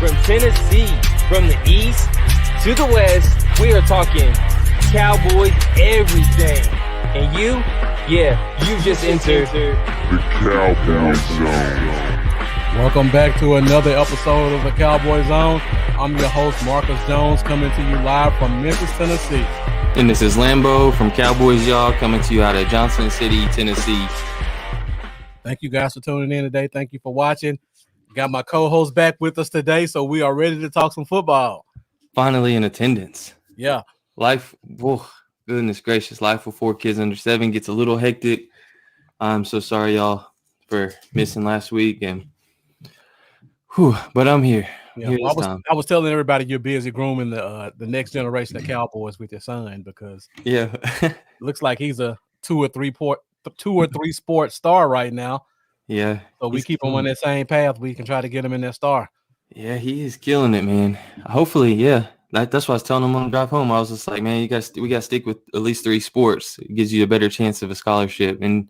From Tennessee, from the east to the west, we are talking Cowboys everything. And you just entered the Cowboy Zone. Welcome back to another episode of the Cowboy Zone. I'm your host, Marcus Jones, coming to you live from Memphis, Tennessee. And this is Lambo from Cowboys Y'all, coming to you out of Johnson City, Tennessee. Thank you guys for tuning in today. Thank you for watching. Got my co-host back with us today, so we are ready to talk some football. Finally in attendance. Yeah. Life, goodness gracious, life with 4 kids under 7 gets a little hectic. I'm so sorry, y'all, for missing last week, but I'm here. Yeah, I was telling everybody you're busy grooming the next generation of Cowboys with your son because it looks like he's a 2 or 3 sports star right now. Yeah. So we keep him on that same path. We can try to get him in that star. Yeah, he is killing it, man. Hopefully, yeah. That's what I was telling him on the drive home. I was just like, man, we got to stick with at least 3 sports. It gives you a better chance of a scholarship. And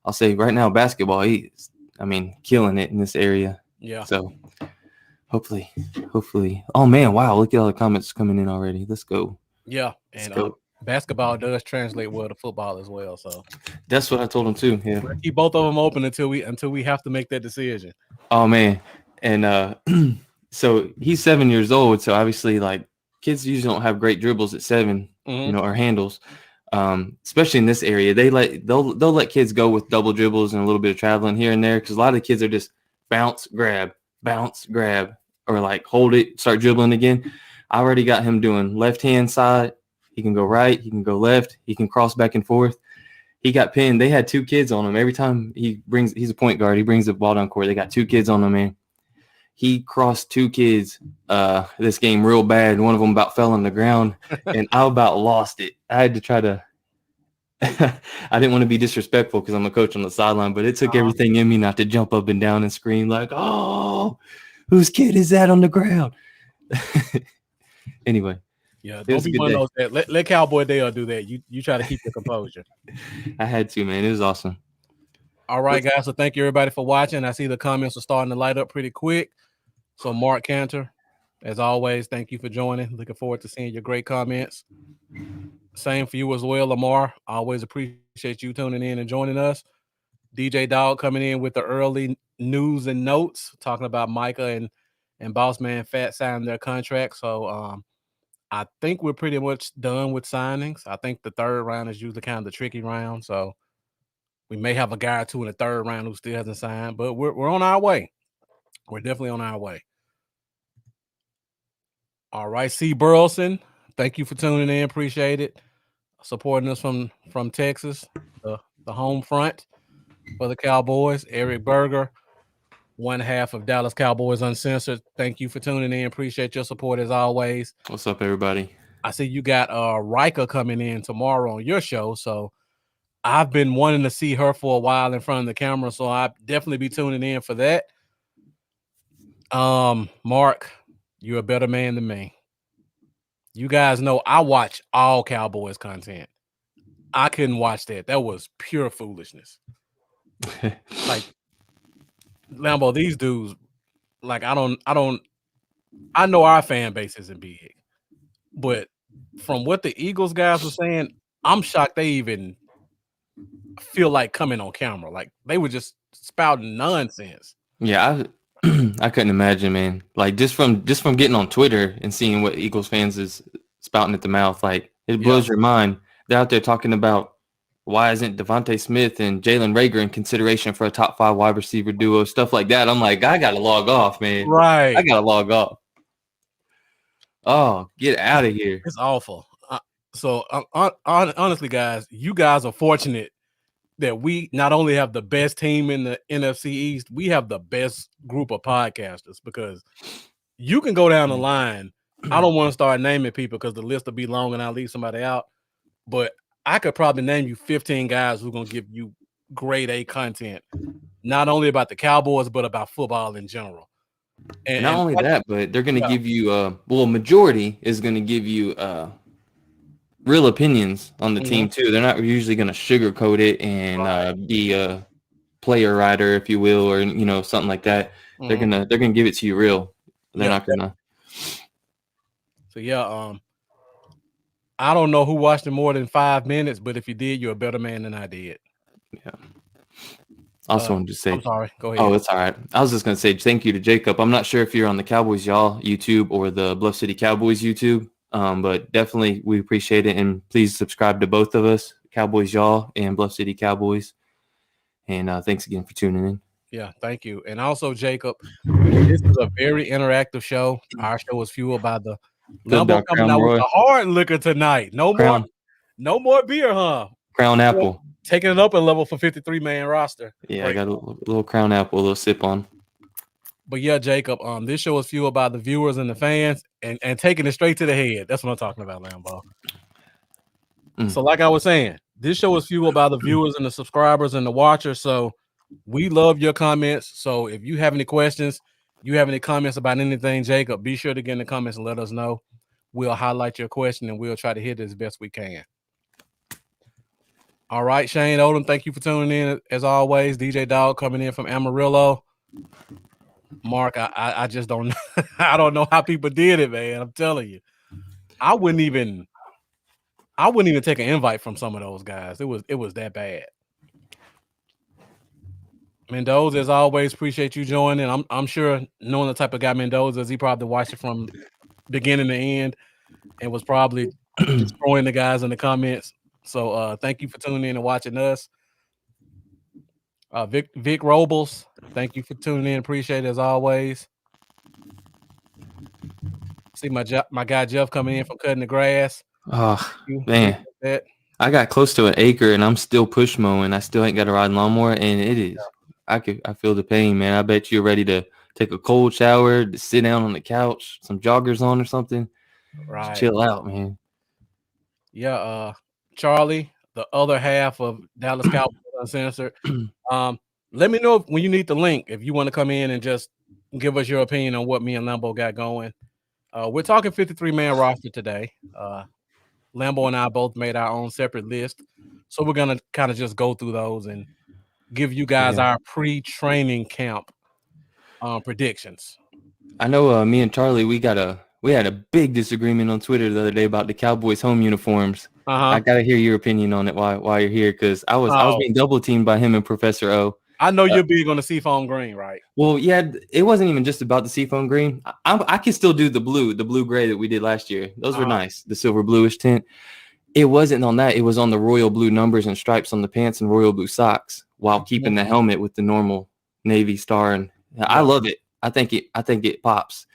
I'll say right now, basketball, he's, killing it in this area. Yeah. So hopefully. Oh, man, wow. Look at all the comments coming in already. Let's go. Yeah. And basketball does translate well to football as well. So that's what I told him too. Yeah. We'll keep both of them open until we have to make that decision. Oh, man. And so he's 7 years old. So obviously, like, kids usually don't have great dribbles at 7, or handles. Especially in this area, they'll let kids go with double dribbles and a little bit of traveling here and there because a lot of the kids are just bounce, grab, or like hold it, start dribbling again. I already got him doing left hand side. He can go right, he can go left, he can cross back and forth. He got pinned. They had 2 kids on him. Every time he's a point guard, he brings the ball down court. They got 2 kids on him, man. He crossed 2 kids this game real bad. One of them about fell on the ground, and I about lost it. I had to try to – I didn't want to be disrespectful because I'm a coach on the sideline, but it took everything in me not to jump up and down and scream like, oh, whose kid is that on the ground? Anyway. Yeah, don't be one of those that let Cowboy Dale do that. You try to keep your composure. I had to, man. It was awesome. All right, guys. So thank you everybody for watching. I see the comments are starting to light up pretty quick. So Mark Cantor, as always, thank you for joining. Looking forward to seeing your great comments. Same for you as well, Lamar. I always appreciate you tuning in and joining us. DJ Dog coming in with the early news and notes, talking about Micah and Boss Man Fat signing their contract. So I think we're pretty much done with signings. I think the 3rd round is usually kind of the tricky round. So we may have a guy or 2 in the 3rd round who still hasn't signed, but we're on our way. We're definitely on our way. All right, C. Burleson, thank you for tuning in. Appreciate it. Supporting us from Texas, the home front for the Cowboys. Eric Berger, one half of Dallas Cowboys Uncensored. Thank you for tuning in. Appreciate your support as always. What's up, everybody? I see you got Rika coming in tomorrow on your show, so I've been wanting to see her for a while in front of the camera, so I'll definitely be tuning in for that. Mark, you're a better man than me. You guys know I watch all Cowboys content. I couldn't watch that. That was pure foolishness. Like, Lambo, these dudes, like, I know our fan base isn't big, but from what the Eagles guys were saying, I'm shocked they even feel like coming on camera. Like, they were just spouting nonsense. Yeah, I couldn't imagine, man. Like, just from getting on Twitter and seeing what Eagles fans is spouting at the mouth, like, it blows your mind. They're out there talking about why isn't Devontae Smith and Jalen Reagor in consideration for a top 5 wide receiver duo, stuff like that. I'm like, I got to log off, man. Right. I got to log off. Oh, get out of here. It's awful. Honestly, guys, you guys are fortunate that we not only have the best team in the NFC East, we have the best group of podcasters because you can go down the line. I don't want to start naming people because the list will be long and I'll leave somebody out. But I could probably name you 15 guys who are going to give you grade A content, not only about the Cowboys, but about football in general. And not only that, but they're going to give you, majority is going to give you real opinions on the team too. They're not usually going to sugarcoat it and be a player writer, if you will, or something like that. They're gonna give it to you real. They're not gonna. So I don't know who watched it more than 5 minutes, but if you did, you're a better man than I did. Yeah. Also wanted to say, I'm sorry. Go ahead. Oh, it's all right. I was just gonna say thank you to Jacob. I'm not sure if you're on the Cowboys Y'all YouTube or the Bluff City Cowboys YouTube, but definitely we appreciate it, and please subscribe to both of us, Cowboys Y'all and Bluff City Cowboys. And thanks again for tuning in. Yeah, thank you. And also, Jacob, this is a very interactive show. Our show is fueled by the Lambo coming out with the hard liquor tonight. No more beer, huh? Crown Apple. Taking it up a level for 53-man roster. Yeah, I got a little Crown Apple, a little sip on. But yeah, Jacob, this show is fueled by the viewers and the fans and taking it straight to the head. That's what I'm talking about, Lambo. So like I was saying, this show is fueled by the viewers and the subscribers and the watchers. So we love your comments. So if you have any questions, you have any comments about anything, Jacob, be sure to get in the comments and let us know. We'll highlight your question and we'll try to hit it as best we can. All right, Shane Odom, thank you for tuning in as always. DJ Dog coming in from Amarillo. Mark, I just don't know. I don't know how people did it, man. I'm telling you. I wouldn't even take an invite from some of those guys. It was that bad. Mendoza, as always, appreciate you joining. I'm sure knowing the type of guy Mendoza is, he probably watched it from beginning to end and was probably destroying the guys in the comments. So thank you for tuning in and watching us. Vic Robles, thank you for tuning in. Appreciate it as always. See my guy Jeff coming in from cutting the grass. Oh man, I got close to an acre and I'm still push mowing. I still ain't got a riding lawnmower, and it is. I feel the pain, man. I bet you're ready to take a cold shower, to sit down on the couch, some joggers on or something. Right. Just chill out, man. Yeah, Charlie, the other half of Dallas Cowboys Uncensored. Let me know when you need the link, if you want to come in and just give us your opinion on what me and Lambo got going. We're talking 53-man roster today. Lambo and I both made our own separate list. So we're going to kind of just go through those and give you guys our pre-training camp predictions. I know me and Charlie, we had a big disagreement on Twitter the other day about the Cowboys home uniforms. I got to hear your opinion on it while you're here, because I was being double teamed by him and Professor O. I know you're big on the seafoam green, right? Well, yeah, it wasn't even just about the seafoam green. I can still do the blue gray that we did last year. Those were nice, the silver bluish tint. It wasn't on that. It was on the royal blue numbers and stripes on the pants and royal blue socks, while keeping the helmet with the normal navy star. And I love it. I think it pops.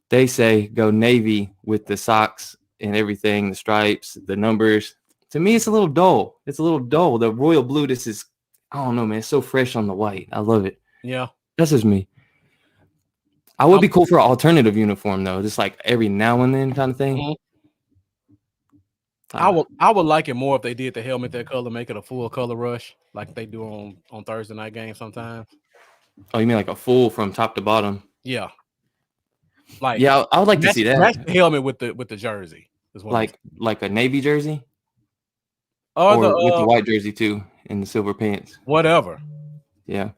They say go navy with the socks and everything, the stripes, the numbers. To me, it's a little dull. The royal blue, this is, I don't know, man. It's so fresh on the white. I love it. Yeah. That's just me. I would be cool for an alternative uniform, though. Just like every now and then kind of thing. Mm-hmm. I would like it more if they did the helmet that color, make it a full color rush like they do on Thursday night games sometimes. Oh, you mean like a full from top to bottom? Yeah. I would like to see that. That's the helmet with the jersey. Is what like a navy jersey? Or with the white jersey too, and the silver pants. Whatever. Yeah.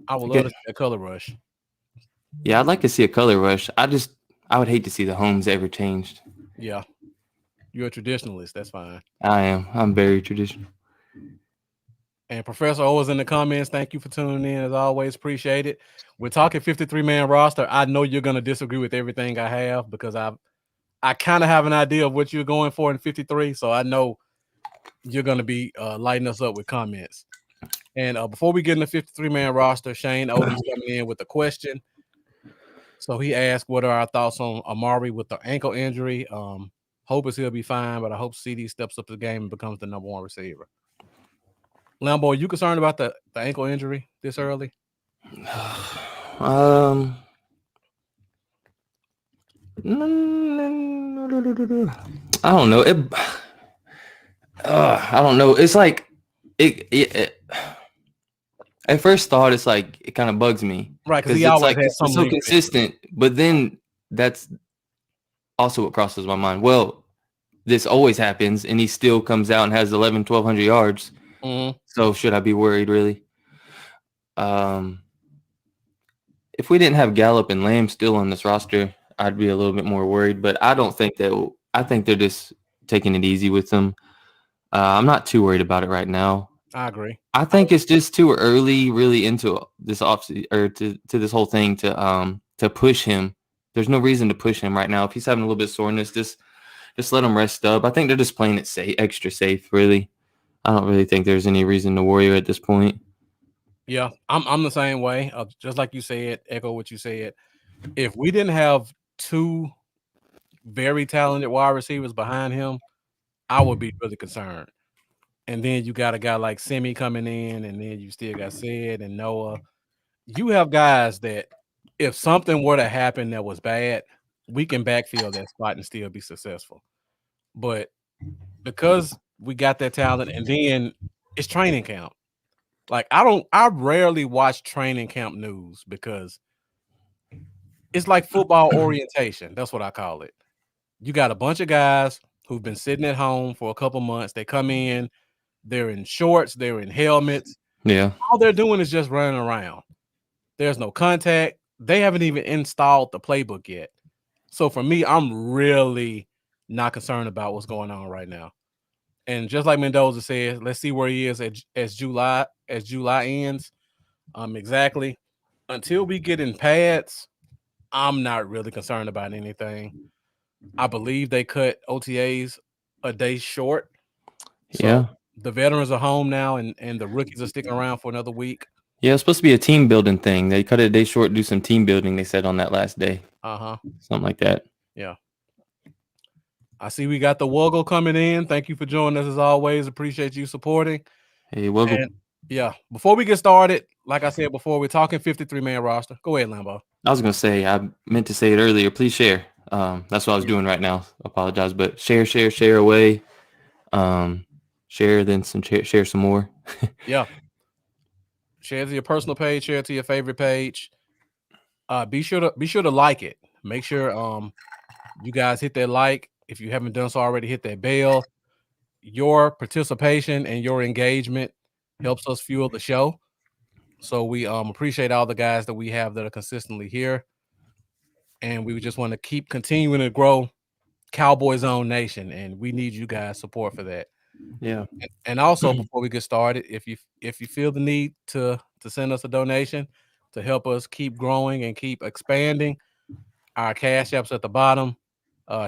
I would love to see a color rush. Yeah, I'd like to see a color rush. I would hate to see the homes ever changed. Yeah. You're a traditionalist. That's fine. I am. I'm very traditional. And Professor O is in the comments. Thank you for tuning in. As always, appreciate it. We're talking 53-man roster. I know you're going to disagree with everything I have, because I kind of have an idea of what you're going for in 53. So I know you're going to be lighting us up with comments. And before we get in the 53-man roster, Shane Odom's coming in with a question. So he asked, what are our thoughts on Amari with the ankle injury? Hope is he'll be fine, but I hope CD steps up the game and becomes the number one receiver. Lambo, are you concerned about the ankle injury this early? I don't know. I don't know. It's like it at first thought, it's like it kind of bugs me, right? Because he always has something so consistent. But then that's also what crosses my mind. Well, this always happens, and he still comes out and has 1,100 yards. Mm-hmm. So should I be worried, really? if we didn't have Gallup and Lamb still on this roster, I'd be a little bit more worried. But I don't think that. I think they're just taking it easy with them. I'm not too worried about it right now. I agree. I think it's just too early, really, into this or to this whole thing to push him. There's no reason to push him right now. If he's having a little bit of soreness, just let him rest up. I think they're just playing it safe, extra safe. Really, I don't really think there's any reason to worry at this point. Yeah, I'm the same way. Just like you said, echo what you said. If we didn't have two very talented wide receivers behind him, I would be really concerned. And then you got a guy like Semi coming in, and then you still got Sid and Noah. You have guys that if something were to happen that was bad, we can backfill that spot and still be successful. But because we got that talent, and then it's training camp. Like I rarely watch training camp news because it's like football orientation. That's what I call it. You got a bunch of guys who've been sitting at home for a couple months. They come in, they're in shorts, they're in helmets. Yeah. All they're doing is just running around. There's no contact. They haven't even installed the playbook yet. So for me, I'm really not concerned about what's going on right now. And just like Mendoza said, let's see where he is as July ends. Exactly. Until we get in pads, I'm not really concerned about anything. I believe they cut OTAs a day short. So Yeah. the veterans are home now, and the rookies are sticking around for another week. Yeah, it's supposed to be a team building thing. They cut it a day short, do some team building, they said on that last day. Something like that. Yeah. I see we got the Wuggle coming in. Thank you for joining us as always. Appreciate you supporting. Hey, Wuggle. And yeah, before we get started, like I said before, we're talking 53-man roster. Go ahead, Lambo. I was going to say, I meant to say it earlier. Please share. That's what I was doing right now. Apologize, but share away. Share, then share some more. Yeah. Share it to your personal page. Share it to your favorite page. Be sure to like it. Make sure you guys hit that like. If you haven't done so already, hit that bell. Your participation and your engagement helps us fuel the show. So we appreciate all the guys that we have that are consistently here. And we just want to keep continuing to grow Cowboy Zone Nation. And we need you guys' support for that. Yeah. And also, before we get started, if you feel the need to send us a donation to help us keep growing and keep expanding, our cash app's at the bottom.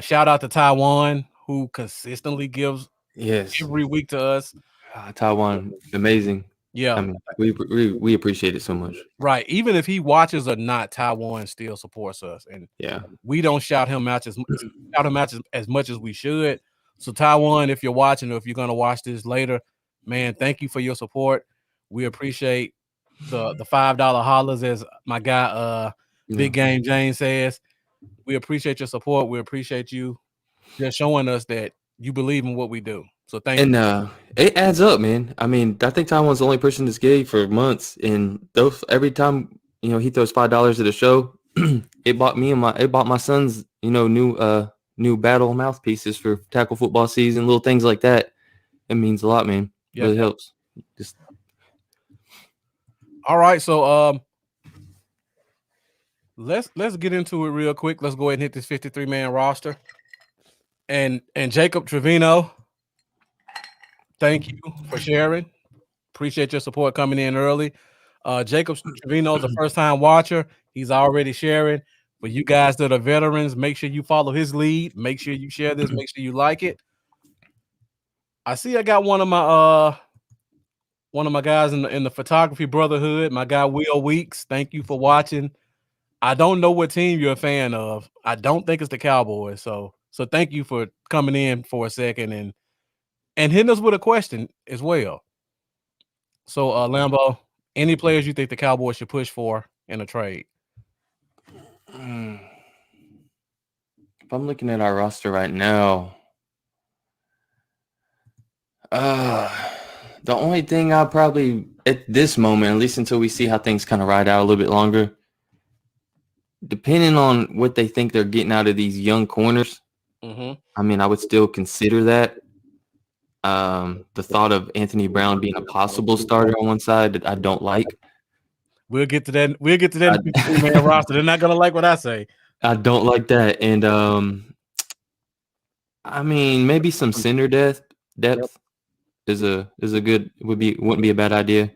Shout out to Taiwan, who consistently gives every week to us. Taiwan, amazing. Yeah, I mean, we appreciate it so much. Right. Even if he watches or not, Taiwan still supports us, and we don't shout him out as much as we should. So Taiwan, if you're watching or if you're gonna watch this later, man, thank you for your support. We appreciate the $5 hollers, as my guy Big Game James says. We appreciate your support. We appreciate you just showing us that you believe in what we do. So thank you. And it adds up, man. I mean, I think Taiwan's the only person that's gay for months, and those every time he throws $5 at a show, it bought my son's new battle mouthpieces for tackle football season, little things like that. It means a lot, man. It really helps. All right, so let's get into it real quick. Let's go ahead and hit this 53-man roster. And Jacob Trevino, thank you for sharing. Appreciate your support coming in early. Jacob Trevino is a first-time watcher. He's already sharing. For you guys that are veterans, make sure you follow his lead. Make sure you share this. Make sure you like it. I see I got one of my guys in the photography brotherhood, my guy Will Weeks. Thank you for watching. I don't know what team you're a fan of. I don't think it's the Cowboys. So thank you for coming in for a second and hitting us with a question as well. So Lambo, any players you think the Cowboys should push for in a trade? If I'm looking at our roster right now, the only thing I'll probably at this moment, at least until we see how things kind of ride out a little bit longer, depending on what they think they're getting out of these young corners, I mean, I would still consider that. The thought of Anthony Brown being a possible starter on one side that I don't like. We'll get to that. We'll get to that 53-man roster. They're not gonna like what I say. I don't like that. And I mean, maybe some center depth is a good wouldn't be a bad idea.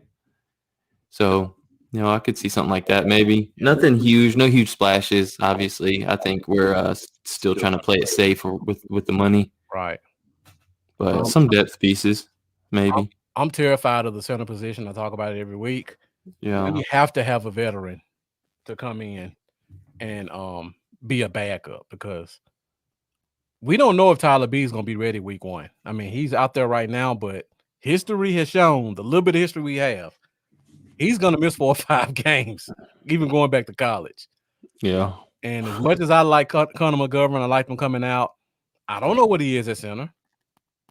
So, I could see something like that. Maybe nothing huge, no huge splashes. Obviously, I think we're still trying to play it safe with the money, Right? But some depth pieces, maybe. I'm terrified of the center position. I talk about it every week. Yeah, we have to have a veteran to come in and be a backup because we don't know if Tyler B is going to be ready week 1. I mean, he's out there right now, but history has shown, the little bit of history we have, he's going to miss 4 or 5 games, even going back to college. Yeah. And as much as I like Connor McGovern, I like him coming out, I don't know what he is at center.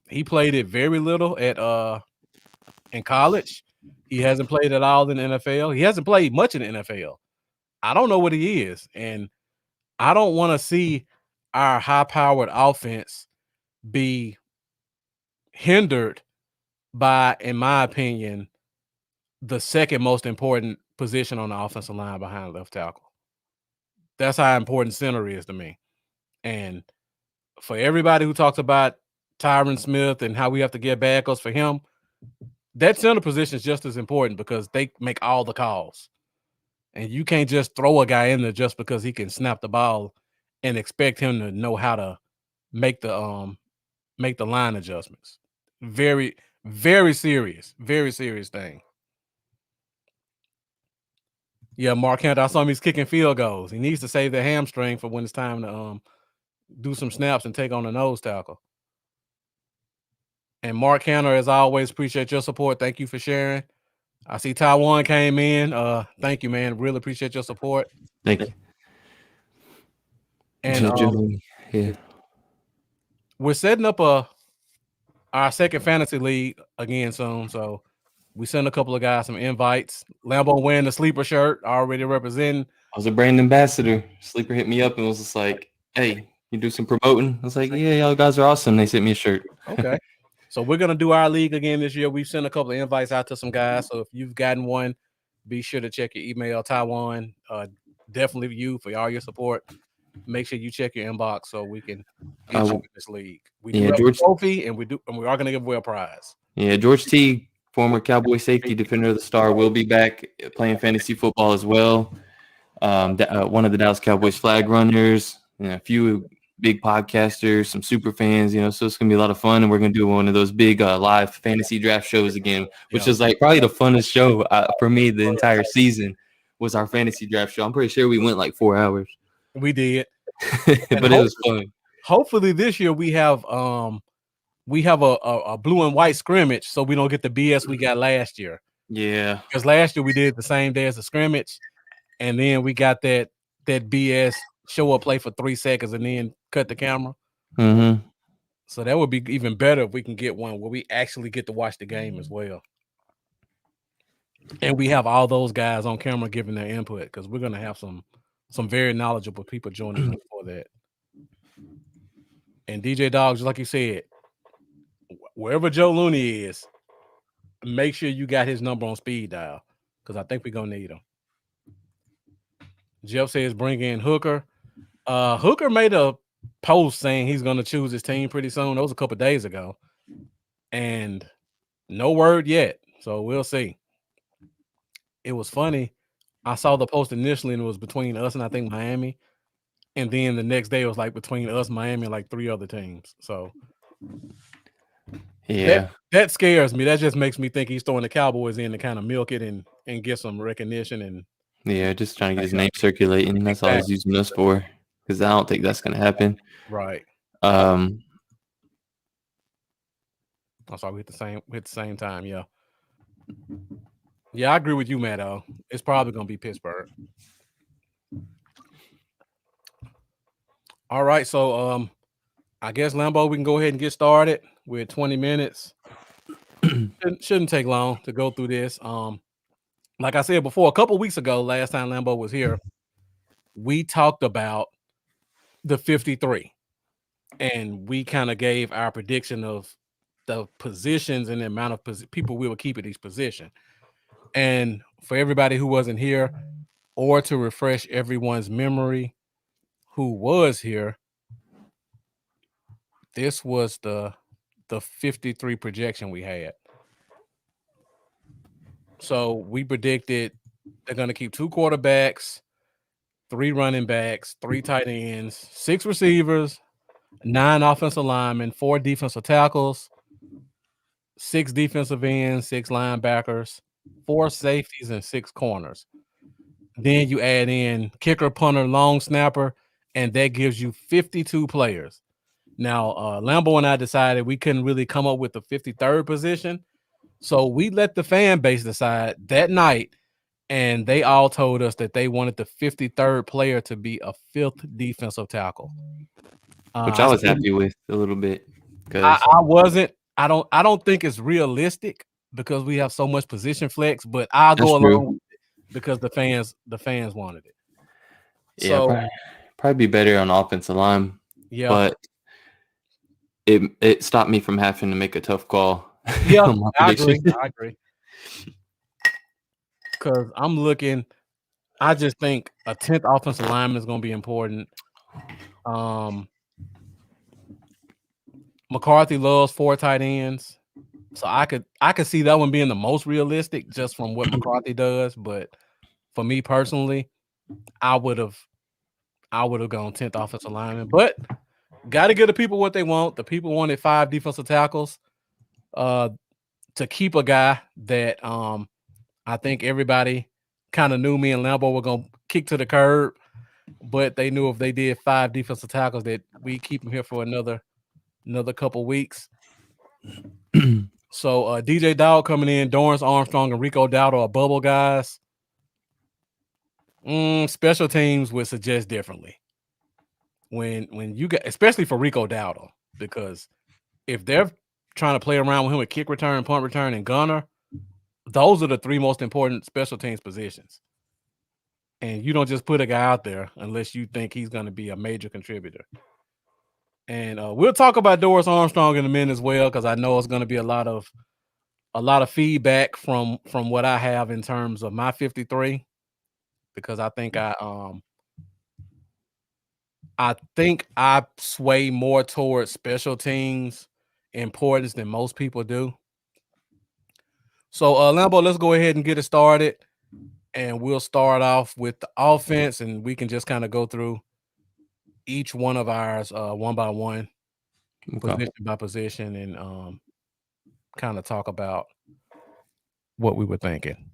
He played it very little in college. He hasn't played at all in the NFL. He hasn't played much in the NFL. I don't know what he is. And I don't want to see our high-powered offense be hindered by, in my opinion, the second most important position on the offensive line behind left tackle. That's how important center is to me. And for everybody who talks about Tyron Smith and how we have to get backups for him, that center position is just as important because they make all the calls. And you can't just throw a guy in there just because he can snap the ball and expect him to know how to make the line adjustments. Very, very serious thing. Yeah, Mark Hunter, I saw him. He's kicking field goals. He needs to save the hamstring for when it's time to do some snaps and take on a nose tackle. And Mark Hunter, as always, appreciate your support. Thank you for sharing. I see Taiwan came in. Thank you, man. Really appreciate your support. Thank you. And yeah, we're setting up our second fantasy league again soon. So we sent a couple of guys some invites. Lambo wearing the sleeper shirt, already representing. I was a brand ambassador. Sleeper hit me up and was just like, "Hey, you do some promoting?" I was like, "Yeah, y'all guys are awesome." They sent me a shirt. Okay. So we're gonna do our league again this year. We've sent a couple of invites out to some guys. So if you've gotten one, be sure to check your email. Taiwan, definitely you for all your support. Make sure you check your inbox so we can get you in this league. We do have a trophy, and we are going to give away a prize. Yeah, George T, former Cowboy safety, defender of the star, will be back playing fantasy football as well. One of the Dallas Cowboys flag runners, and a few big podcasters, some super fans. So it's gonna be a lot of fun, and we're gonna do one of those big live fantasy draft shows again, which is like probably the funnest show for me the entire season was our fantasy draft show. I'm pretty sure we went like 4 hours. We did, but it was fun. Hopefully this year we have a blue and white scrimmage, so we don't get the BS we got last year. Yeah, because last year we did the same day as the scrimmage, and then we got that BS show up, play for 3 seconds, and then cut the camera. Mm-hmm. So that would be even better if we can get one where we actually get to watch the game as well. And we have all those guys on camera giving their input because we're going to have some very knowledgeable people joining us for that. And DJ Dog, just like you said, wherever Joe Looney is, make sure you got his number on speed dial because I think we're going to need him. Jeff says bring in Hooker. Hooker made a post saying he's going to choose his team pretty soon. That was a couple of days ago. And no word yet. So we'll see. It was funny. I saw the post initially and it was between us and I think Miami. And then the next day it was like between us, Miami, and like 3 other teams. So yeah, that scares me. That just makes me think he's throwing the Cowboys in to kind of milk it and get some recognition. And yeah, just trying to get his name circulating. That's all he's using us for. Because I don't think that's going to happen. Right. I'm sorry, we hit the same time. Yeah. Yeah, I agree with you, Matt. It's probably going to be Pittsburgh. All right, so I guess Lambo, we can go ahead and get started. We're at 20 minutes. Shouldn't take long to go through this. Like I said before, a couple weeks ago, last time Lambo was here, we talked about the 53, and we kind of gave our prediction of the positions and the amount of people we will keep at each position. And for everybody who wasn't here, or to refresh everyone's memory who was here, this was the 53 projection we had. So we predicted they're going to keep 2 quarterbacks, 3 running backs, 3 tight ends, 6 receivers, 9 offensive linemen, 4 defensive tackles, 6 defensive ends, 6 linebackers, 4 safeties, and 6 corners. Then you add in kicker, punter, long snapper, and that gives you 52 players. Now, Lambo and I decided we couldn't really come up with the 53rd position, so we let the fan base decide that night, and they all told us that they wanted the 53rd player to be a 5th defensive tackle. Which I was happy with a little bit. I wasn't. I don't think it's realistic because we have so much position flex, but I'll go along with it because the fans wanted it. Yeah, so, probably be better on offensive line. Yeah, but it stopped me from having to make a tough call. Yeah, I agree. Because I'm looking, I just think a 10th offensive lineman is going to be important. McCarthy loves 4 tight ends, so I could see that one being the most realistic just from what McCarthy does. But for me personally, I would have gone 10th offensive lineman. But got to give the people what they want. The people wanted 5 defensive tackles to keep a guy that I think everybody kind of knew me and Lambo were going to kick to the curb, but they knew if they did 5 defensive tackles that we keep him here for another couple weeks. So DJ Dowd coming in, Dorrance Armstrong and Rico Dowd are bubble guys. Special teams would suggest differently. When you get, especially for Rico Dowd, because if they're trying to play around with him with kick return, punt return, and gunner, those are the 3 most important special teams positions. And you don't just put a guy out there unless you think he's going to be a major contributor. And we'll talk about Dorrance Armstrong in a minute as well, because I know it's going to be a lot of feedback from what I have in terms of my 53, because I think I sway more towards special teams importance than most people do. So Lambo, let's go ahead and get it started, and we'll start off with the offense, and we can just kind of go through each one of ours one by one, position by position, and kind of talk about what we were thinking.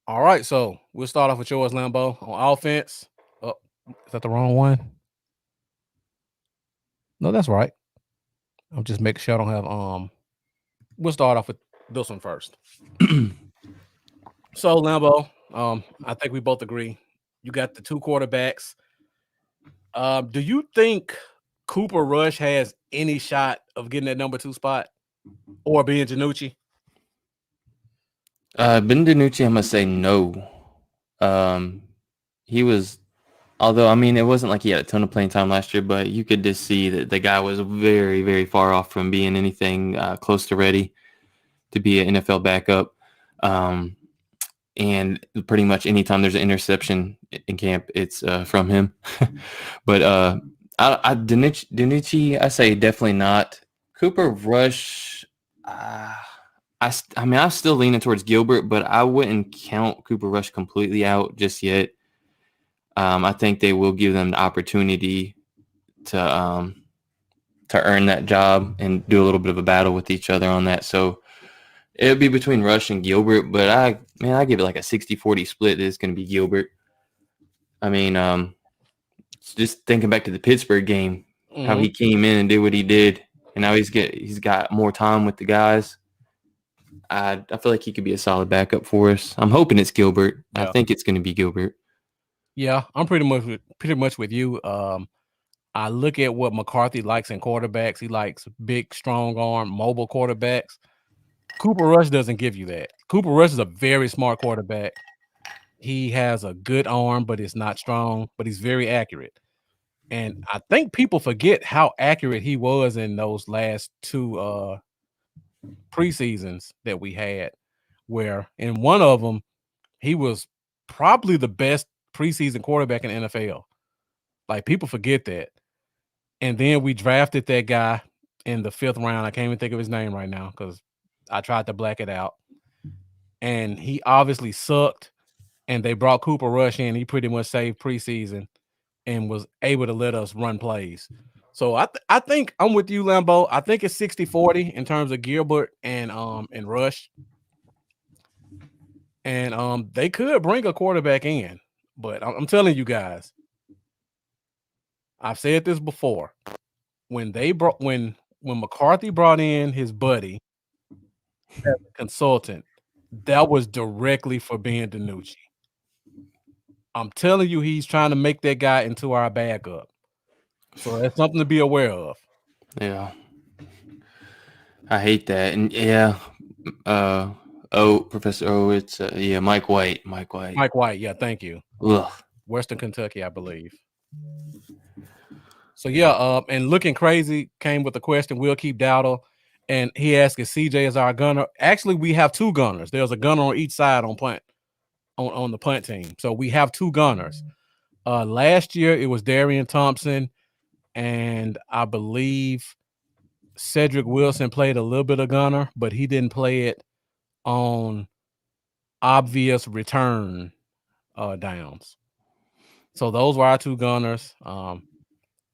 All right, so we'll start off with yours, Lambo, on offense. Oh, is that the wrong one? No, that's right. I'm just making sure I don't have we'll start off with this one first. So Lambo, I think we both agree. You got the 2 quarterbacks. Do you think Cooper Rush has any shot of getting that number 2 spot or being DiNucci? Ben DiNucci, I'm gonna say no. He was, although I mean, it wasn't like he had a ton of playing time last year, but you could just see that the guy was very, very far off from being anything close to ready to be an NFL backup. And pretty much anytime there's an interception in camp, it's from him. But DiNucci, I say definitely not. Cooper Rush, I mean, I'm still leaning towards Gilbert, but I wouldn't count Cooper Rush completely out just yet. I think they will give them the opportunity to earn that job and do a little bit of a battle with each other on that. So it would be between Rush and Gilbert, but I give it like a 60-40 split. It's going to be Gilbert. I mean, just thinking back to the Pittsburgh game, how he came in and did what he did, and now he's got more time with the guys. I feel like he could be a solid backup for us. I'm hoping it's Gilbert. Yeah. I think it's going to be Gilbert. Yeah, I'm pretty much with you. I look at what McCarthy likes in quarterbacks. He likes big, strong arm, mobile quarterbacks. Cooper Rush doesn't give you that. Cooper Rush is a very smart quarterback. He has a good arm, but it's not strong, but he's very accurate. And I think people forget how accurate he was in those last 2 preseasons that we had, where in one of them, he was probably the best preseason quarterback in the NFL. Like, people forget that. And then we drafted that guy in the 5th round. I can't even think of his name right now because I tried to black it out. And he obviously sucked. And they brought Cooper Rush in. He pretty much saved preseason and was able to let us run plays. So I think I'm with you, Lambo. I think it's 60-40 in terms of Gilbert and Rush. And they could bring a quarterback in, but I'm telling you guys, I've said this before. When McCarthy brought in his buddy as a consultant, that was directly for Ben DiNucci. I'm telling you, he's trying to make that guy into our backup. So that's something to be aware of. Yeah. I hate that. And Professor O, it's Mike White. Mike White, yeah, thank you. Ugh. Western Kentucky, I believe. So and looking crazy came with the question. We'll keep Dowdle, and he asked if CJ is our gunner. Actually, we have 2 gunners. There's a gunner on each side on the punt team. So we have 2 gunners. Last year it was Darian Thompson, and I believe Cedric Wilson played a little bit of gunner, but he didn't play it on obvious return downs. So those were our 2 gunners.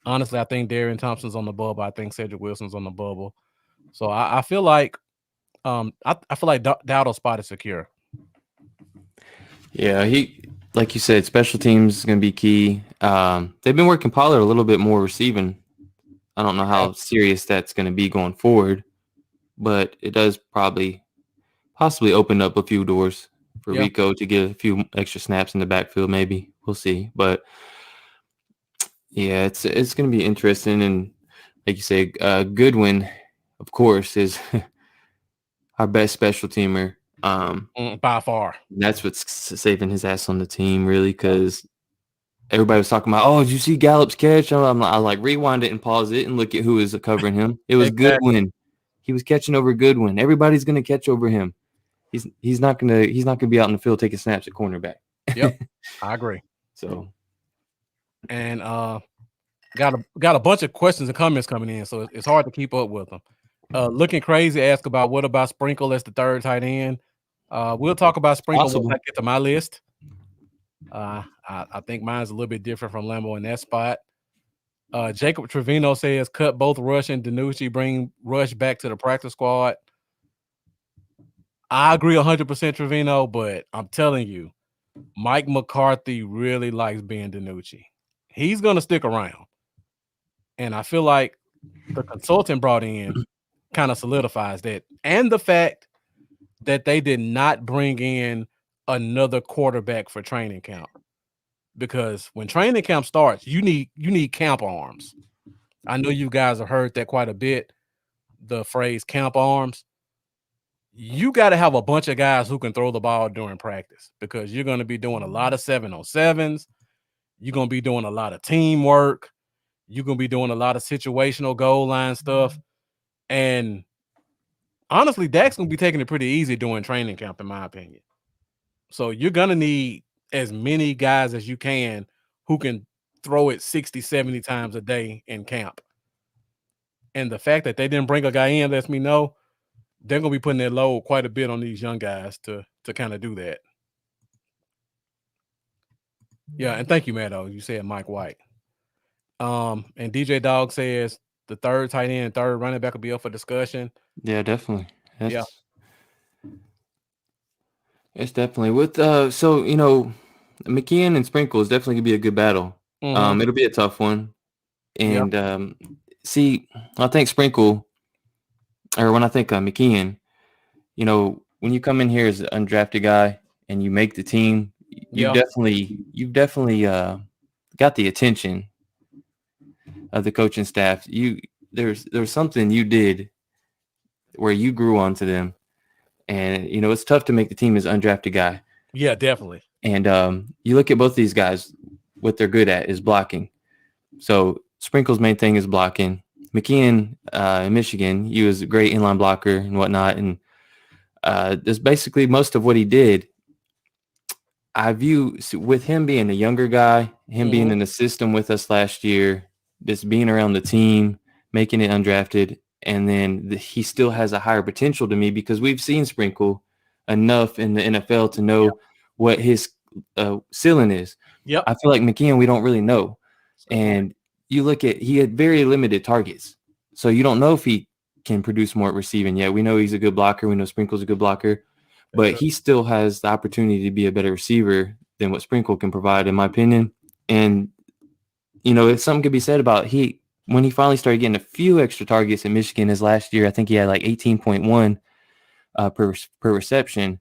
Honestly, I think Darian Thompson's on the bubble. I think Cedric Wilson's on the bubble. So I feel like Dowdle's spot is secure. Yeah, he, like you said, special teams is going to be key. They've been working Pollard a little bit more receiving. I don't know how serious that's going to be going forward, but it does possibly open up a few doors for Rico to get a few extra snaps in the backfield. Maybe we'll see, but yeah, it's going to be interesting. And like you say, Goodwin, of course, is our best special teamer. By far. That's what's saving his ass on the team, really, because everybody was talking about, did you see Gallup's catch? I like rewind it and pause it and look at who is covering him. It was exactly. Goodwin. He was catching over Goodwin. Everybody's going to catch over him. He's not going to be out in the field taking snaps at cornerback. Yep, I agree. So, and got a bunch of questions and comments coming in, so it's hard to keep up with them. Looking crazy ask about what about Sprinkle as the 3rd tight end. We'll talk about Sprinkle once I get to my list. I think mine's a little bit different from Lambo in that spot. Jacob Trevino says cut both Rush and DiNucci, bring Rush back to the practice squad. I agree 100% Trevino, but I'm telling you, Mike McCarthy really likes Ben DiNucci. He's going to stick around. And I feel like the consultant brought in kind of solidifies that. And the fact that they did not bring in another quarterback for training camp. Because when training camp starts, you need camp arms. I know you guys have heard that quite a bit, the phrase camp arms. You got to have a bunch of guys who can throw the ball during practice because you're going to be doing a lot of 7-on-7s. You're going to be doing a lot of teamwork. You're going to be doing a lot of situational goal line stuff. And honestly, Dak's going to be taking it pretty easy during training camp, in my opinion. So you're going to need as many guys as you can who can throw it 60, 70 times a day in camp. And the fact that they didn't bring a guy in lets me know they're going to be putting that load quite a bit on these young guys to kind of do that. Yeah, and thank you, Maddo. You said Mike White. And DJ Dog says the 3rd tight end and 3rd running back will be up for discussion. Yeah, definitely. It's definitely with McKeon and Sprinkle is definitely gonna be a good battle. Mm-hmm. It'll be a tough one. And I think Sprinkle, or when I think McKeon, when you come in here as an undrafted guy and you make the team, you've definitely got the attention of the coaching staff. There's something you did where you grew onto them. And, it's tough to make the team as an undrafted guy. Yeah, definitely. And you look at both these guys, what they're good at is blocking. So Sprinkle's main thing is blocking. McKeon in Michigan, he was a great inline blocker and whatnot. And that's basically most of what he did. I view with him being a younger guy, him being in the system with us last year, just being around the team, making it undrafted, and then he still has a higher potential to me because we've seen Sprinkle enough in the NFL to know what his ceiling is. Yep. I feel like McKeon, we don't really know. And you look at, he had very limited targets. So you don't know if he can produce more at receiving yet. We know he's a good blocker. We know Sprinkle's a good blocker. But he still has the opportunity to be a better receiver than what Sprinkle can provide, in my opinion. And, if something could be said about when he finally started getting a few extra targets in Michigan his last year, I think he had like 18.1 per reception,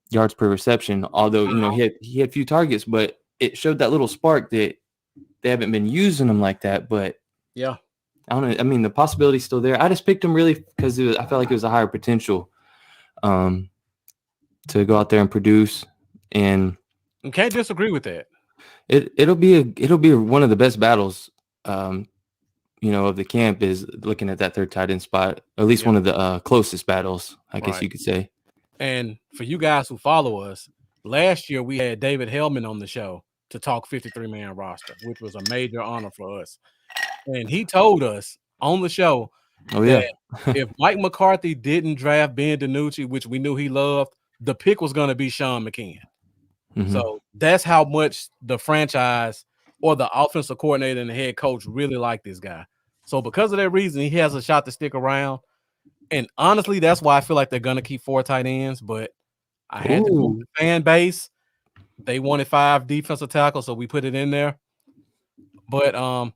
yards per reception. Although, he had few targets, but it showed that little spark that they haven't been using him like that. But yeah, I don't know. I mean, the possibility's still there. I just picked him really because I felt like it was a higher potential to go out there and produce, and can't disagree with that. It'll be one of the best battles, of the camp is looking at that third tight end spot. At least one of the closest battles, I guess you could say. And for you guys who follow us, last year we had David Hellman on the show to talk 53-man roster, which was a major honor for us. And he told us on the show that if Mike McCarthy didn't draft Ben DiNucci, which we knew he loved, the pick was going to be Sean McKeon. So that's how much the franchise or the offensive coordinator and the head coach really like this guy. So because of that reason, he has a shot to stick around. And honestly, that's why I feel like they're going to keep 4 tight ends. But I had to move the fan base. They wanted 5 defensive tackles, so we put it in there. But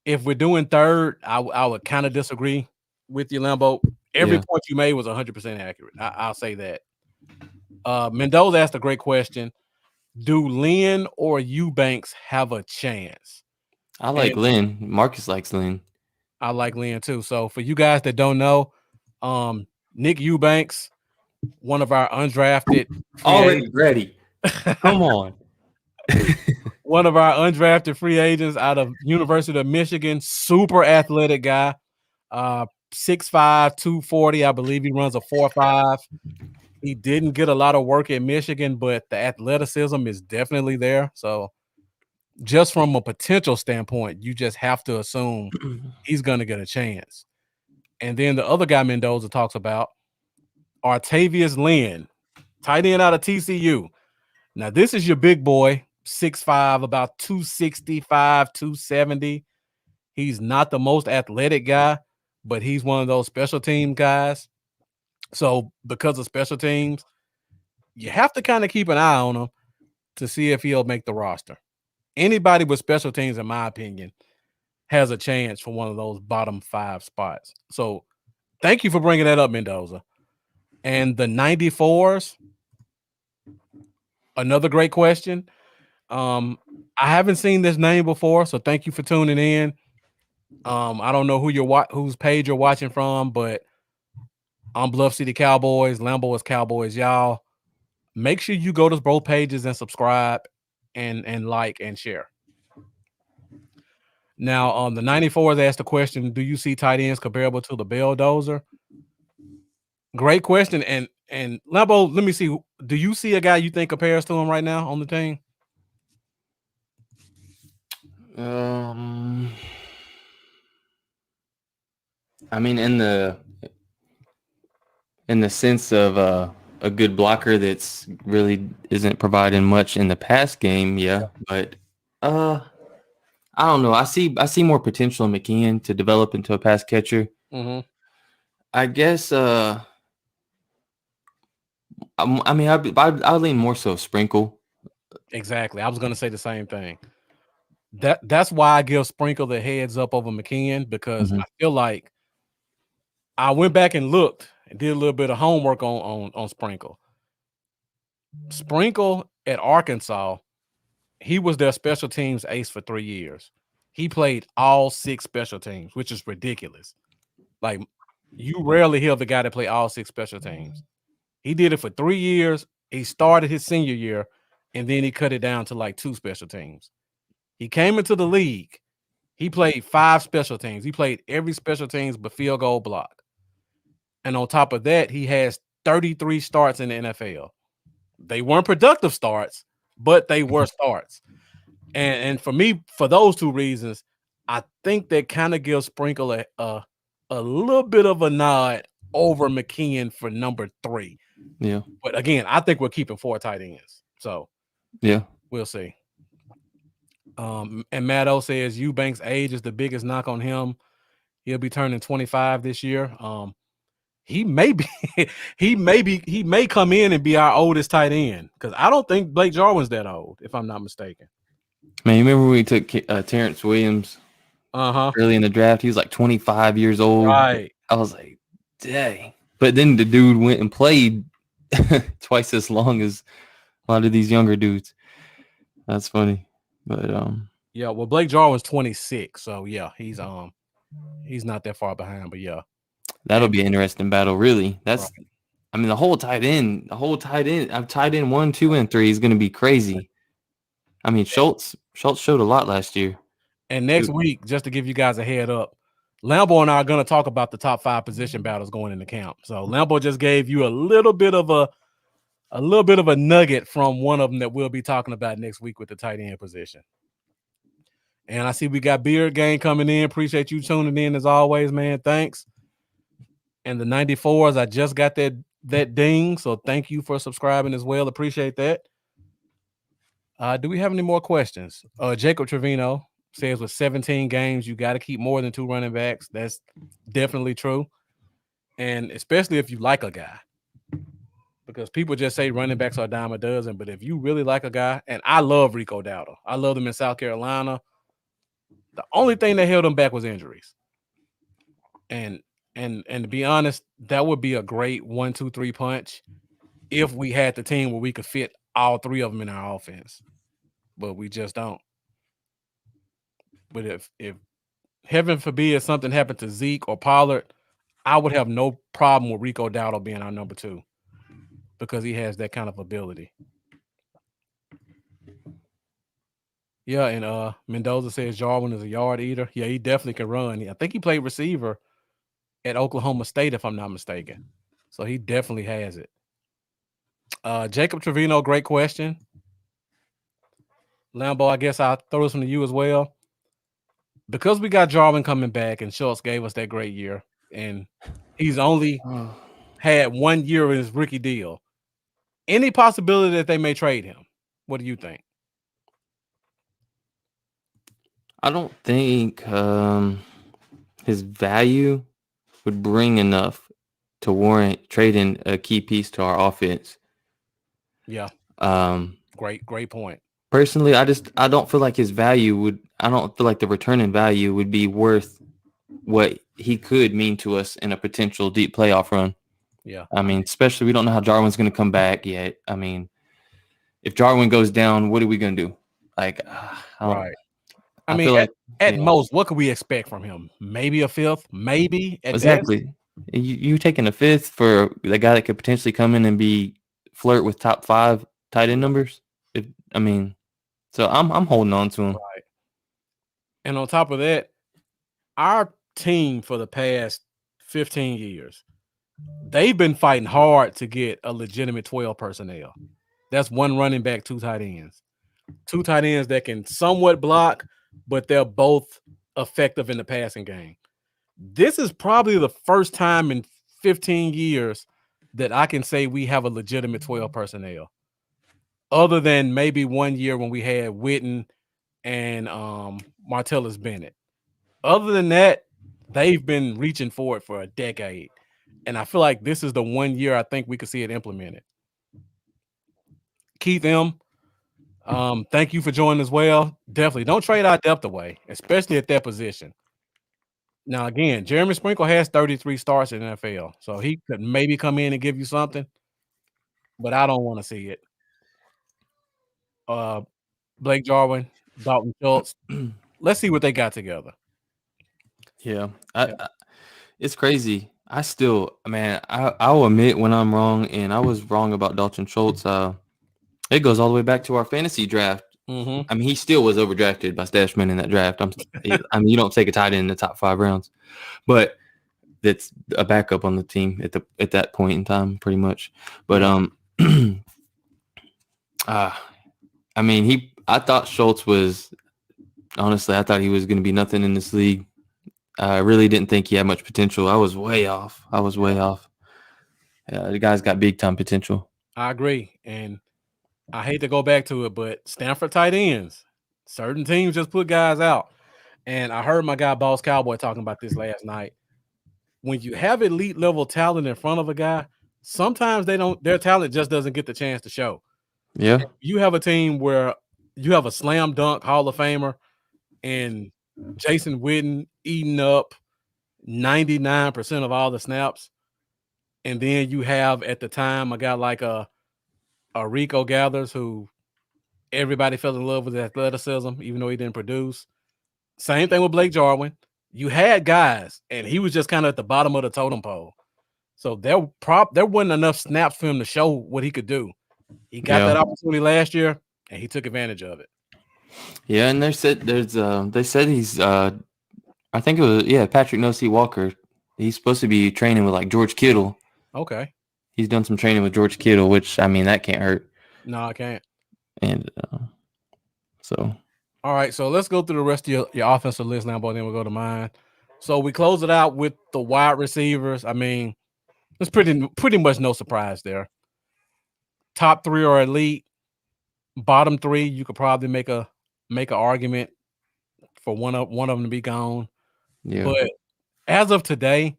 if we're doing third, I would kind of disagree with you, Lambo. Every point you made was 100% accurate. I'll say that. Mendoza asked a great question. Do Lynn or Eubanks have a chance? I like Lynn. Marcus likes Lynn. I like Lynn too. So for you guys that don't know, Nick Eubanks, one of our undrafted already ready. Come on. One of our undrafted free agents out of University of Michigan, super athletic guy. 6'5", 240. I believe he runs a 4.5. He didn't get a lot of work at Michigan, but the athleticism is definitely there. So just from a potential standpoint, you just have to assume he's going to get a chance. And then the other guy Mendoza talks about, Artavius Lynn, tight end out of TCU. Now, this is your big boy, 6'5", about 265, 270. He's not the most athletic guy, but he's one of those special team guys. So because of special teams, you have to kind of keep an eye on him to see if he'll make the roster. Anybody with special teams, in my opinion, has a chance for one of those bottom 5 spots. So thank you for bringing that up, Mendoza. And the 94s, another great question. I haven't seen this name before, so thank you for tuning in. I don't know whose page you're watching from, but I'm Bluff City Cowboys. Lambo is Cowboys, y'all. Make sure you go to both pages and subscribe and like and share. Now, the 94s asked the question, do you see tight ends comparable to the Belldozer? Great question. And Lambo, let me see. Do you see a guy you think compares to him right now on the team? I mean, in the sense of a good blocker that's really isn't providing much in the pass game, but I don't know. I see more potential in McKeon to develop into a pass catcher. I guess I mean I'd lean more so Sprinkle. Exactly. I was going to say the same thing. That's why I give Sprinkle the heads up over McKeon, because I feel like I went back and looked and did a little bit of homework on Sprinkle. Sprinkle at Arkansas, he was their special teams ace for 3 years. He played all 6 special teams, which is ridiculous. Like, you rarely hear the guy that play all 6 special teams. He did it for 3 years. He started his senior year, and then he cut it down to like 2 special teams. He came into the league He played 5 special teams. He played every special teams but field goal block. And on top of that, he has 33 starts in the NFL. They weren't productive starts, but they were starts. And for me, for those 2 reasons, I think that kind of gives Sprinkle a little bit of a nod over McKeon for number 3. Yeah. But again, I think we're keeping 4 tight ends. So yeah, we'll see. And Matt O says Eubanks' age is the biggest knock on him. He'll be turning 25 this year. He may be, he may come in and be our oldest tight end because I don't think Blake Jarwin's that old, if I'm not mistaken. Man, you remember when we took Terrence Williams early in the draft? He was like 25 years old. Right. I was like, dang. But then the dude went and played twice as long as a lot of these younger dudes. That's funny. But yeah, well, Blake Jarwin's 26, so yeah, he's not that far behind, but yeah. That'll be an interesting battle, really. That's right. I mean, the whole tight end, I'm tight end 1, 2, and 3 is gonna be crazy. I mean, Schultz showed a lot last year. And next week, just to give you guys a head up, Lambo and I are going to talk about the top 5 position battles going into camp. So Lambo just gave you a little bit of a nugget from one of them that we'll be talking about next week with the tight end position. And I see we got Beard Gang coming in. Appreciate you tuning in as always, man. Thanks. And the 94s, I just got that ding. So thank you for subscribing as well. Appreciate that. Do we have any more questions? Jacob Trevino says with 17 games, you got to keep more than 2 running backs. That's definitely true. And especially if you like a guy. Because people just say running backs are a dime a dozen. But if you really like a guy, and I love Rico Dowdle. I love him in South Carolina. The only thing that held him back was injuries. And to be honest, that would be a great 1, 2, 3 punch if we had the team where we could fit all 3 of them in our offense. But we just don't. But if heaven forbid something happened to Zeke or Pollard, I would have no problem with Rico Dowdle being our number 2 because he has that kind of ability. Yeah, and Mendoza says Jarwin is a yard eater. Yeah, he definitely can run. I think he played receiver at Oklahoma State, if I'm not mistaken. So he definitely has it. Jacob Trevino, great question. Lambo, I guess I'll throw this one to you as well. Because we got Jarwin coming back and Schultz gave us that great year, and he's only had 1 year in his rookie deal. Any possibility that they may trade him? What do you think? I don't think his value would bring enough to warrant trading a key piece to our offense. Yeah. Great point. Personally, I don't feel like his value I don't feel like the return in value would be worth what he could mean to us in a potential deep playoff run. Yeah. I mean, especially we don't know how Jarwin's going to come back yet. I mean, if Jarwin goes down, what are we going to do? Like, right. I mean, like, at most, what could we expect from him? Maybe a 5th, maybe. Exactly. You taking a 5th for the guy that could potentially come in and flirt with top 5 tight end numbers? So I'm holding on to him. Right. And on top of that, our team for the past 15 years, they've been fighting hard to get a legitimate 12 personnel. That's 1 running back, 2 tight ends. 2 tight ends that can somewhat block, but they're both effective in the passing game. This is probably the first time in 15 years that I can say we have a legitimate 12 personnel. Other than maybe 1 year when we had Witten and Martellus Bennett. Other than that, they've been reaching for it for a decade. And I feel like this is the 1 year I think we could see it implemented. Keith M., thank you for joining as well. Definitely don't trade our depth away, especially at that position. Now, again, Jeremy Sprinkle has 33 starts in the NFL, so he could maybe come in and give you something, but I don't want to see it. Blake Jarwin, Dalton Schultz. Let's see what they got together. Yeah, it's crazy. I'll admit when I'm wrong, and I was wrong about Dalton Schultz. It goes all the way back to our fantasy draft Mm-hmm. I mean, he still was overdrafted by Stashman in that draft. I mean, you don't take a tight end in the top 5 rounds, but that's a backup on the team at that point in time, pretty much. But I mean, I thought Schultz was honestly, I thought he was going to be nothing in this league. I really didn't think he had much potential. I was way off. The guy's got big time potential. I agree, and I hate to go back to it, but Stanford tight ends, certain teams just put guys out. And I heard my guy Boss Cowboy talking about this last night. When you have elite level talent in front of a guy, sometimes their talent just doesn't get the chance to show. Yeah. You have a team where you have a slam dunk Hall of Famer and Jason Witten eating up 99% of all the snaps. And then you have at the time a guy like a Rico Gathers, who everybody fell in love with his athleticism, even though he didn't produce. Same thing with Blake Jarwin. You had guys, and he was just kind of at the bottom of the totem pole. So there wasn't enough snaps for him to show what he could do. He got that opportunity last year, and he took advantage of it. Yeah, and they said he's I think it was Patrick No-C Walker. He's supposed to be training with like George Kittle. Okay. He's done some training with George Kittle, which I mean that can't hurt. No, I can't. And so. All right, so let's go through the rest of your offensive list now, boy. Then we'll go to mine. So we close it out with the wide receivers. I mean, it's pretty much no surprise there. Top 3 are elite. Bottom 3, you could probably make an argument for one of them to be gone. Yeah. But as of today,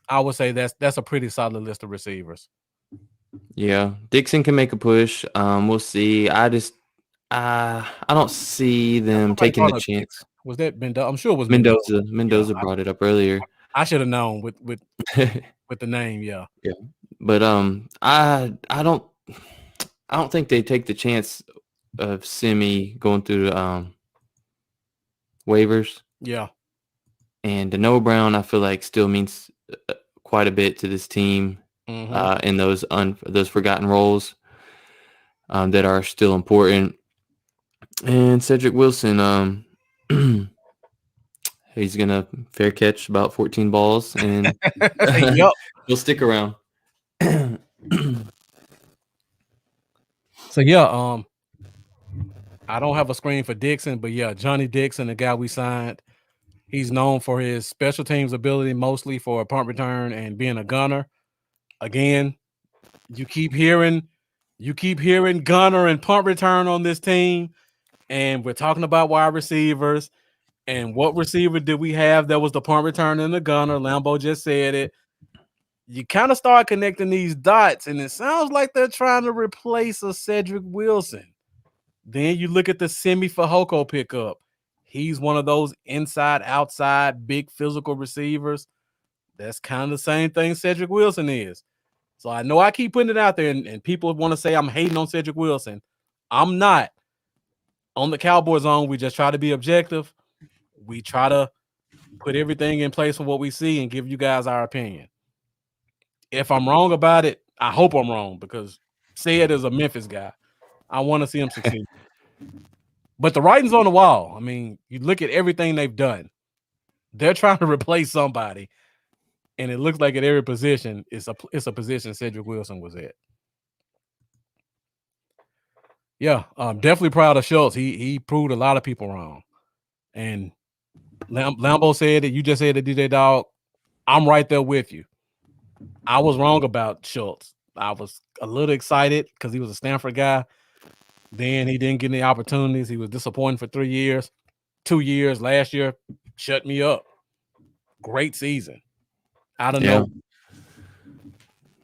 I would say that's a pretty solid list of receivers. Yeah, Dixon can make a push. We'll see. I don't see them taking the chance. Was that Mendoza? I'm sure it was Mendoza. Mendoza brought it up earlier. I should have known with the name. Yeah. Yeah, but I don't think they take the chance of Simi going through waivers. Yeah. And Noah Brown, I feel like still means quite a bit to this team in those forgotten roles that are still important. And Cedric Wilson, he's gonna fair catch about 14 balls and he'll stick around. So yeah, I don't have a screen for Dixon, but yeah, Johnny Dixon, the guy we signed, he's known for his special teams ability, mostly for a punt return and being a gunner. Again, you keep hearing gunner and punt return on this team, and we're talking about wide receivers. And what receiver did we have that was the punt return and the gunner? Lambo just said it. You kind of start connecting these dots, and it sounds like they're trying to replace a Cedric Wilson. Then you look at the Simi Fehoko pickup. He's one of those inside, outside, big physical receivers. That's kind of the same thing Cedric Wilson is. So I know I keep putting it out there, and people want to say I'm hating on Cedric Wilson. I'm not. On the Cowboys Zone, we just try to be objective. We try to put everything in place for what we see and give you guys our opinion. If I'm wrong about it, I hope I'm wrong, because Sid is a Memphis guy. I want to see him succeed. But the writing's on the wall. I mean, you look at everything they've done. They're trying to replace somebody, and it looks like at every position it's a position Cedric Wilson was at. Yeah, I'm definitely proud of Schultz. He proved a lot of people wrong. And Lambo said it. You just said it, DJ Dog. I'm right there with you. I was wrong about Schultz. I was a little excited because he was a Stanford guy. Then he didn't get any opportunities. He was disappointed for 3 years. 2 years last year shut me up. Great season. I don't know.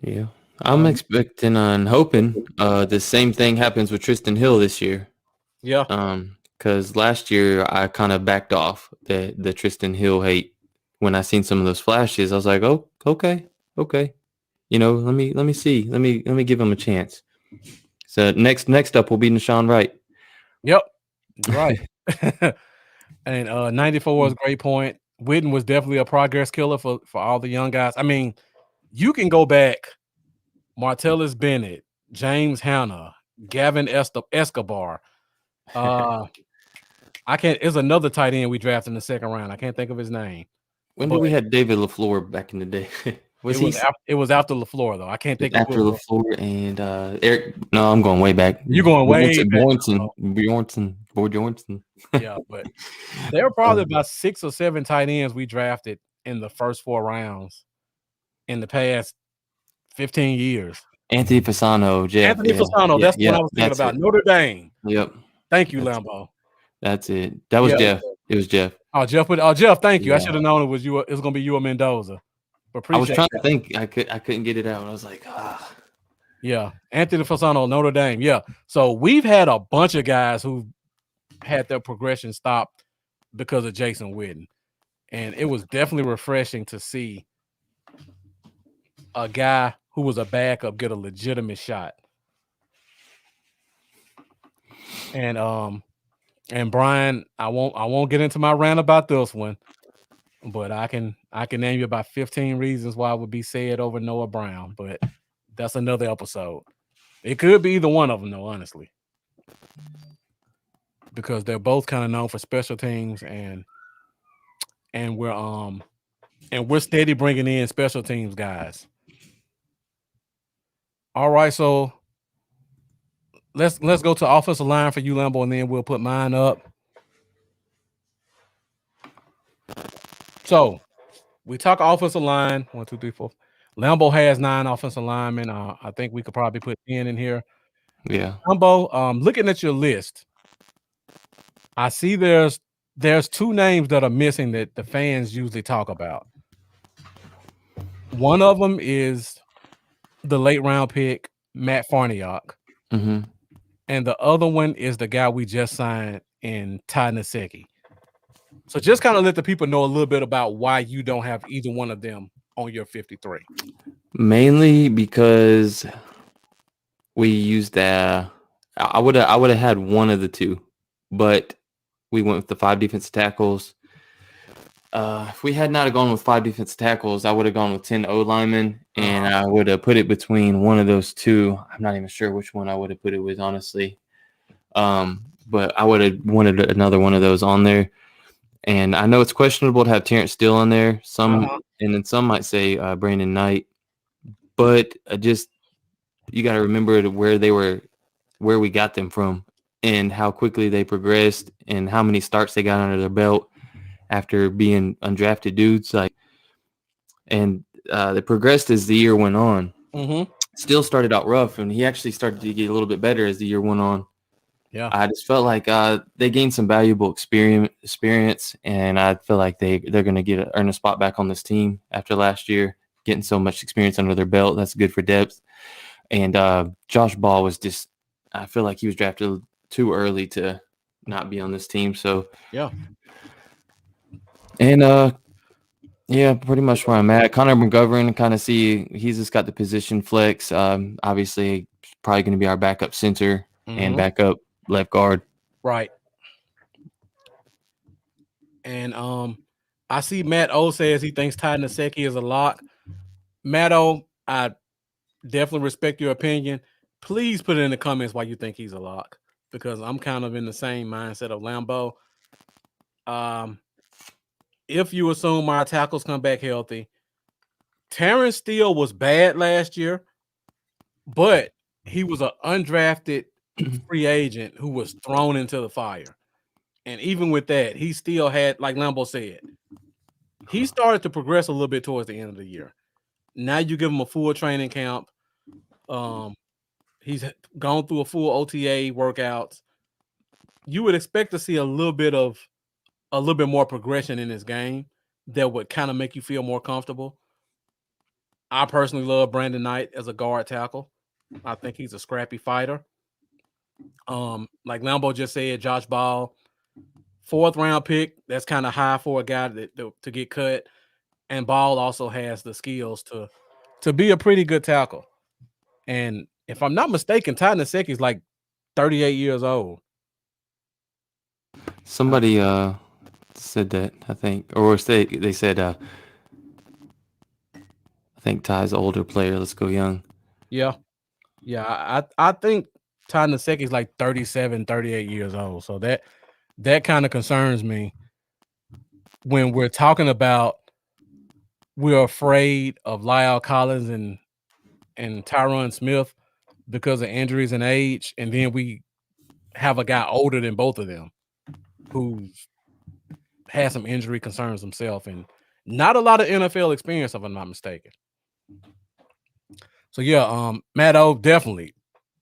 Yeah. I'm expecting and hoping the same thing happens with Tristan Hill this year. Yeah. Because last year I kind of backed off the Tristan Hill hate when I seen some of those flashes. I was like, oh, okay. You know, let me see. Let me give him a chance. So next up will be Nashawn Wright. Yep. Right. And 94 was a great point. Witten was definitely a progress killer for all the young guys. I mean, you can go back. Martellus Bennett, James Hanna, Gavin Escobar. I can't. It's another tight end we drafted in the second round. I can't think of his name. When But did we had David LaFleur back in the day? Was he it was after LaFleur though. I can't think of after LaFleur and Eric? No, I'm going way back. You're going way back. Bjornson. Yeah, but there were probably about 6 or 7 tight ends we drafted in the first 4 rounds in the past 15 years. Anthony Fasano, Jeff. Anthony Fasano, that's what I was thinking about. It. Notre Dame. Yep. Thank you, Lambo. That's it. That was Jeff. It was Jeff. Oh, Jeff, thank you. I should have known it was you. It was gonna be you or Mendoza. But I was trying to think. I couldn't get it out. I was like, ah. Yeah, Anthony Fasano, Notre Dame. Yeah. So we've had a bunch of guys who had their progression stopped because of Jason Witten. And it was definitely refreshing to see a guy who was a backup get a legitimate shot. And Brian, I won't get into my rant about this one, but I can name you about 15 reasons why it would be said over Noah Brown, but that's another episode. It could be either one of them, though, honestly, because they're both kind of known for special teams, and we're steady bringing in special teams guys. All right, so let's go to offensive line for you, Lambo, and then we'll put mine up. So we talk offensive line. 1, 2, 3, 4. Lambo has 9 offensive linemen. I think we could probably put 10 in here. Yeah. Lambo, looking at your list, I see there's 2 names that are missing that the fans usually talk about. One of them is the late round pick, Matt Farniok. Mm-hmm. And the other one is the guy we just signed in Ty Nsekhe. So just kind of let the people know a little bit about why you don't have either one of them on your 53. Mainly because we used I would have had one of the 2, but we went with the 5 defensive tackles. If we had not gone with 5 defensive tackles, I would have gone with 10 O linemen, and I would have put it between one of those 2. I'm not even sure which one I would have put it with, honestly. But I would have wanted another one of those on there. And I know it's questionable to have Terrence Steele on there. And then some might say Brandon Knight. But you got to remember where we got them from and how quickly they progressed and how many starts they got under their belt after being undrafted dudes. They progressed as the year went on. Mm-hmm. Still started out rough, and he actually started to get a little bit better as the year went on. Yeah, I just felt like they gained some valuable experience, and I feel like they're going to earn a spot back on this team after last year, getting so much experience under their belt. That's good for depth. And Josh Ball was I feel like he was drafted too early to not be on this team. So yeah. And pretty much where I'm at. Connor McGovern, kind of he's just got the position flex. Obviously, probably going to be our backup center and backup left guard. Right. And I see Matt O says he thinks Ty Nsekhe is a lock. Matt O, I definitely respect your opinion. Please put it in the comments why you think he's a lock, because I'm kind of in the same mindset of Lambo. If you assume our tackles come back healthy, Terrence Steele was bad last year, but he was an undrafted free agent who was thrown into the fire. And even with that, he still had, like Lambo said, he started to progress a little bit towards the end of the year. Now you give him a full training camp. He's gone through a full OTA workouts. You would expect to see a little bit more progression in his game that would kind of make you feel more comfortable. I personally love Brandon Knight as a guard tackle. I think he's a scrappy fighter. Like Lambo just said, Josh Ball, 4th round pick. That's kind of high for a guy to get cut. And Ball also has the skills to be a pretty good tackle. And if I'm not mistaken, Ty Nsekhe is like 38 years old. Somebody said that, I think, or they said I think Ty's an older player. Let's go young. Yeah. I think Ty Nsekhe is like 37, 38 years old. So that kind of concerns me when we're talking about we're afraid of Lyle Collins and Tyron Smith because of injuries and age, and then we have a guy older than both of them who's had some injury concerns himself and not a lot of NFL experience, if I'm not mistaken. So yeah, Matt O, definitely.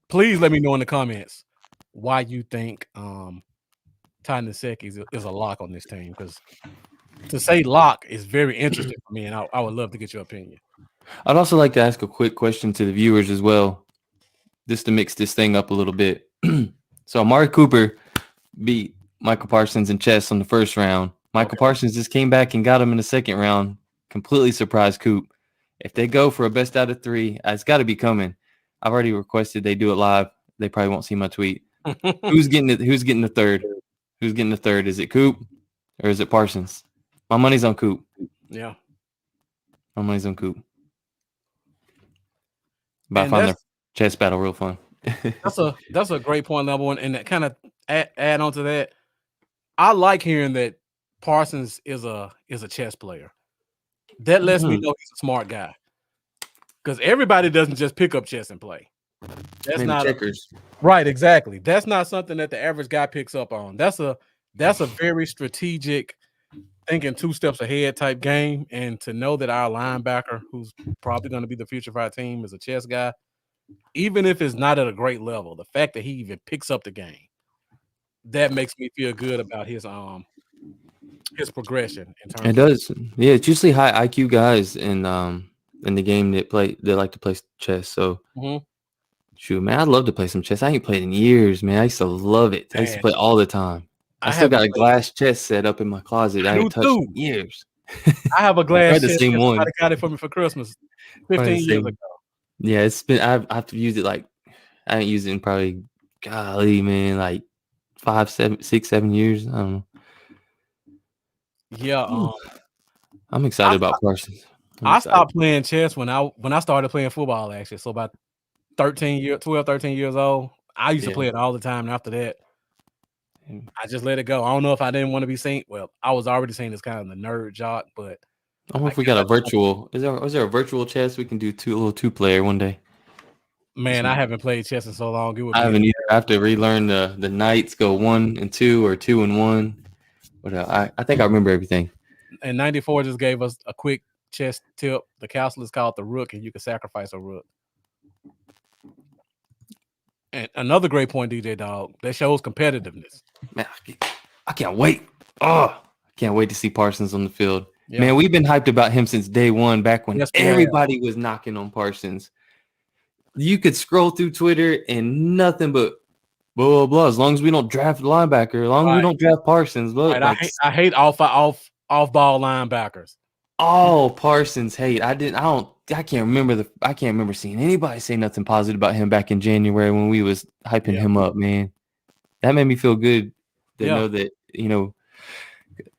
Please let me know in the comments why you think Ty Nsekhe is a lock on this team, because to say lock is very interesting for me, and I would love to get your opinion. I'd also like to ask a quick question to the viewers as well, just to mix this thing up a little bit. So Amari Cooper beat Michael Parsons in chess on the first round. Michael Parsons just came back and got him in the second round. Completely surprised Coop. If they go for a best out of 3, it's got to be coming. I've already requested they do it live. They probably won't see my tweet. Who's getting it? Who's getting the third? Who's getting the third? Is it Coop or is it Parsons? My money's on Coop. Yeah. My money's on Coop. But I find their chess battle real fun. That's a great point, number one. And that kind of add on to that, I like hearing that Parsons is a chess player. That lets me know he's a smart guy. Because everybody doesn't just pick up chess and play. That's not checkers. Right, exactly. That's not something that the average guy picks up on. That's a very strategic, thinking 2 steps ahead type game. And to know that our linebacker, who's probably going to be the future of our team, is a chess guy, even if it's not at a great level, the fact that he even picks up the game, that makes me feel good about his progression in terms. It does. Yeah, it's usually high IQ guys in the game that like to play chess. So shoot, man, I'd love to play some chess. I ain't played in years, man. I used to love it. I used to play all the time. I still got a glass chess set up in my closet. I ain't touched in years. I have a glass chess. Somebody got it for me for Christmas 15 years ago. Yeah, it's been. I've used it like I haven't used it in probably, golly, man, like 5, 7, 6, 7 years. I don't know. Yeah, I'm excited about Parsons. I stopped playing chess when I started playing football, actually. So about 12, 13 years old. I used to play it all the time. And after that, I just let it go. I don't know if I didn't want to be seen. Well, I was already seen as kind of the nerd jock, but I don't know if we got a virtual. Is there a virtual chess we can do a little 2-player one day? Man, I haven't played chess in so long. I haven't either. I have to relearn the knights go 1 and 2 or 2 and 1. But I think I remember everything. And 94 just gave us a quick chess tip. The castle is called the rook, and you can sacrifice a rook. And another great point, DJ Dog, that shows competitiveness. Man, I can't wait. Oh, I can't wait to see Parsons on the field. Yeah. Man, we've been hyped about him since day one, back when everybody was knocking on Parsons. You could scroll through Twitter and nothing but blah, blah, blah. As long as we don't draft linebacker, as long as we don't draft Parsons. Look, I hate off ball linebackers. All Parsons hate. I can't remember seeing anybody say nothing positive about him back in January when we was hyping him up, man. That made me feel good to know that,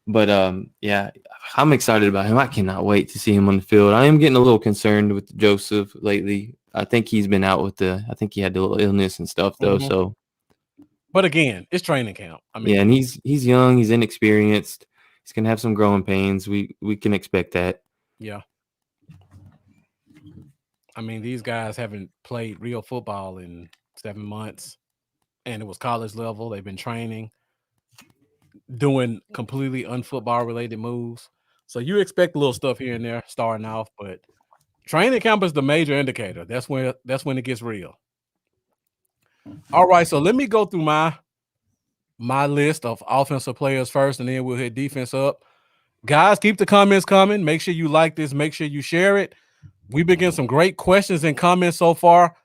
but I'm excited about him. I cannot wait to see him on the field. I am getting a little concerned with Joseph lately. I think he's been out I think he had a little illness and stuff though. So, but again, it's training camp. I mean, and he's young, he's inexperienced. He's gonna have some growing pains. We can expect that. Yeah. I mean, these guys haven't played real football in 7 months, and it was college level. They've been training, doing completely unfootball related moves. So you expect a little stuff here and there starting off, but training camp is the major indicator. That's when it gets real. All right, so let me go through my list of offensive players first, and then we'll hit defense up. Guys, keep the comments coming. Make sure you like this. Make sure you share it. We've been getting some great questions and comments so far.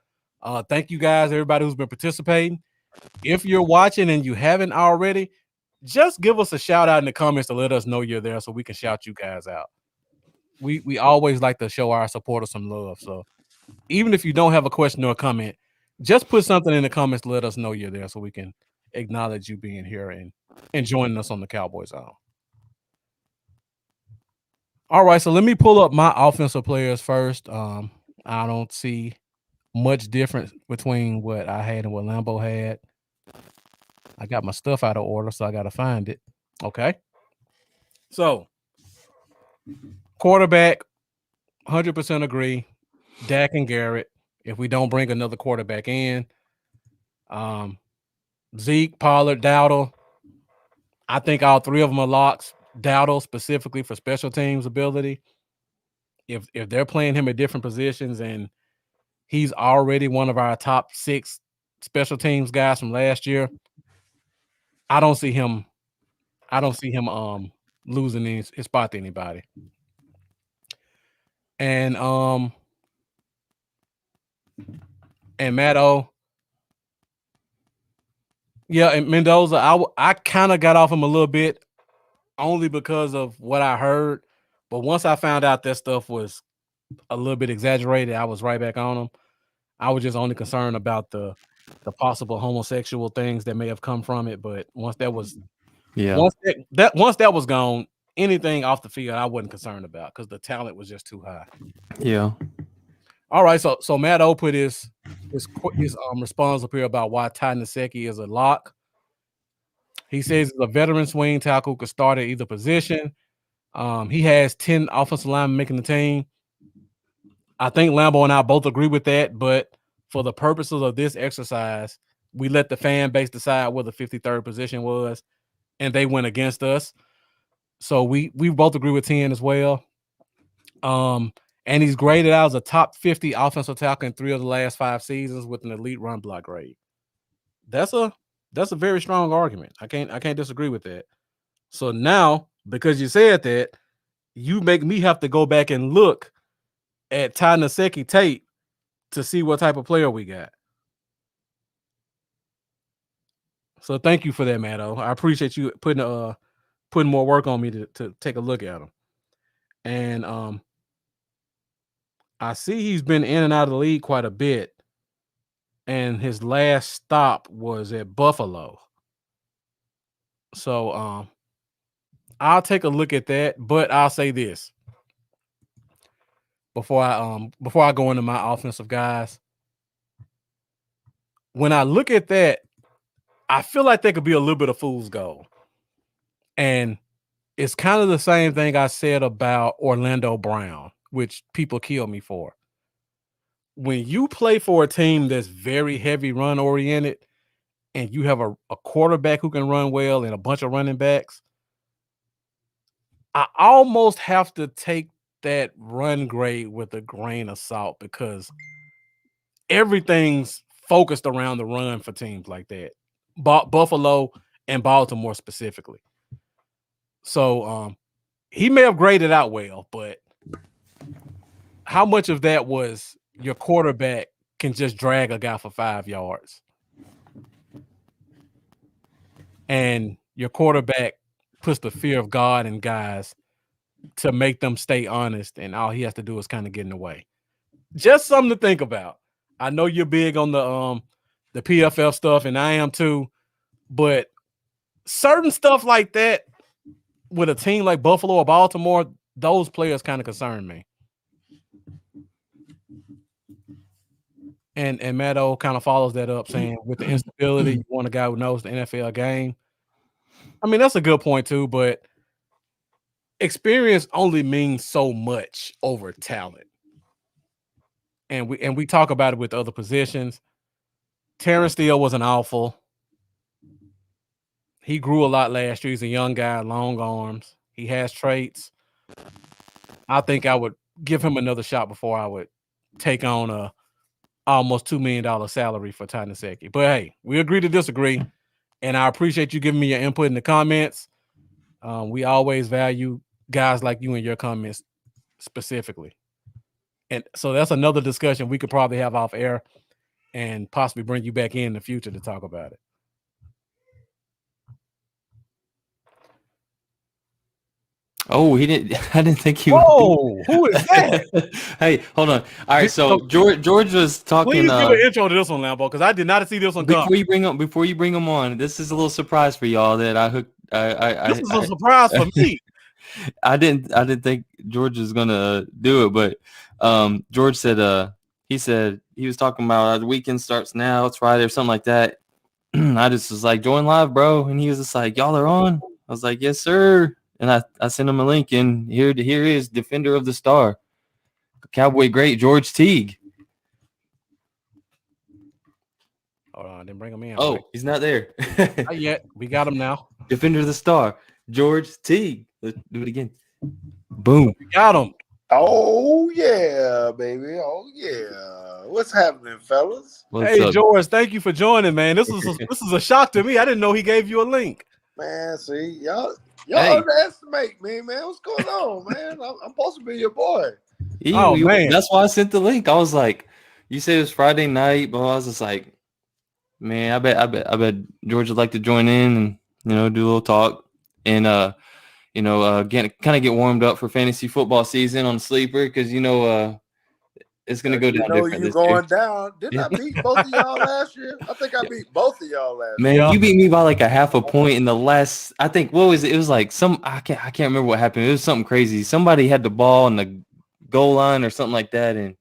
Thank you guys, everybody who's been participating. If you're watching and you haven't already, just give us a shout out in the comments to let us know you're there so we can shout you guys out. We always like to show our supporters some love. So even if you don't have a question or a comment, just put something in the comments to let us know you're there so we can acknowledge you being here and joining us on the Cowboy Zone. All right, so let me pull up my offensive players first. I don't see much difference between what I had and what Lambo had. I got my stuff out of order, so I got to find it. Okay. So, quarterback, 100% agree. Dak and Garrett. If we don't bring another quarterback in, Zeke, Pollard, Dowdle. I think all three of them are locks. Dowdle specifically for special teams ability. If they're playing him at different positions and he's already one of our top 6 special teams guys from last year, I don't see him losing his spot to anybody. And Matt O. Yeah, and Mendoza, I kind of got off him a little bit only because of what I heard. But once I found out that stuff was a little bit exaggerated, I was right back on him. I was just only concerned about the possible homosexual things that may have come from it. But once that was once that was gone, anything off the field I wasn't concerned about because the talent was just too high. Yeah. All right, so Matt O put his response up here about why Ty Nsekhe is a lock. He says he's a veteran swing tackle who could start at either position. He has 10 offensive linemen making the team. I think Lambo and I both agree with that, but for the purposes of this exercise, we let the fan base decide where the 53rd position was, and they went against us. So we both agree with 10 as well. And he's graded out as a top 50 offensive tackle in 3 of the last 5 seasons with an elite run block grade. That's a very strong argument. I can't disagree with that. So now, because you said that, you make me have to go back and look at Ty Nsekhe tape to see what type of player we got. So thank you for that, Matto. I appreciate you putting more work on me to take a look at him. And I see he's been in and out of the league quite a bit. And his last stop was at Buffalo. So I'll take a look at that, but I'll say this before I go into my offensive guys. When I look at that, I feel like there could be a little bit of fool's gold. And it's kind of the same thing I said about Orlando Brown, which people kill me for. When you play for a team that's very heavy run oriented and you have a quarterback who can run well and a bunch of running backs, I almost have to take that run grade with a grain of salt because everything's focused around the run for teams like that. Buffalo and Baltimore specifically. So he may have graded out well, but how much of that was your quarterback can just drag a guy for 5 yards? And your quarterback puts the fear of God in guys to make them stay honest, and all he has to do is kind of get in the way. Just something to think about. I know you're big on the PFF stuff, and I am too, but certain stuff like that with a team like Buffalo or Baltimore, those players kind of concern me. And Matt O kind of follows that up saying with the instability, you want a guy who knows the NFL game. I mean, that's a good point too, but experience only means so much over talent. And we talk about it with other positions. Terrence Steele wasn't awful. He grew a lot last year. He's a young guy, long arms. He has traits. I think I would give him another shot before I would take on a almost $2 million salary for Ty Nsekhe. But hey, we agree to disagree. And I appreciate you giving me your input in the comments. We always value guys like you in your comments specifically. And so that's another discussion we could probably have off air and possibly bring you back in the future to talk about it. Oh, he didn't. I didn't think he. Whoa, who is that? Hey, hold on. All right, so George was talking. Please give an intro to this one, Lambo, because I did not see this one come. Before you bring him on, this is a little surprise for y'all that I hooked. This is a surprise for me. I didn't think George was gonna do it, but George said he said he was talking about the weekend starts now. It's Friday or something like that. I just was like, join live, bro. And he was just like, y'all are on. I was like, yes, sir. And I sent him a link, and here is Defender of the Star, Cowboy great George Teague. Hold on, I didn't bring him in. Oh, he's not there. Not yet. We got him now. Defender of the Star, George Teague. Let's do it again. Boom. We got him. Oh yeah, baby. Oh yeah. What's happening, fellas? What's Hey, up? George, thank you for joining, man. This is a shock to me. I didn't know he gave you a link. Man, see, y'all Hey. underestimate me, man. What's going on, man? I'm supposed to be your boy. Man. That's why I sent the link. I was like, you said it was Friday night, but I was just like, man, I bet George would like to join in and do a little talk and get warmed up for fantasy football season on Sleeper because it's gonna go down different You this going year. down? Didn't I beat both of y'all last year? I think I beat both of y'all last year. Man, you beat me by like a half a point in the last. I think what was it? It was like I can't remember what happened. It was something crazy. Somebody had the ball on the goal line or something like that, and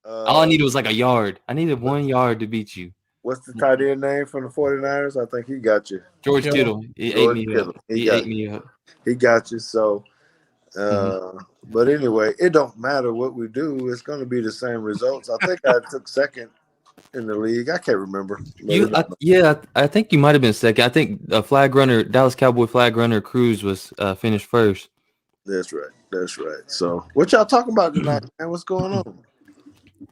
all I needed was like a yard. I needed 1 yard to beat you. What's the tight end name from the 49ers? I think he got you. George Kittle. He ate me up. He ate me up. He got you. So, but anyway, it don't matter what we do. It's going to be the same results. I think I took second in the league. I can't remember. I think you might have been second. I think Dallas Cowboy flag runner Cruz was finished first. That's right. That's right. So, what y'all talking about tonight, man? What's going on?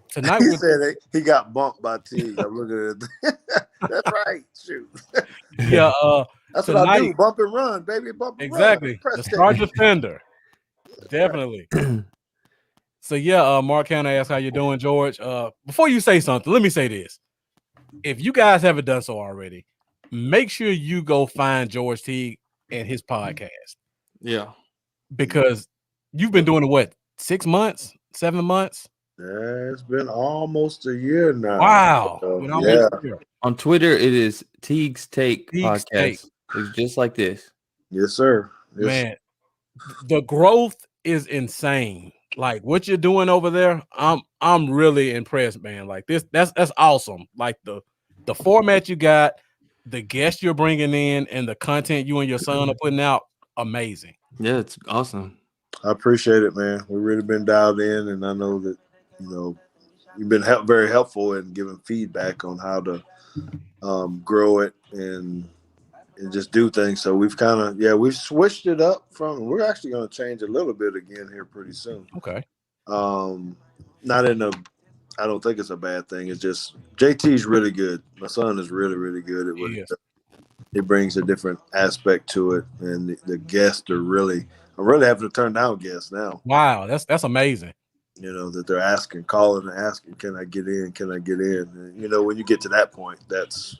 Tonight He said he got bumped by T. I'm looking at it. That's right. Shoot. Yeah. That's tonight, what I do. Bump and run, baby. Bump and exactly. run. The star defender. Definitely. So Mark Cantor asked how you doing, George. Before you say something, let me say this. If you guys haven't done so already, make sure you go find George Teague and his podcast. Yeah. Because you've been doing it, what, 6 months, 7 months? Yeah, it's been almost a year now. Wow. Yeah. On Twitter, it is Teague's Take Teague's podcast. Take. It's just like this. Yes, sir. Yes. Man, the growth is insane. Like what you're doing over there, I'm really impressed, man. Like that's awesome. Like the format you got, the guests you're bringing in, and the content you and your son are putting out, amazing. Yeah, it's awesome. I appreciate it, man. We've really been dialed in, and I know that you've been very helpful in giving feedback on how to grow it and just do things. So we've we've switched it up we're actually going to change a little bit again here pretty soon. Okay. Not I don't think it's a bad thing. It's just JT's really good. My son is really, really good at what he does. He brings a different aspect to it, and the guests are I'm really having to turn down guests now. Wow, that's amazing. That they're calling and asking, can I get in? Can I get in? And, when you get to that point, that's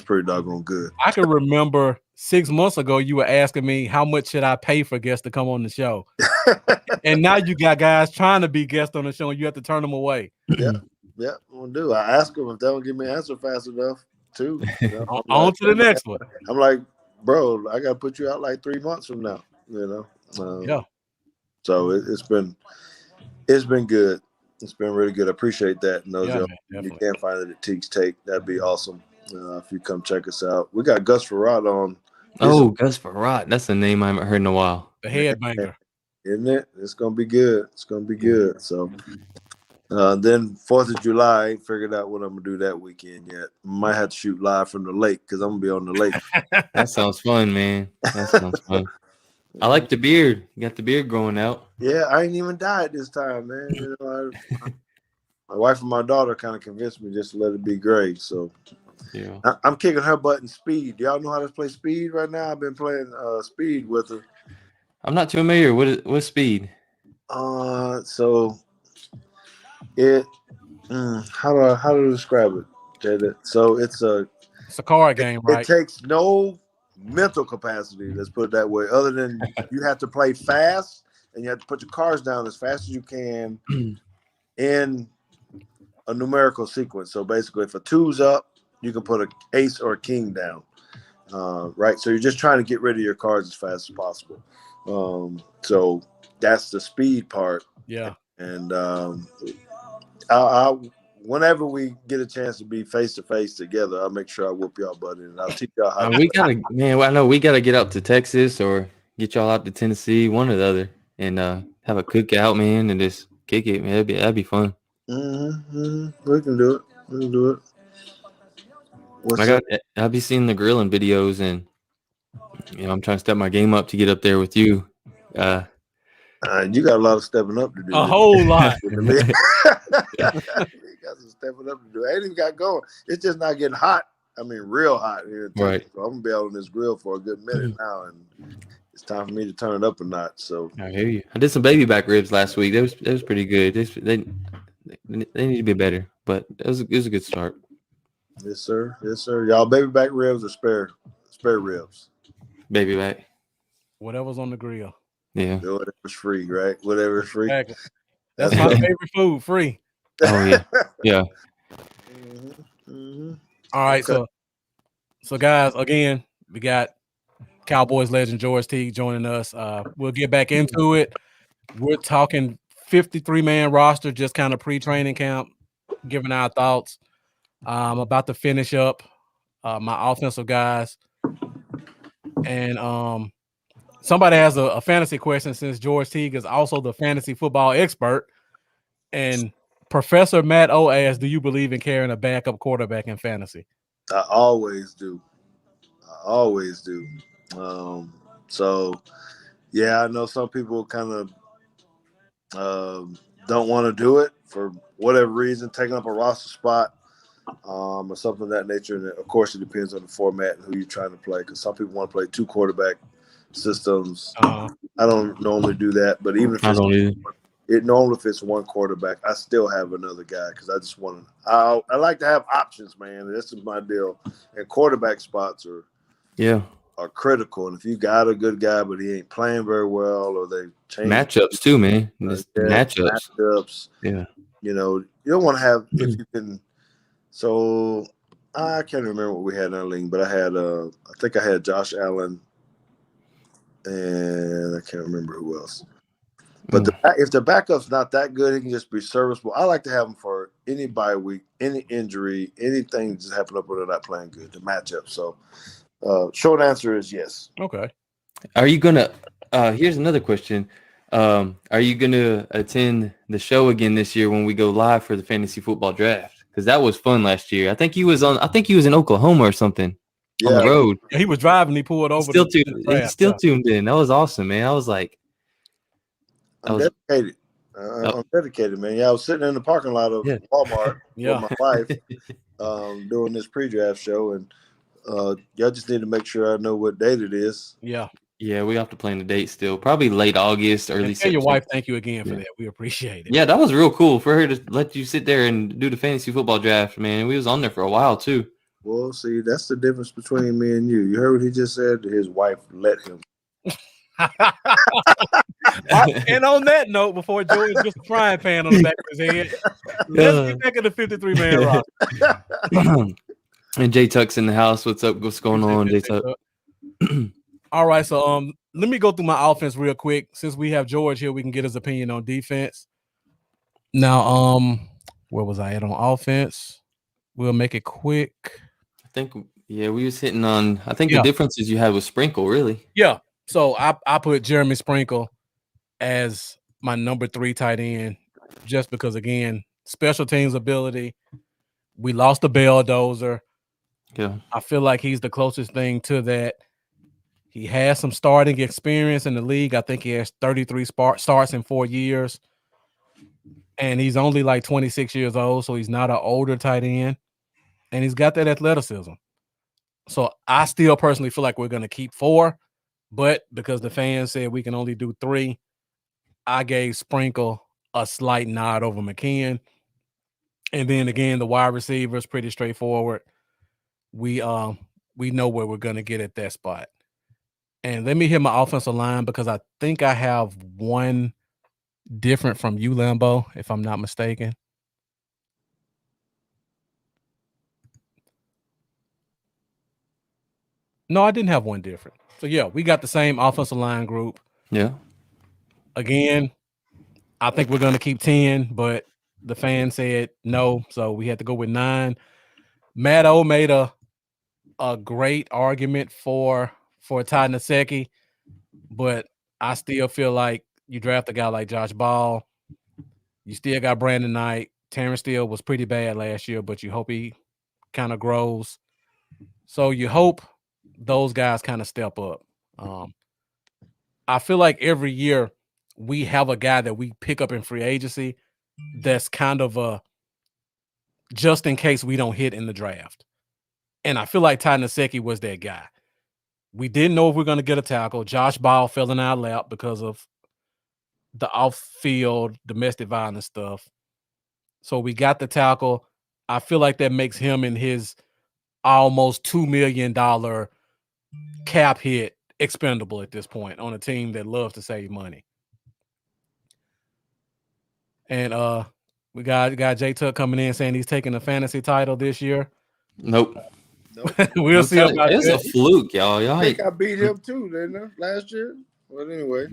pretty doggone good. I can remember 6 months ago, you were asking me how much should I pay for guests to come on the show. And now you got guys trying to be guests on the show and you have to turn them away. Yeah, I'm going to do. I ask them if they don't give me an answer fast enough, too. On to the next one. I'm like, bro, I got to put you out like 3 months from now, Yeah. So it's been good. It's been really good. I appreciate that. And you can't find it at Teague's Take. That'd be awesome. If you come check us out. We got Gus Farad on. Gus Farad. That's a name I haven't heard in a while. The headbanger. Isn't it? It's going to be good. It's going to be good. So then 4th of July, I ain't figured out what I'm going to do that weekend yet. Might have to shoot live from the lake because I'm going to be on the lake. That sounds fun, man. That sounds fun. I like the beard. You got the beard growing out. Yeah, I ain't even dyed this time, man. My wife and my daughter kind of convinced me just to let it be gray. So yeah, I'm kicking her butt in speed. Do y'all know how to play speed right now? I've been playing speed with her. I'm not too familiar. What's speed? So it how do I describe it? So it's a card game, right? It takes no mental capacity, let's put it that way, other than you have to play fast and you have to put your cards down as fast as you can in a numerical sequence. So basically, if a 2's up, you can put an ace or a king down, right? So you're just trying to get rid of your cards as fast as possible. So that's the speed part. Yeah. And whenever we get a chance to be face to face together, I'll make sure I whoop y'all butt in, and I'll teach y'all how. We gotta, man. I know we gotta get out to Texas or get y'all out to Tennessee, one or the other, and have a cookout, man, and just kick it, man. That'd be fun. We can do it. We can do it. I'll be seeing the grilling videos, and I'm trying to step my game up to get up there with you. You got a lot of stepping up to do. A whole lot. You got some stepping up to do. I ain't even got going. It's just not getting hot. I mean, real hot here in Texas. Right. So I'm gonna be out on this grill for a good minute now, and it's time for me to turn it up a notch. So I hear you. I did some baby back ribs last week. That was pretty good. They need to be better, but it was a good start. Yes, sir. Yes, sir. Y'all baby back ribs or spare ribs? Baby back. Whatever's on the grill. Yeah. Whatever's free, right? Whatever's free. Exactly. That's my favorite food, free. Oh yeah. Yeah. All right, Okay. so guys, again, we got Cowboys legend George Teague joining us. We'll get back into it. We're talking 53-man roster, just kind of pre-training camp, giving our thoughts. I'm about to finish up my offensive guys, and somebody has a fantasy question since George Teague is also the fantasy football expert. And Professor Matt O asks, do you believe in carrying a backup quarterback in fantasy? I always do. So, yeah, I know some people kind of don't want to do it for whatever reason, taking up a roster spot or something of that nature. And of course, it depends on the format and who you're trying to play, because some people want to play 2 quarterback systems. I don't normally do that, but even if if it's 1 quarterback, I still have another guy because I just want to. I like to have options, man. This is my deal. And quarterback spots are critical. And if you got a good guy but he ain't playing very well, or they change matchups too, man. Matchups. Yeah. You don't want to have if you can. So I can't remember what we had in our league, but I think I had Josh Allen, and I can't remember who else. But if the backup's not that good, he can just be serviceable. I like to have him for any bye week, any injury, anything just happen up when they're not playing good, the matchup. So short answer is yes. Okay. Are you going to here's another question. Are you going to attend the show again this year when we go live for the fantasy football draft? Because that was fun last year. I think he was in Oklahoma or something on the road. Yeah, he was driving. He pulled over. He still tuned in. That was awesome, man. I was like, dedicated. I'm dedicated, man. Yeah, I was sitting in the parking lot of Walmart with my wife doing this pre-draft show, and y'all just need to make sure I know what date it is. Yeah. Yeah, we have to plan the date still. Probably late August, early September. Tell your wife thank you again for that. We appreciate it. Yeah, that was real cool for her to let you sit there and do the fantasy football draft, man. We was on there for a while, too. Well, see, that's the difference between me and you. You heard what he just said? His wife let him. And on that note, before George gets a frying pan on the back of his head, let's get back in the 53-man roster. And Jay Tuck's in the house. What's up? What's going on, Jay Tuck? All right, so let me go through my offense real quick. Since we have George here, we can get his opinion on defense. Now, where was I at on offense? We'll make it quick. I think, we was hitting on. I think the differences you had was Sprinkle, really. Yeah. So I put Jeremy Sprinkle as my number 3 tight end, just because, again, special teams ability. We lost the Belldozer. Yeah. I feel like he's the closest thing to that. He has some starting experience in the league. I think he has 33 starts in 4 years. And he's only like 26 years old, so he's not an older tight end. And he's got that athleticism. So I still personally feel like we're going to keep 4. But because the fans said we can only do 3, I gave Sprinkle a slight nod over McKeon. And then again, the wide receiver is pretty straightforward. We know where we're going to get at that spot. And let me hit my offensive line, because I think I have one different from you, Lambo, if I'm not mistaken. No, I didn't have one different. So, yeah, we got the same offensive line group. Yeah. Again, I think we're going to keep 10, but The fan said no, so we had to go with 9. Matt O made a great argument for Ty Nsekhe, but I still feel like you draft a guy like Josh Ball. You still got Brandon Knight. Terrence Steele was pretty bad last year, but you hope he kind of grows. So you hope those guys kind of step up. I feel like every year we have a guy that we pick up in free agency that's kind of a just in case we don't hit in the draft. And I feel like Ty Nsekhe was that guy. We didn't know if we were going to get a tackle. Josh Ball fell in our lap because of the off-field domestic violence stuff. So we got the tackle. I feel like that makes him and his almost $2 million cap hit expendable at this point on a team that loves to save money. And we got J Tuck coming in saying he's taking a fantasy title this year. Nope. We'll see about that. It's a fluke, y'all. I think I beat him too, didn't I? Last year. Well, anyway.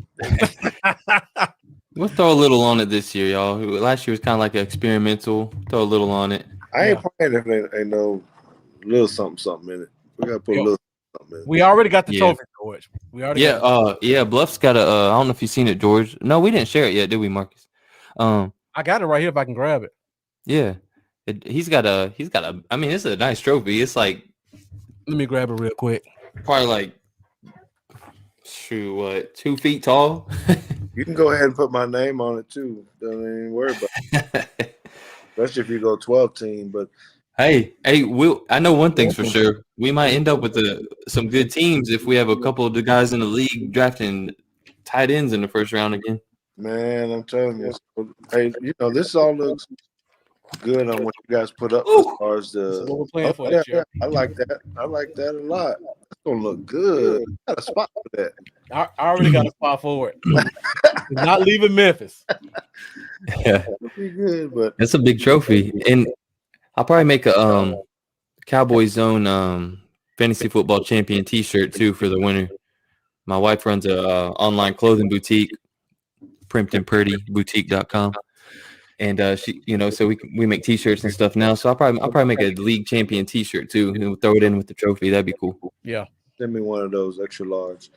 We'll throw a little on it this year, y'all. Last year was kind of like an experimental. Throw a little on it. I ain't playing if there ain't no little something in it. We gotta put a little something in it. We already got the trophy, George. We already Bluff's got a I don't know if you've seen it, George. No, we didn't share it yet, did we, Marcus? I got it right here if I can grab it. Yeah. He's got a I mean, it's a nice trophy. It's like, let me grab it real quick. Probably like 2 feet tall. You can go ahead and put my name on it too. Don't even worry about it. Especially if you go 12 team. But hey, I know one thing's for sure. We might end up with some good teams if we have a couple of the guys in the league drafting tight ends in the first round again. Man, I'm telling you. Hey, this all looks good on what you guys put up as far as the. What we're playing for this year. I like that. I like that a lot. It's gonna look good. I got a spot for that. I already got a spot for it. Not leaving Memphis. Yeah, it'll be good, but it's a big trophy, and I'll probably make a Cowboy Zone fantasy football champion T-shirt too for the winner. My wife runs a online clothing boutique, primpedandpurtyboutique.com. And she, so we make T-shirts and stuff now. So I'll probably make a league champion T-shirt too, and we'll throw it in with the trophy. That'd be cool. Yeah, send me one of those extra large.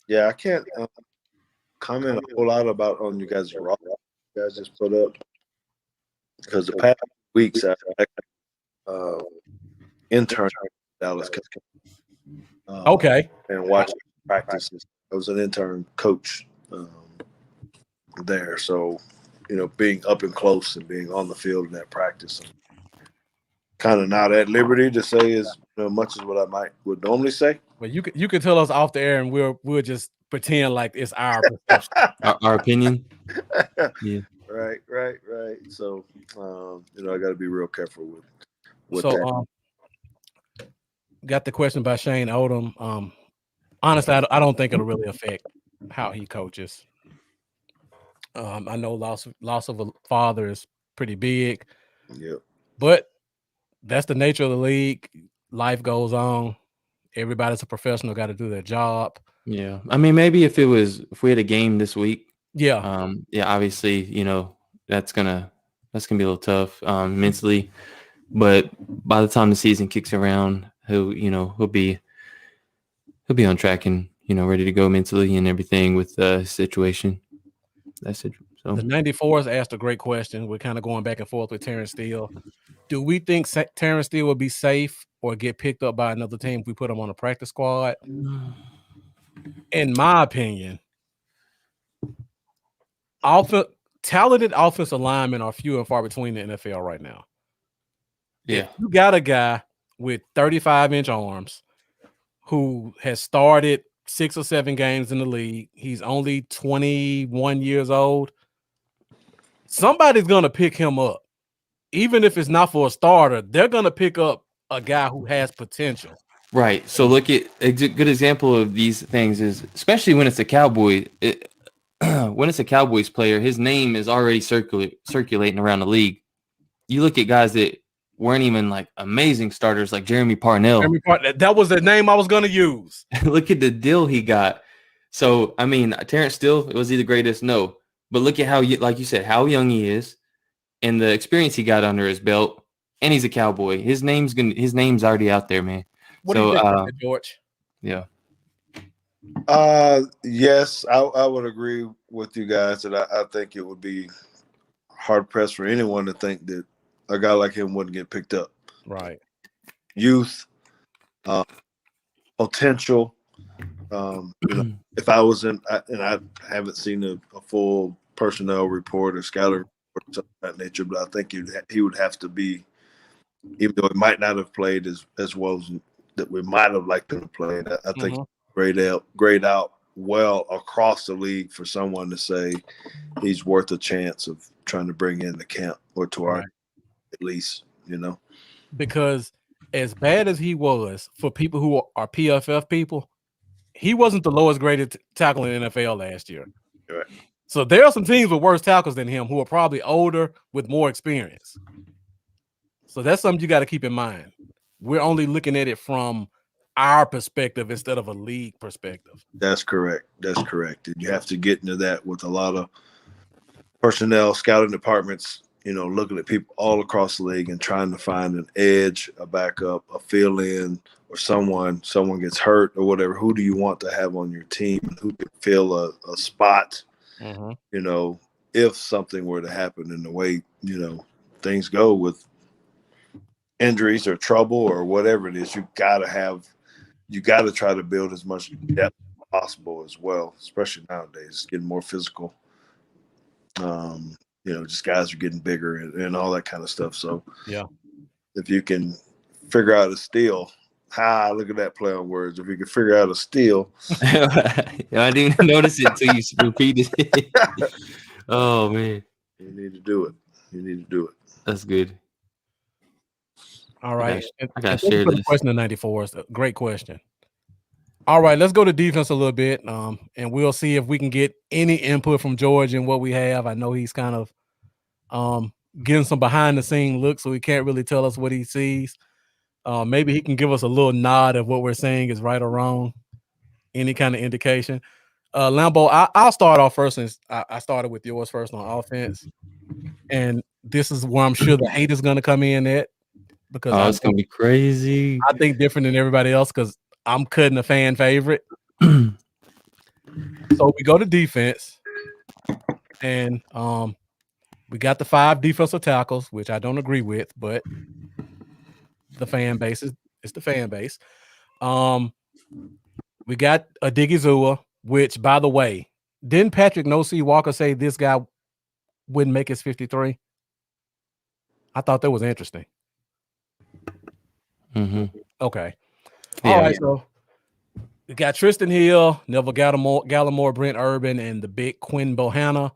Yeah, I can't comment a whole lot about on you guys' rock. You guys just put up because the past weeks I interned in Dallas. Okay, and watching practices. I was an intern coach there, so being up and close and being on the field in that practice, kind of not at liberty to say as much as what I would normally say. Well, you could tell us off the air, and we'll just pretend like it's our perception. our opinion. Yeah. Right. So I got to be real careful with so, that. Got the question by Shane Odom. Honestly, I don't think it'll really affect how he coaches. I know loss of a father is pretty big. Yeah. But that's the nature of the league. Life goes on. Everybody's a professional, got to do their job. Yeah. I mean, maybe if we had a game this week. Yeah. Obviously, that's gonna be a little tough mentally. But by the time the season kicks around, he'll be on track and ready to go mentally and everything with the situation. That's it. So the 94s asked a great question. We're kind of going back and forth with Terrence Steele. Do we think Terrence Steele will be safe or get picked up by another team if we put him on a practice squad? In my opinion, talented offensive linemen are few and far between in the NFL right now. Yeah. If you got a guy with 35-inch arms who has started 6 or 7 games in the league. He's only 21 years old. Somebody's going to pick him up. Even if it's not for a starter, they're going to pick up a guy who has potential. Right. So look at a good example of these things is, especially when it's a Cowboy, when it's a Cowboys player, his name is already circulating around the league. You look at guys that weren't even like amazing starters like Jeremy Parnell. That was the name I was going to use. Look at the deal he got. So I mean, Terrence Steele, it was he the greatest? No, but look at like you said, how young he is, and the experience he got under his belt, and he's a Cowboy. His name's already out there, man. What do you think about that, George? Yeah. Yes, I would agree with you guys that I think it would be hard pressed for anyone to think that a guy like him wouldn't get picked up. Right. Youth, potential. If I was and I haven't seen a full personnel report or scouting report or something of that nature, but I think he would have to be, even though he might not have played as well as that we might have liked him to play. I think grade out well across the league for someone to say he's worth a chance of trying to bring in the camp or to our at least, because as bad as he was for people who are PFF people, he wasn't the lowest graded tackle in the NFL last year. Right. So there are some teams with worse tackles than him who are probably older with more experience. So that's something you got to keep in mind. We're only looking at it from our perspective instead of a league perspective. That's correct. And you have to get into that with a lot of personnel, scouting departments, looking at people all across the league and trying to find an edge, a backup, a fill-in, or someone gets hurt or whatever. Who do you want to have on your team? Who can fill a spot, if something were to happen in the way, things go with injuries or trouble or whatever it is. You got to try to build as much depth as possible as well, especially nowadays. It's getting more physical. Just guys are getting bigger and all that kind of stuff. So yeah, if you can figure out a steal, look at that play on words. If you can figure out a steal. I didn't notice it until you repeated it. Oh man. You need to do it. That's good. All right. I gotta share this. Question of 94 is a great question. All right, let's go to defense a little bit, and we'll see if we can get any input from George in what we have. I know he's kind of getting some behind-the-scene looks, so he can't really tell us what he sees. Maybe he can give us a little nod of what we're saying is right or wrong, any kind of indication. Lambo, I'll start off first since I started with yours first on offense, and this is where I'm sure the hate is going to come in at because it's going to be crazy. I think different than everybody else because I'm cutting a fan favorite. So we go to defense, and we got the 5 defensive tackles, which I don't agree with, but the fan base is the fan base. We got a Digizua, which, by the way, didn't Patrick No-C Walker say this guy wouldn't make his 53? I thought that was interesting. Okay. All right, so we got Tristan Hill, Neville Gallimore, Brent Urban, and the big Quinn Bohanna,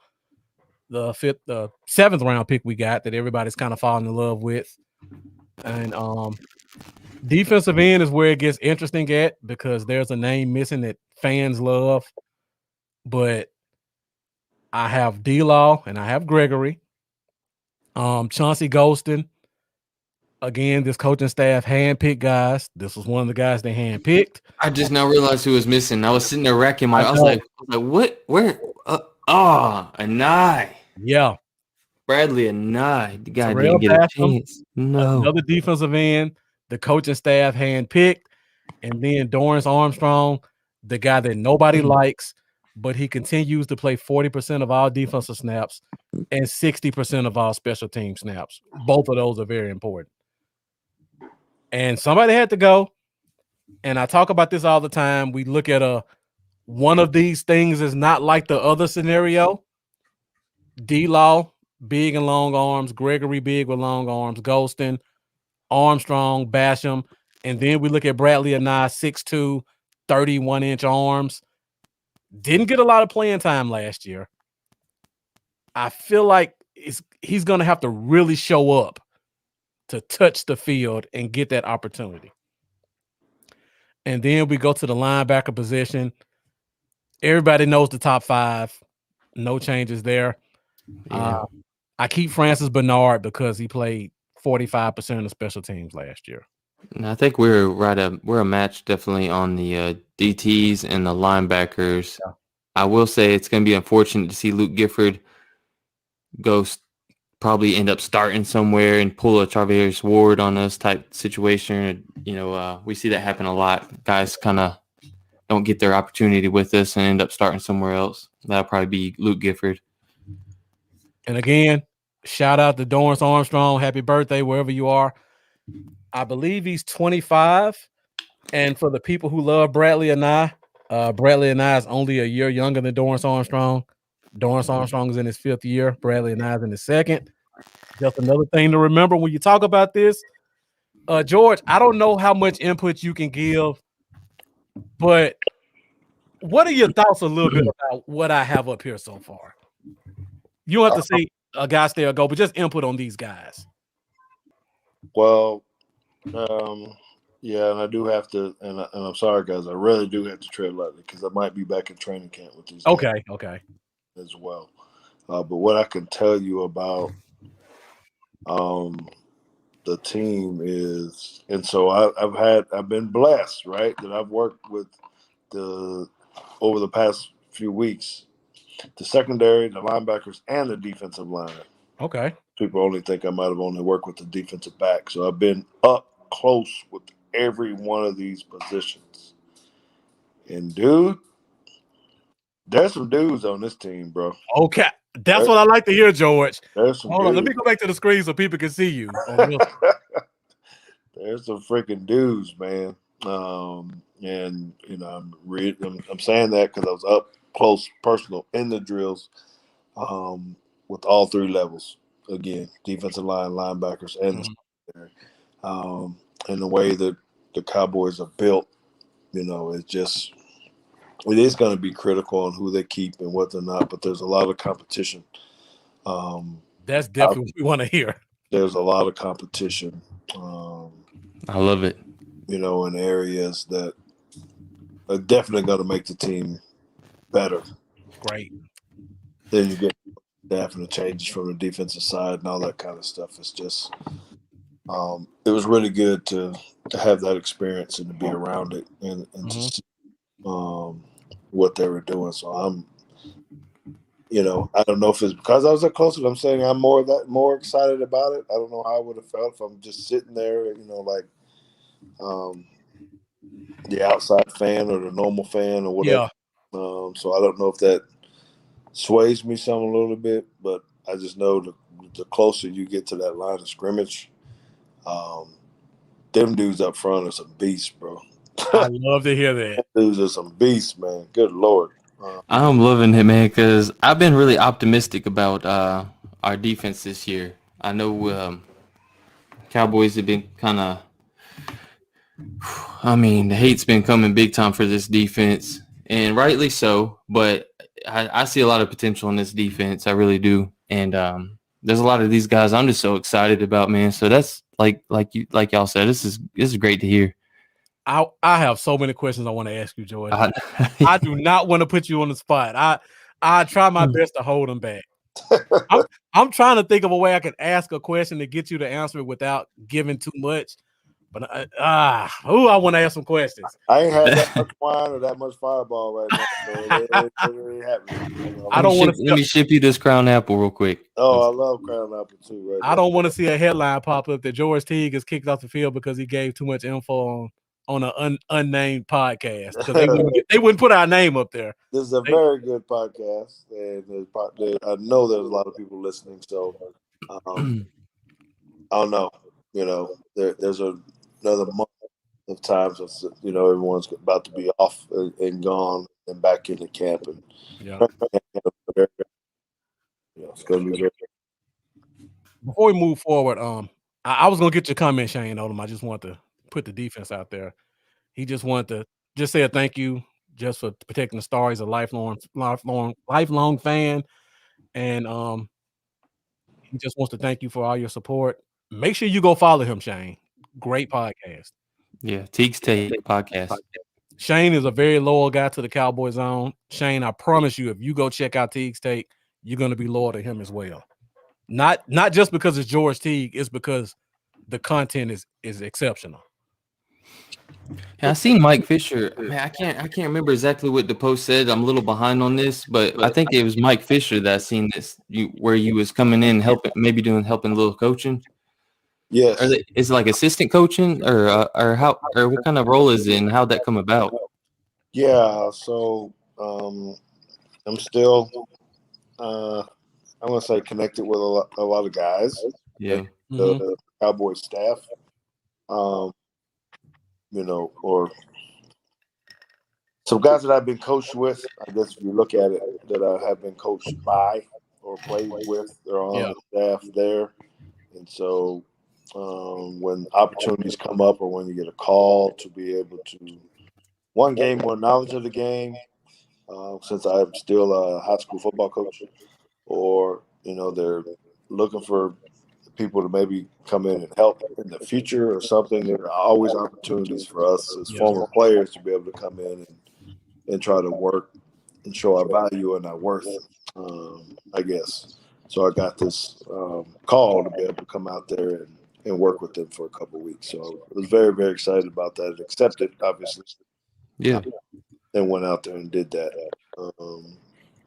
the 7th round pick we got that everybody's kind of falling in love with. And defensive end is where it gets interesting at because there's a name missing that fans love. But I have D-Law and I have Gregory. Chauncey Golston. Again, this coaching staff handpicked guys. This was one of the guys they handpicked. I just now realized who was missing. I was sitting there racking I was like, what? Where? Anai. Yeah. Bradley Anai. The guy didn't get a chance. No. Another defensive end, the coaching staff handpicked. And then Dorrance Armstrong, the guy that nobody likes, but he continues to play 40% of all defensive snaps and 60% of all special team snaps. Both of those are very important. And somebody had to go. And I talk about this all the time. We look at one of these things is not like the other scenario. D-Law, big and long arms. Gregory, big with long arms. Golston, Armstrong, Basham. And then we look at Bradley Anai, 6'2", 31-inch arms. Didn't get a lot of playing time last year. I feel like he's going to have to really show up to touch the field and get that opportunity. And then we go to the linebacker position. Everybody knows the top 5. No changes there. Yeah. I keep Francis Bernard because he played 45% of special teams last year. And I think we're a match definitely on the DTs and the linebackers. Yeah. I will say it's going to be unfortunate to see Luke Gifford probably end up starting somewhere and pull a Charvarius Ward on us type situation. We see that happen a lot. Guys kind of don't get their opportunity with us and end up starting somewhere else. That'll probably be Luke Gifford. And again, shout out to Dorrance Armstrong. Happy birthday, wherever you are. I believe he's 25. And for the people who love Bradley and I is only a year younger than Dorrance Armstrong. Dorrance Armstrong is in his 5th year. Bradley and I is in his 2nd. Just another thing to remember when you talk about this. George, I don't know how much input you can give, but what are your thoughts a little bit about what I have up here so far? You don't have to say a guy stay or go, but just input on these guys. Well, yeah, and I do have to, and I'm sorry, guys, I really do have to tread lightly because I might be back in training camp with these guys Okay. as well. But what I can tell you about the team is, and so I've been blessed, right, that I've worked with over the past few weeks, the secondary, the linebackers, and the defensive line. Okay. People only think I might have only worked with the defensive back. So I've been up close with every one of these positions. And dude, there's some dudes on this team, bro. Okay. That's what I like to hear, George. There's some Hold on, let dudes. me go back to the screen so people can see you. There's some freaking dudes, man. And I'm saying that because I was up close, personal in the drills, with all 3 levels. Again, defensive line, linebackers, and the secondary. And the way that the Cowboys are built, it is going to be critical on who they keep and what they're not. But there's a lot of competition. That's definitely what we want to hear. There's a lot of competition. I love it. In areas that are definitely going to make the team better. Great. Then you get staff and the changes from the defensive side and all that kind of stuff. It's just, it was really good to have that experience and to be around it and to see what they were doing. So I'm, I don't know if it's because I was that close, but I'm saying I'm more excited about it. I don't know how I would have felt if I'm just sitting there, like the outside fan or the normal fan or whatever. Yeah. So I don't know if that sways me some a little bit, but I just know the closer you get to that line of scrimmage, them dudes up front are some beasts, bro. I love to hear that. Dudes are some beasts, man. Good Lord. I'm loving it, man, because I've been really optimistic about our defense this year. I know Cowboys have been kind of, the hate's been coming big time for this defense, and rightly so, but I see a lot of potential in this defense. I really do. And there's a lot of these guys I'm just so excited about, man. So that's like y'all said, this is great to hear. I have so many questions I want to ask you, George. I do not want to put you on the spot. I try my best to hold them back. I'm trying to think of a way I can ask a question to get you to answer it without giving too much. But I want to ask some questions. I ain't had that much wine or that much Fireball right now. So it ain't happening. I don't want to. Let me ship you this Crown Apple real quick. Oh, I love Crown Apple too. Right I don't want to see a headline pop up that George Teague is kicked off the field because he gave too much info on an unnamed podcast. Because they wouldn't put our name up there. This is a very good podcast, and I know there's a lot of people listening. So I don't know. There's another month of times everyone's about to be off and gone and back into camp, and it's gonna be very. Before we move forward, I was gonna get your comment, Shane Odom. I just want to put the defense out there. He just wanted to just say a thank you just for protecting the star. He's a lifelong fan, and he just wants to thank you for all your support. Make sure you go follow him, Shane. Great podcast. Yeah, Teague's Take podcast. Shane is a very loyal guy to the Cowboy Zone. Shane, I promise you, if you go check out Teague's Take, you're going to be loyal to him as well. Not just because it's George Teague, it's because the content is exceptional. Yeah, I seen Mike Fisher. Man, I can't remember exactly what the post said. I'm a little behind on this, but I think it was Mike Fisher that I seen this where you was coming in helping, maybe helping a little coaching. Yes. Is it like assistant coaching or how or what kind of role is it and how'd that come about? Yeah. So I'm still I'm gonna say connected with a lot of guys. Yeah. The Cowboy staff. Or some guys that I've been coached with. I guess if you look at it, that I have been coached by or played with, they're on the staff there. And so when opportunities come up or when you get a call to be able to gain more knowledge of the game, since I'm still a high school football coach, or they're looking for people to maybe come in and help in the future or something. There are always opportunities for us as former players to be able to come in and try to work and show our value and our worth, I guess. So I got this call to be able to come out there and work with them for a couple of weeks. So I was very, very excited about that and accepted, obviously. Yeah. And went out there and did that.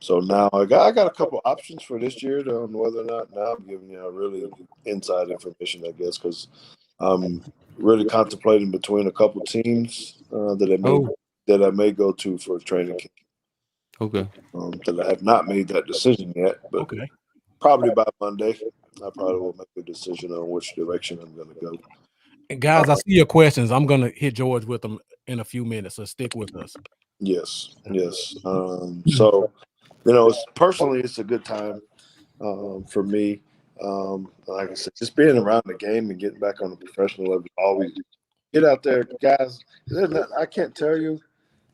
So now I got a couple options for this year on whether or not. Now I'm giving you really inside information, I guess, because I'm really contemplating between a couple teams that I may go to for training camp. Okay. That I have not made that decision yet, but probably by Monday, I probably will make a decision on which direction I'm going to go. And guys, I see your questions. I'm going to hit George with them in a few minutes, so stick with us. Yes. So, personally, it's a good time for me. Like I said, just being around the game and getting back on the professional level. Always get out there, guys. I can't tell you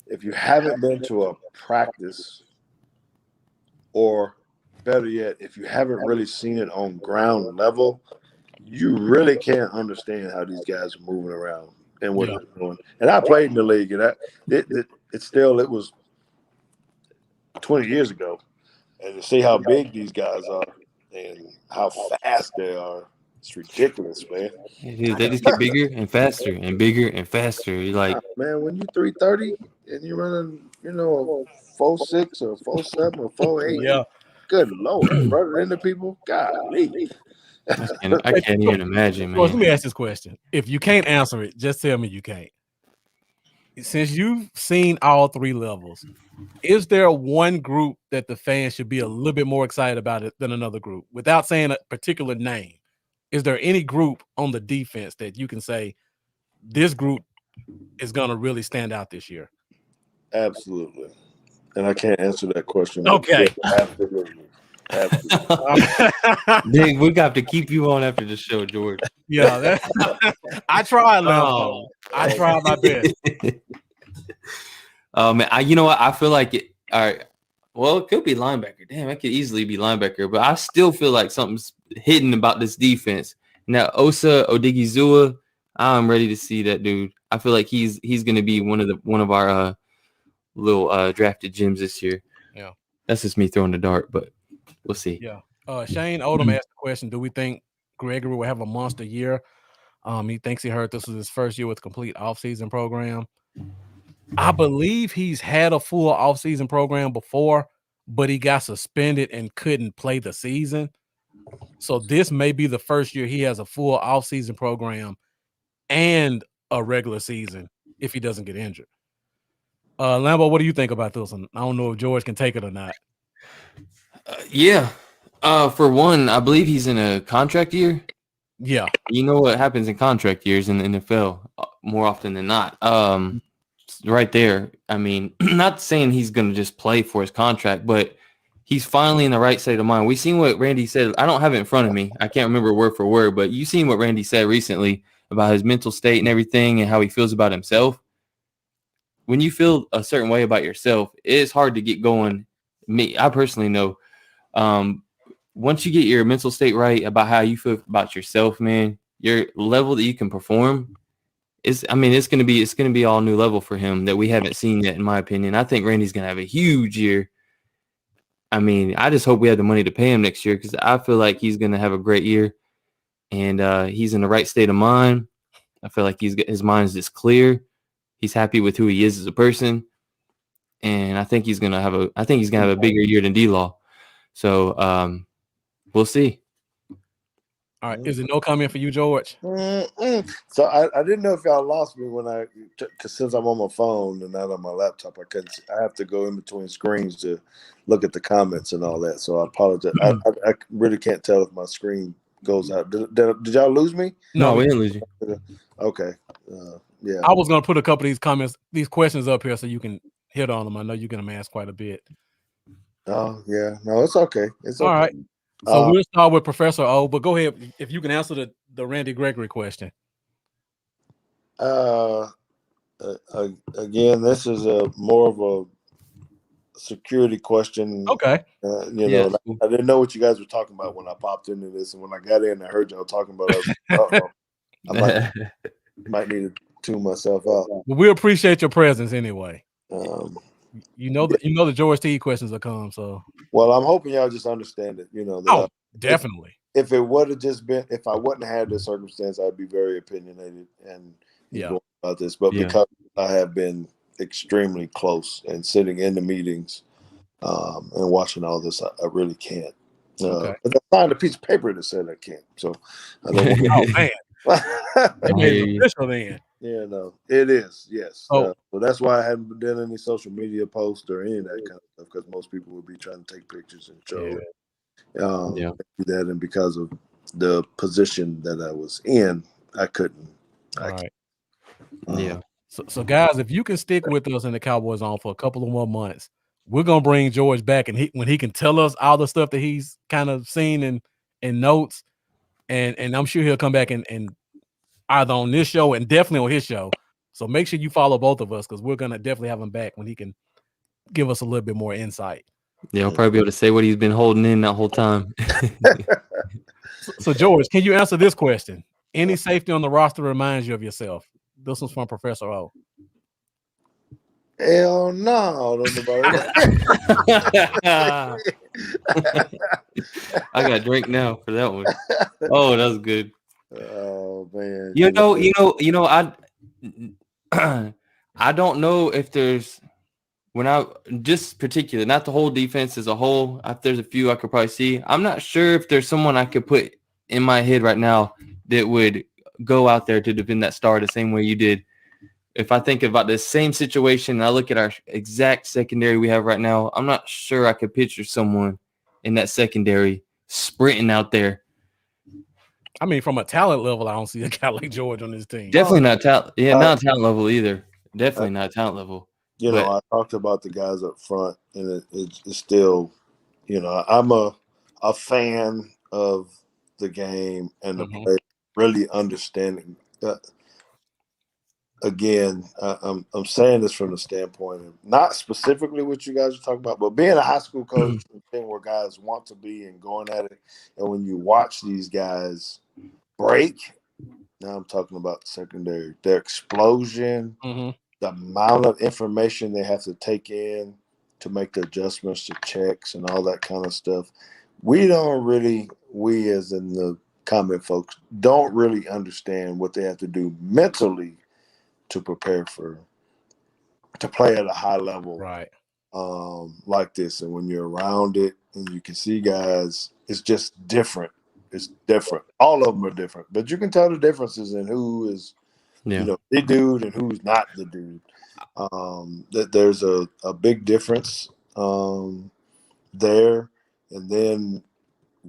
if you haven't been to a practice, or better yet, if you haven't really seen it on ground level, you really can't understand how these guys are moving around and what they're doing. And I played in the league, and it was 20 years ago, and to see how big these guys are and how fast they are, it's ridiculous, man. Dude, they just get bigger and faster and bigger and faster. You're like, man, when you're 330 and you're running, a 4.6 or 4.7 or 4.8, good Lord, running into people, golly. I can't even imagine, man. Let me ask this question. If you can't answer it, just tell me you can't. Since you've seen all three levels, is there one group that the fans should be a little bit more excited about it than another group? Without saying a particular name, is there any group on the defense that you can say this group is going to really stand out this year? Absolutely. And I can't answer that question. Okay. Absolutely. Big, we got to keep you on after the show, George. Yeah, I tried, Lambo. I tried my best. Man, you know what? I feel like it. All right. Well, it could be linebacker. Damn, it could easily be linebacker, but I still feel like something's hidden about this defense. Now, Osa Odigizua, I'm ready to see that dude. I feel like he's going to be one of our little drafted gems this year. Yeah, that's just me throwing the dart, but we'll see. Yeah. Shane Odom asked the question: do we think Gregory will have a monster year? He thinks he heard this was his first year with a complete offseason program. I believe he's had a full offseason program before, but he got suspended and couldn't play the season. So this may be the first year he has a full offseason program and a regular season if he doesn't get injured. Lambo, what do you think about this one? I don't know if George can take it or not. Yeah. For one, I believe he's in a contract year. Yeah. You know what happens in contract years in the NFL more often than not. Right there. I mean, not saying he's going to just play for his contract, but he's finally in the right state of mind. We've seen what Randy said. I don't have it in front of me. I can't remember word for word, but you've seen what Randy said recently about his mental state and everything and how he feels about himself. When you feel a certain way about yourself, it's hard to get going. I personally know. Once you get your mental state right about how you feel about yourself, man, your level that you can perform it's going to be all new level for him that we haven't seen yet, in my opinion. I think Randy's going to have a huge year. I mean, I just hope we have the money to pay him next year because I feel like he's going to have a great year, and he's in the right state of mind. I feel like his mind is just clear. He's happy with who he is as a person, and I think he's gonna have a bigger year than D-Law. So we'll see. All right. Is it no comment for you, George? So I didn't know if y'all lost me because since I'm on my phone and not on my laptop, I have to go in between screens to look at the comments and all that. So I apologize. I really can't tell if my screen goes out. Did y'all lose me? No, we didn't lose you. Okay. Yeah. I was gonna put a couple of these questions up here so you can hit on them. I know you're gonna ask quite a bit. Oh yeah. No, it's okay. It's okay. All right. So we'll start with Professor O, but go ahead if you can answer the Randy Gregory question. Again, this is more of a security question. Okay. I didn't know what you guys were talking about when I popped into this, and when I got in, I heard y'all talking about. I was like, I might need to tune myself out. Well, we appreciate your presence anyway. You know the George T questions will come. So well, I'm hoping y'all just understand it. That definitely. If it would have just been, if I wouldn't have had this circumstance, I'd be very opinionated and going about this. But because I have been extremely close and sitting in the meetings and watching all this, I really can't. But I signed a piece of paper that said I can't. So I don't oh man, it made it official then. Yeah, no, it is. Yes. So that's why I hadn't done any social media posts or any of that kind of stuff, because most people would be trying to take pictures and show it. That, and because of the position that I was in, I couldn't. So guys, if you can stick with us in the Cowboy Zone for a couple of more months, we're gonna bring George back, and when he can tell us all the stuff that he's kind of seen in notes, and I'm sure he'll come back and either on this show and definitely on his show. So make sure you follow both of us, because we're gonna definitely have him back when he can give us a little bit more insight. Yeah, I'll probably be able to say what he's been holding in that whole time. So George, can you answer this question? Any safety on the roster reminds you of yourself? This one's from Professor O. Hell no, I got a drink now for that one. Oh, that was good. Oh man. I don't know if there's just particular, not the whole defense as a whole. If there's a few I could probably see. I'm not sure if there's someone I could put in my head right now that would go out there to defend that star the same way you did. If I think about the same situation and I look at our exact secondary we have right now, I'm not sure I could picture someone in that secondary sprinting out there. I mean, from a talent level, I don't see a guy like George on this team. Definitely not talent. Yeah, not talent level either. Definitely not talent level. I talked about the guys up front, and it's still, I'm a fan of the game and the play, really understanding. Again, I'm saying this from the standpoint of not specifically what you guys are talking about, but being a high school coach, and thing where guys want to be and going at it, and when you watch these guys break, now I'm talking about the secondary, their explosion, the amount of information they have to take in to make the adjustments to checks and all that kind of stuff. We as in the comment folks, don't really understand what they have to do mentally to prepare to play at a high level, right? Like this. And when you're around it and you can see guys, it's just different. It's different. All of them are different, but you can tell the differences in who is, the dude and who's not the dude. That there's a big difference there. And then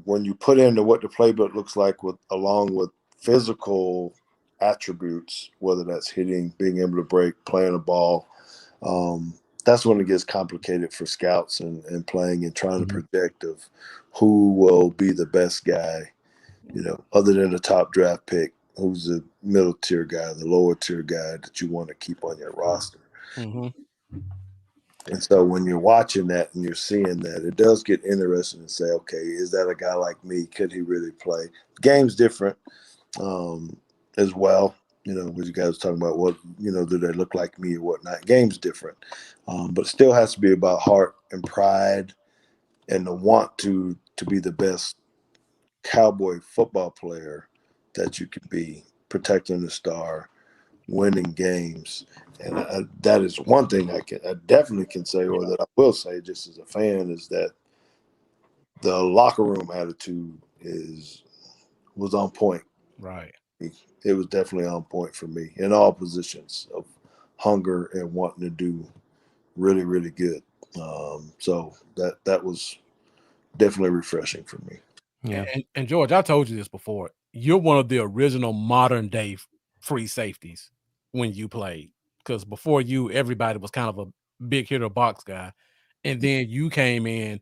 when you put into what the playbook looks like along with physical attributes, whether that's hitting, being able to break, playing a ball, that's when it gets complicated for scouts and playing and trying to predict of who will be the best guy, other than the top draft pick, who's the middle tier guy, the lower tier guy that you want to keep on your roster. And so when you're watching that and you're seeing that, it does get interesting to say, okay, is that a guy like me? Could he really play? The game's different as well. What you guys were talking about, what, do they look like me or whatnot? Game's different. But it still has to be about heart and pride and the want to be the best Cowboy football player that you can be. protecting the star, winning games. And that is one thing I definitely can say, or that I will say just as a fan, is that the locker room attitude was on point. Right. It was definitely on point for me in all positions of hunger and wanting to do really, really good. So that was definitely refreshing for me. Yeah. And George, I told you this before. You're one of the original modern day free safeties when you played. Because before you, everybody was kind of a big hitter box guy. And then you came in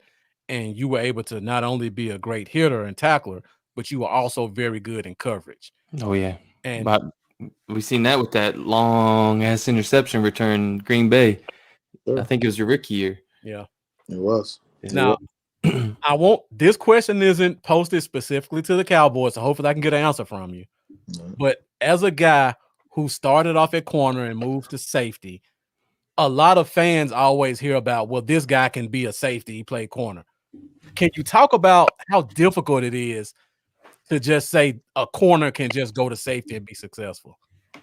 and you were able to not only be a great hitter and tackler, but you were also very good in coverage. Oh yeah. And But we seen that with that long ass interception return in Green Bay. Sure. I think it was your rookie year. yeah. It was. Now, this question isn't posted specifically to the Cowboys, so hopefully I can get an answer from you. But as a guy who started off at corner and moved to safety, a lot of fans always hear about, well, this guy can be a safety. He played corner. Can you talk about how difficult it is to just say a corner can just go to safety and be successful?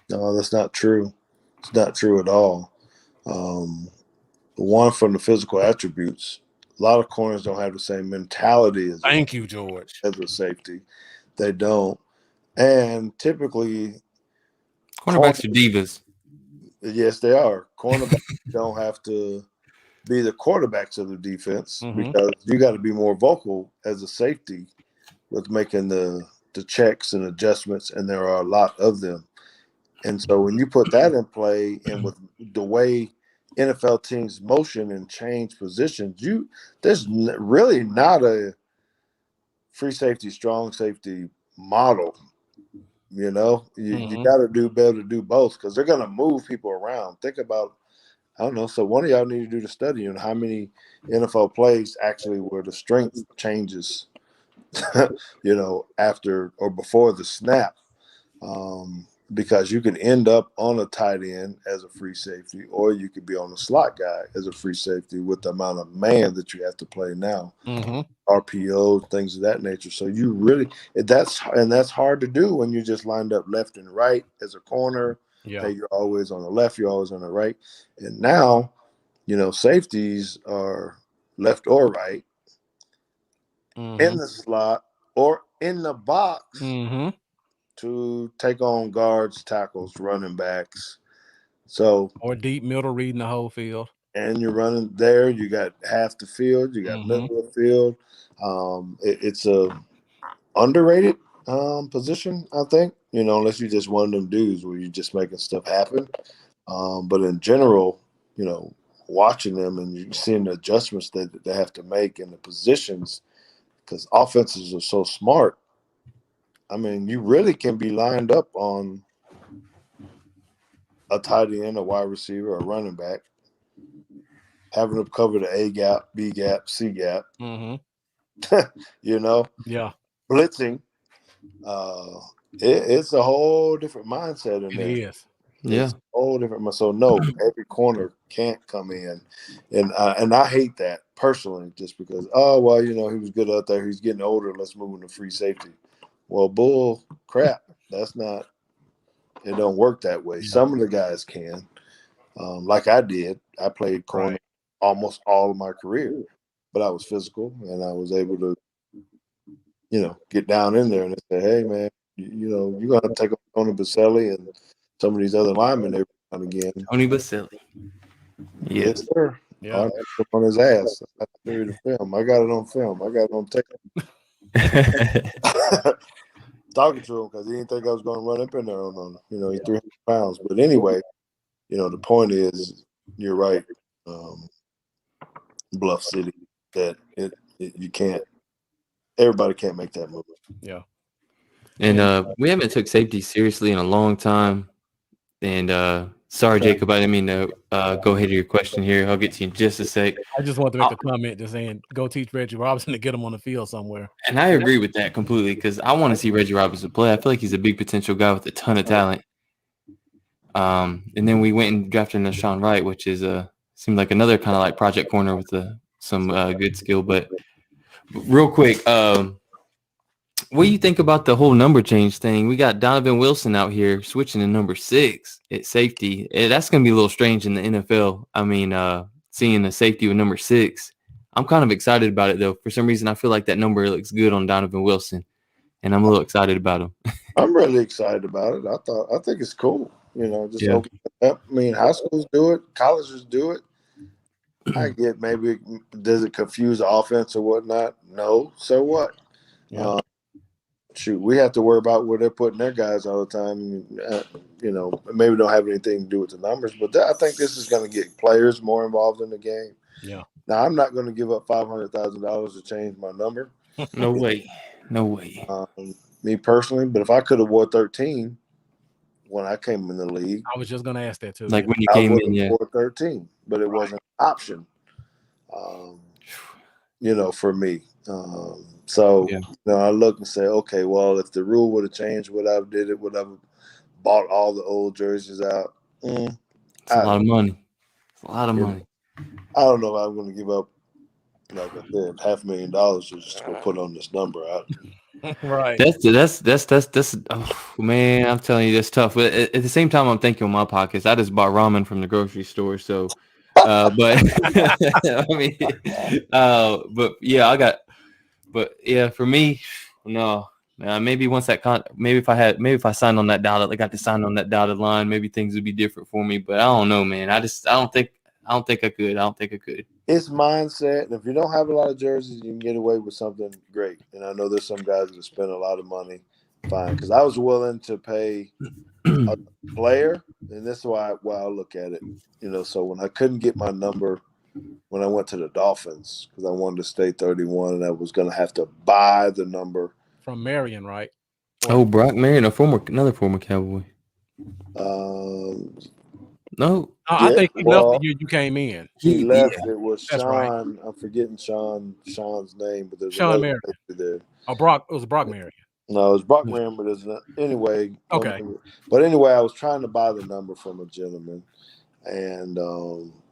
No, that's not true. It's not true at all. One, from the physical attributes, a lot of corners don't have the same mentality as Thank you, George. as a safety. They don't. And typically, Cornerbacks are divas. yes, they are. Cornerbacks don't have to be the quarterbacks of the defense because you got to be more vocal as a safety with making the checks and adjustments, and there are a lot of them. And so when you put that in play, and with the way NFL teams motion and change positions, there's really not a free safety, strong safety model. You know, you got to be able to do both because they're going to move people around. Think about, I don't know. So one of y'all need to do the study on how many NFL plays actually where the strength changes, you know, after or before the snap. Because you can end up on a tight end as a free safety, or you could be on a slot guy as a free safety with the amount of man that you have to play now, RPO, things of that nature. So you really that's hard to do when you're just lined up left and right as a corner. Yeah, Hey, you're always on the left, you're always on the right, and now, you know, safeties are left or right, in the slot or in the box. To take on guards, tackles, running backs. So or deep middle reading the whole field. And you're running there, you got half the field, you got middle of the field. It's a underrated position, I think. You know, unless you're just one of them dudes where you're just making stuff happen. But in general, you know, watching them and you're seeing the adjustments that they have to make in the positions, because offenses are so smart. I mean, you really can be lined up on a tight end, a wide receiver, a running back, having them cover the A gap, B gap, C gap. You know, blitzing. It's a whole different mindset in there. It is. It's a whole different. So no, every corner can't come in, and I hate that personally, just because. Oh well, you know, he was good out there. He's getting older. Let's move him to free safety. Well, bull crap. That's not. It don't work that way. Some of the guys can, like I did. I played corner almost all of my career, but I was physical and I was able to, you know, get down in there and say, "Hey, man, you know, you're gonna take on Tony Baselli and some of these other linemen every now and again." Tony Baselli. Yes, sir. Yeah. I put on his ass. I carried the film. I got it on film. I got it on tape. Talking to him because he didn't think I was going to run up in there on him. You know, he's 300 pounds. But anyway, you know, the point is, you're right, Bluff City, that you can't. Everybody can't make that move. Yeah. And we haven't took safety seriously in a long time. And sorry, Jacob, I didn't mean to go ahead of your question here. I'll get to you in just a sec. I just wanted to make a comment just saying, go teach Reggie Robinson to get him on the field somewhere. And I agree with that completely because I want to see Reggie Robinson play. I feel like he's a big potential guy with a ton of talent. And then we went and drafted Nashawn Wright, which is seemed like another kind of like project corner with some good skill. But real quick, What do you think about the whole number change thing? We got Donovan Wilson out here switching to number 6 at safety. That's going to be a little strange in the NFL. I mean, seeing a safety with number 6. I'm kind of excited about it, though. For some reason, I feel like that number looks good on Donovan Wilson, and I'm a little excited about him. I'm really excited about it. I think it's cool. Just Yeah. open it up. I mean, high schools do it, colleges do it. I get maybe does it confuse the offense or whatnot? No. So what? Yeah. Shoot, we have to worry about where they're putting their guys all the time. Maybe don't have anything to do with the numbers, but I think this is going to get players more involved in the game. Yeah. Now, I'm not going to give up $500,000 to change my number. No way. No way. Me personally, but if I could have wore 13 when I came in the league, I was just going to ask that too. Like when you I came would in, have yeah. wore 13, but it wasn't an option. For me. So Yeah. I look and say, okay, well, if the rule would have changed, would I have did it? Would I have bought all the old jerseys out? It's a lot of money. It's a lot of money. I don't know if I'm going to give up, like I said, $500,000 to just go put on this number out. Right. That's oh man, I'm telling you, that's tough. But at the same time, I'm thinking on my pockets. I just bought ramen from the grocery store, so but I mean but yeah, but yeah, for me, no. Maybe once maybe if I signed on that dotted, I got to sign on that dotted line, maybe things would be different for me. But I don't know, man. I don't think I could. It's mindset, and if you don't have a lot of jerseys, you can get away with something great. And I know there's some guys that spend a lot of money. Fine, because I was willing to pay a player, and this is why I look at it. So when I couldn't get my number when I went to the Dolphins because I wanted to stay 31, and I was going to have to buy the number from Marion, right? Oh, Brock Marion, another former Cowboy. No, I think he left the year you came in. He left. It was That's Sean. right. I'm forgetting Sean's name, but there's Sean another Marion. there. Oh, Brock. It was Brock Marion. No, it was Brock Marion, but there's not. Anyway. Okay. But anyway, I was trying to buy the number from a gentleman, and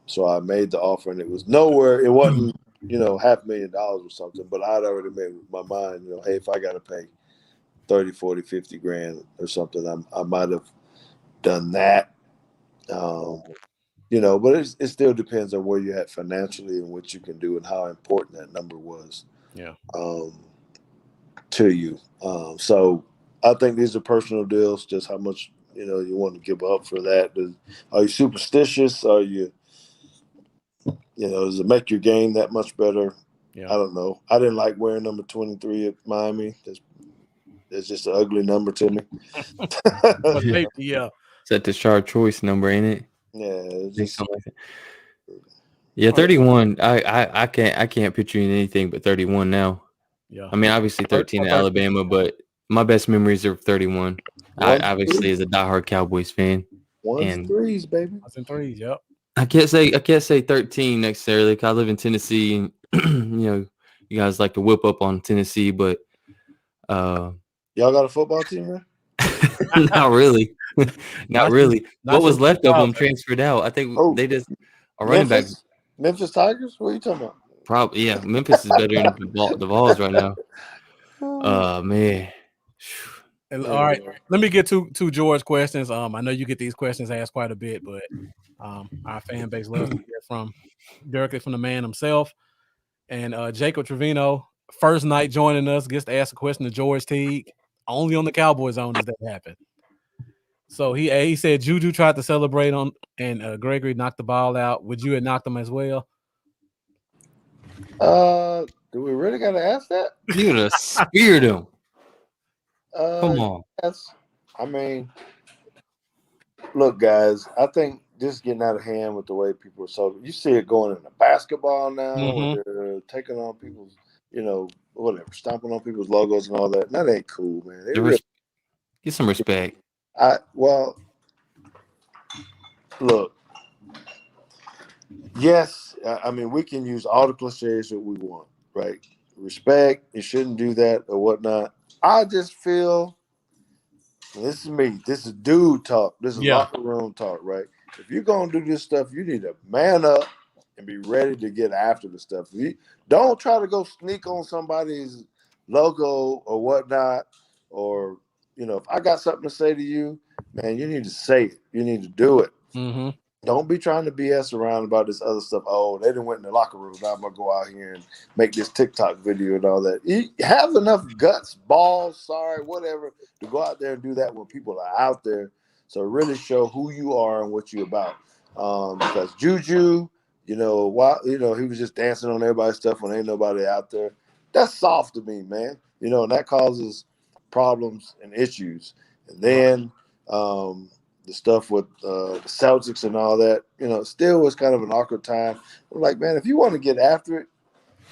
so I made the offer, and it was nowhere. It wasn't $500,000 or something, but I'd already made my mind. Hey, if I got to pay 30, 40, 50 grand or something, I might have done that. But it still depends on where you're at financially and what you can do and how important that number was. Yeah. To you. So I think these are personal deals, just how much, you want to give up for that. Are you superstitious? Are you, does it make your game that much better? Yeah. I don't know. I didn't like wearing number 23 at Miami. It's just an ugly number to me. Yeah. Is that the Shard Choice number, ain't it? Yeah, it's just something like that. Yeah, 31. I can't picture you in anything but 31 now. Yeah. I mean, obviously 13 in Alabama, but my best memories are 31. I obviously as a diehard Cowboys fan. Ones and threes, baby. Ones and threes, yep. I can't say 13 necessarily because I live in Tennessee and you guys like to whip up on Tennessee, but y'all got a football team, man? Not really. Not really. What was left of them transferred out. I think they just a running back. Memphis Tigers? What are you talking about? Probably, yeah. Memphis is better than the Vols right now. Man. All right. Let me get to George questions. I know you get these questions asked quite a bit, but our fan base loves to hear directly from the man himself. And Jacob Trevino, first night joining us, gets to ask a question to George Teague. Only on the Cowboy Zone does that happen. So he said Juju tried to celebrate on, and Gregory knocked the ball out. Would you have knocked him as well? Do we really got to ask that? You would have speared him. Come on. Yes. I mean, look, guys, I think this is getting out of hand with the way people are so. You see it going into basketball now. Where they're taking on people's, whatever, stomping on people's logos and all that. That ain't cool, man. Get some respect. Look. Yes, I mean, we can use all the cliches that we want, right? Respect, you shouldn't do that or whatnot. I just feel, this is me, this is dude talk, this is locker room talk, right? If you're going to do this stuff, you need to man up and be ready to get after the stuff. Don't try to go sneak on somebody's logo or whatnot, or if I got something to say to you, man, you need to say it. You need to do it. Mm-hmm. Don't be trying to BS around about this other stuff. Oh, they didn't went in the locker room. Now I'm gonna go out here and make this TikTok video and all that. You have enough guts, balls, whatever, to go out there and do that when people are out there. So really show who you are and what you're about. Because Juju, he was just dancing on everybody's stuff when ain't nobody out there. That's soft to me, man. And that causes problems and issues. And then the stuff with the Celtics and all that, still was kind of an awkward time. I'm like, man, if you want to get after it,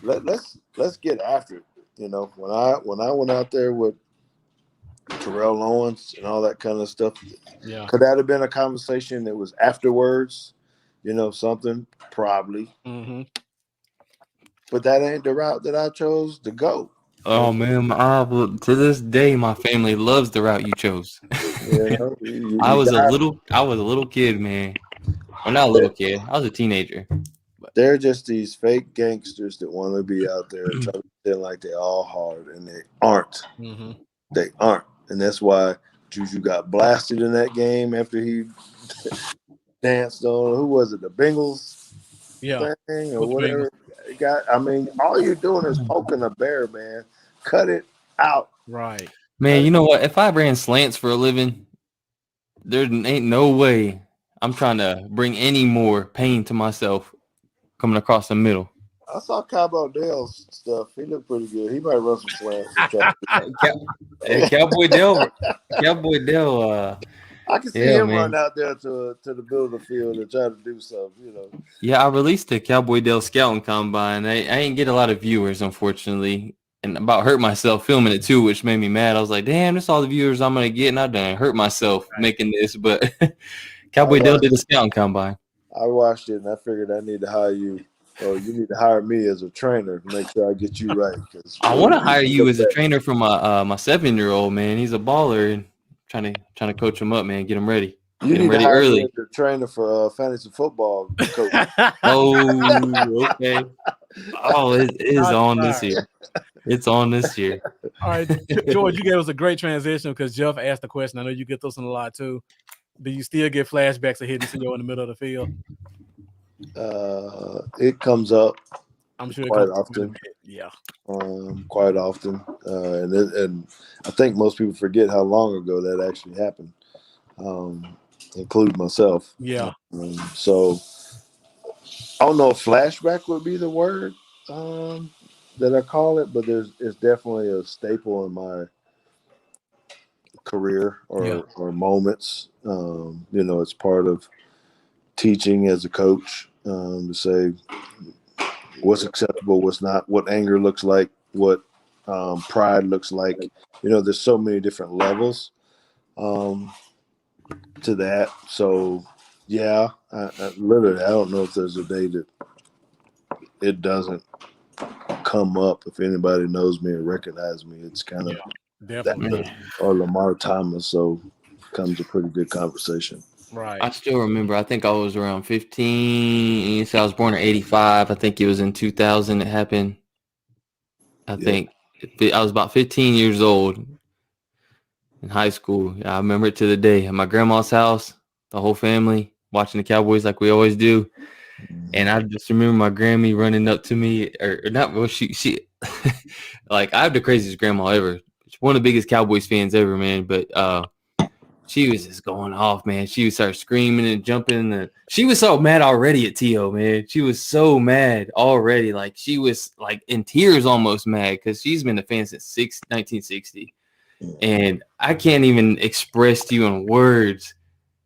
let's get after it. When I went out there with Terrell Owens and all that kind of stuff, could that have been a conversation that was afterwards? Something probably. Mm-hmm. But that ain't the route that I chose to go. Oh man, to this day, my family loves the route you chose. I was a little kid, man. Well, not a little kid. I was a teenager. They're just these fake gangsters that want to be out there and try to pretend like they're all hard, and they aren't. Mm-hmm. They aren't, and that's why Juju got blasted in that game after he danced on who was it, the Bengals thing or whatever. All you're doing is poking a bear, man. Cut it out. Right. Man, you know what? If I ran slants for a living, there ain't no way I'm trying to bring any more pain to myself coming across the middle. I saw Cowboy Dale's stuff. He looked pretty good. He might run some slants. Cowboy Dale. I can see him run out there to the middle of the field and try to do something, Yeah, I released the Cowboy Dale Scouting Combine. I ain't get a lot of viewers, unfortunately. And about hurt myself filming it too, which made me mad. I was like, damn, that's all the viewers I'm gonna get, and I done hurt myself making this. But Cowboy Dale did a scouting combine. I watched it and I figured I need to hire you, or you need to hire me as a trainer to make sure I get you right. I want to hire you as a trainer for my 7-year-old, man. He's a baller, and trying to coach him up, man. Get him ready. You Get need him ready to hire early. me as a trainer for fantasy football coach. Oh, okay. Oh, it is on this year. It's on this year. All right, George, you gave us a great transition because Jeff asked the question. I know you get this one a lot too. Do you still get flashbacks of hitting CEO in the middle of the field? It comes up. I'm sure quite often. Yeah. Quite often, and I think most people forget how long ago that actually happened, including myself. Yeah. So I don't know if flashback would be the word that I call it, but it's definitely a staple in my career or moments. It's part of teaching as a coach to say what's acceptable, what's not, what anger looks like, what pride looks like. There's so many different levels to that. So, yeah, I literally, I don't know if there's a day that it doesn't come up. If anybody knows me or recognize me, it's kind of definitely that, or Lamar Thomas. So, becomes a pretty good conversation. Right. I still remember. I think I was around 15. So I was born in '85. I think it was in 2000 it happened. I think I was about 15 years old in high school. I remember it to the day. At my grandma's house, the whole family watching the Cowboys like we always do. And I just remember my Grammy running up to me, or not. Well, she like, I have the craziest grandma ever. She's one of the biggest Cowboys fans ever, man. But she was just going off, man. She would start screaming and jumping. And she was so mad already at T.O., man. She was so mad already. Like, she was like in tears, almost mad, because she's been a fan since 1960. And I can't even express to you in words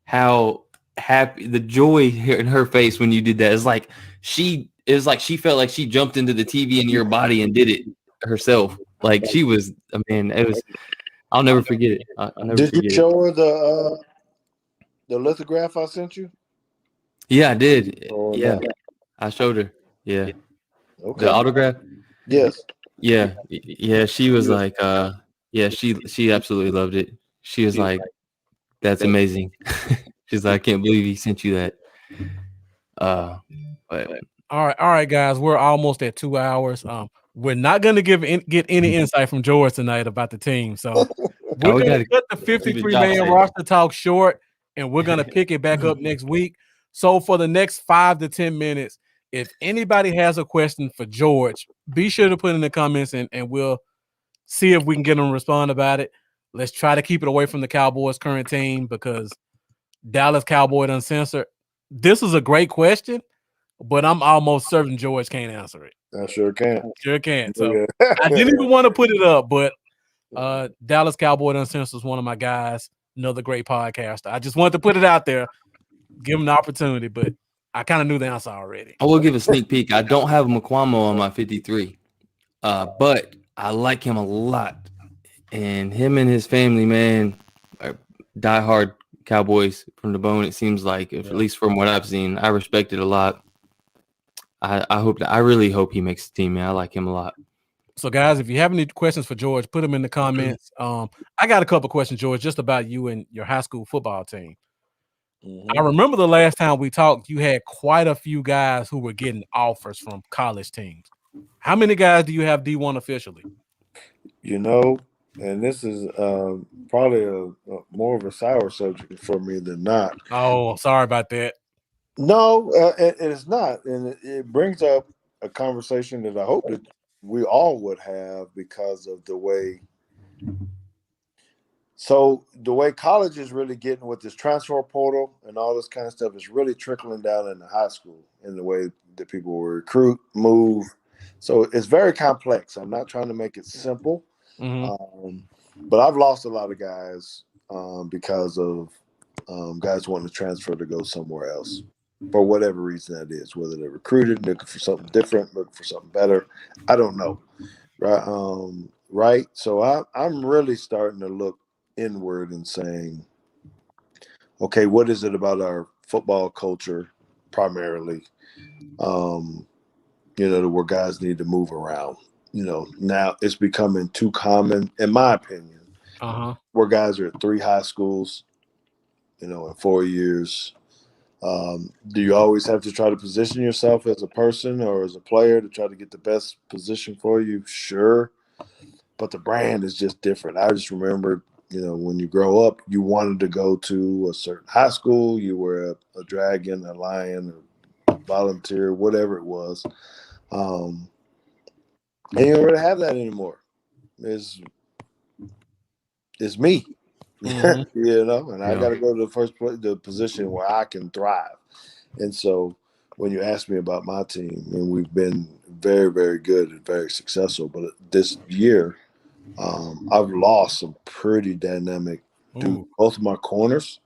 how happy, the joy in her face when you did that. It's like she felt like she jumped into the TV in your body and did it herself. Like, she was, man, it was. I'll never forget it. Did you show her the lithograph I sent you? Yeah, I did. Oh, yeah, no. I showed her. Yeah. Okay. The autograph. Yes. Yeah. She was like, she absolutely loved it. She was like, "That's amazing." She's like, "I can't believe he sent you that." But All right, guys. We're almost at 2 hours. we're not going to get any insight from George tonight about the team. So we're we going to gotta cut the keep it 53-man job safe. roster talk short, and we're going to pick it back up next week. So for the next 5 to 10 minutes, if anybody has a question for George, be sure to put in the comments, and we'll see if we can get them to respond about it. Let's try to keep it away from the Cowboys' current team because Dallas Cowboy Uncensored. This is a great question, but I'm almost certain George can't answer it. I sure can. Sure can. So Yeah. I didn't even want to put it up, but Dallas Cowboy Uncensored is one of my guys, another great podcaster. I just wanted to put it out there, give him the opportunity, but I kind of knew the answer already. I will give a sneak peek. I don't have Mukwamo on my 53, but I like him a lot. And him and his family, man, are diehard Cowboys from the bone. It seems like, at least from what I've seen, I respect it a lot. I really hope he makes the team, man. I like him a lot. So, guys, if you have any questions for George, put them in the comments. I got a couple questions, George, just about you and your high school football team. I remember the last time we talked, you had quite a few guys who were getting offers from college teams. How many guys do you have D1 officially? You know, and this is probably a more of a sour subject for me than not. Oh, sorry about that. No, it's not, and it brings up a conversation that I hope that we all would have because of the way. So the way college is really getting with this transfer portal and all this kind of stuff is really trickling down into high school in the way that people will recruit, move. So it's very complex. I'm not trying to make it simple, but I've lost a lot of guys because of guys wanting to transfer to go somewhere else. For whatever reason that is, whether they're recruited, looking for something different, looking for something better, I don't know, right? Right. So I'm really starting to look inward and saying, okay, what is it about our football culture, primarily, where guys need to move around? Now it's becoming too common, in my opinion, where guys are at 3 high schools, in 4 years. Do you always have to try to position yourself as a person or as a player to try to get the best position for you? Sure. But the brand is just different. I just remember, when you grow up, you wanted to go to a certain high school. You were a dragon, a lion, a volunteer, whatever it was. And you don't really have that anymore. It's me. And I got to go to the position where I can thrive. And so when you ask me about my team, and we've been very, very good and very successful, but this year I've lost some pretty dynamic dudes. Both of my corners,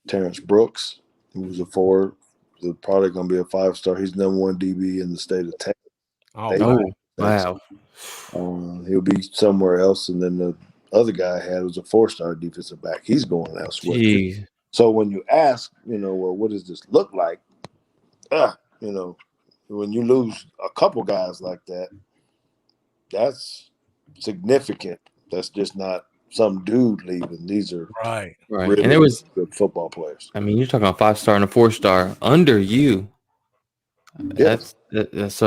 Terrence Brooks, who's a 4, is probably going to be a 5-star. He's #1 DB in the state of Texas. Wow. He'll be somewhere else. And then the other guy I had was a 4-star defensive back. He's going elsewhere. Jeez. So when you ask, well, what does this look like? When you lose a couple guys like that, that's significant. That's just not some dude leaving. These are right. Really and there was good football players. I mean, you're talking about 5-star and a 4-star under you. Yes. That's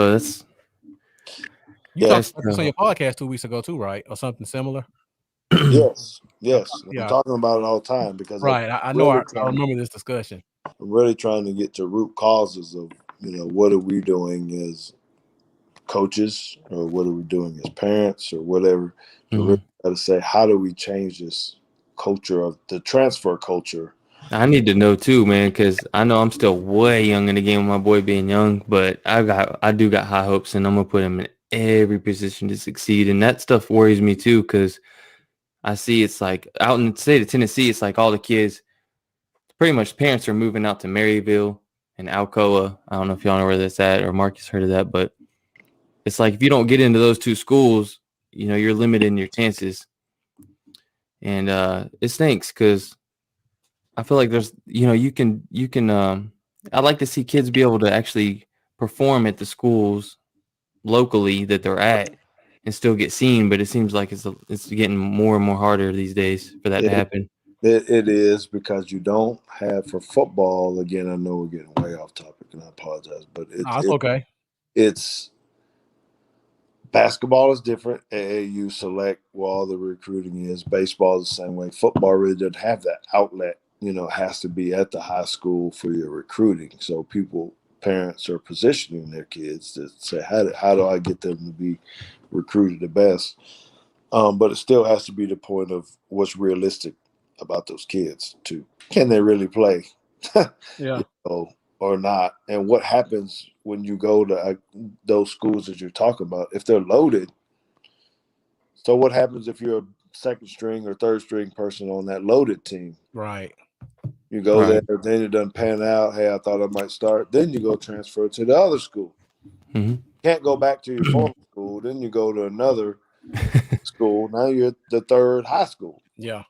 You talked about this on your podcast 2 weeks ago too, right? Or something similar? Yes. Yeah. I'm talking about it all the time because I know I remember this discussion. I'm really trying to get to root causes of, what are we doing as coaches or what are we doing as parents or whatever. Really got to say, how do we change this culture of the transfer culture? I need to know too, man, because I know I'm still way young in the game with my boy being young, but I do got high hopes, and I'm gonna put him in every position to succeed. And that stuff worries me too, because I see it's like out in the state of Tennessee, it's like all the kids, pretty much parents are moving out to Maryville and Alcoa. I don't know if y'all know where that's at or Marcus heard of that, but it's like if you don't get into those 2 schools, you're limiting your chances. And it stinks because I feel like there's, you can I'd like to see kids be able to actually perform at the schools locally that they're at and still get seen, but it seems like it's getting more and more harder these days for that to happen. It is, because you don't have, for football, again, I know we're getting way off topic and I apologize, but it's okay. It's Basketball is different. AAU select where all the recruiting is. Baseball is the same way. Football really doesn't have that outlet. You know, it has to be at the high school for your recruiting. So parents are positioning their kids to say, how do I get them to be recruited the best? But it still has to be the point of what's realistic about those kids too. Can they really play? Yeah. Or not? And what happens when you go to those schools that you're talking about? If they're loaded, so what happens if you're a second string or third string person on that loaded team? Right. You go there, then it doesn't pan out. Hey, I thought I might start. Then you go transfer to the other school. Mm-hmm. Can't go back to your former school. Then you go to another school. Now you're at the third high school. Yeah.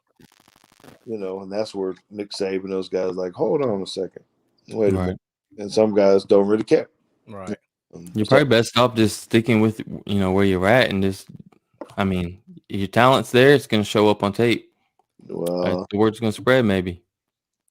You know, and that's where Nick Saban, those guys, like, hold on a second, wait a Right. minute. And some guys don't really care. Right. You're probably best off just sticking with, you know, where you're at, and just, I mean, your talent's there. It's going to show up on tape. Well, the word's going to spread, maybe.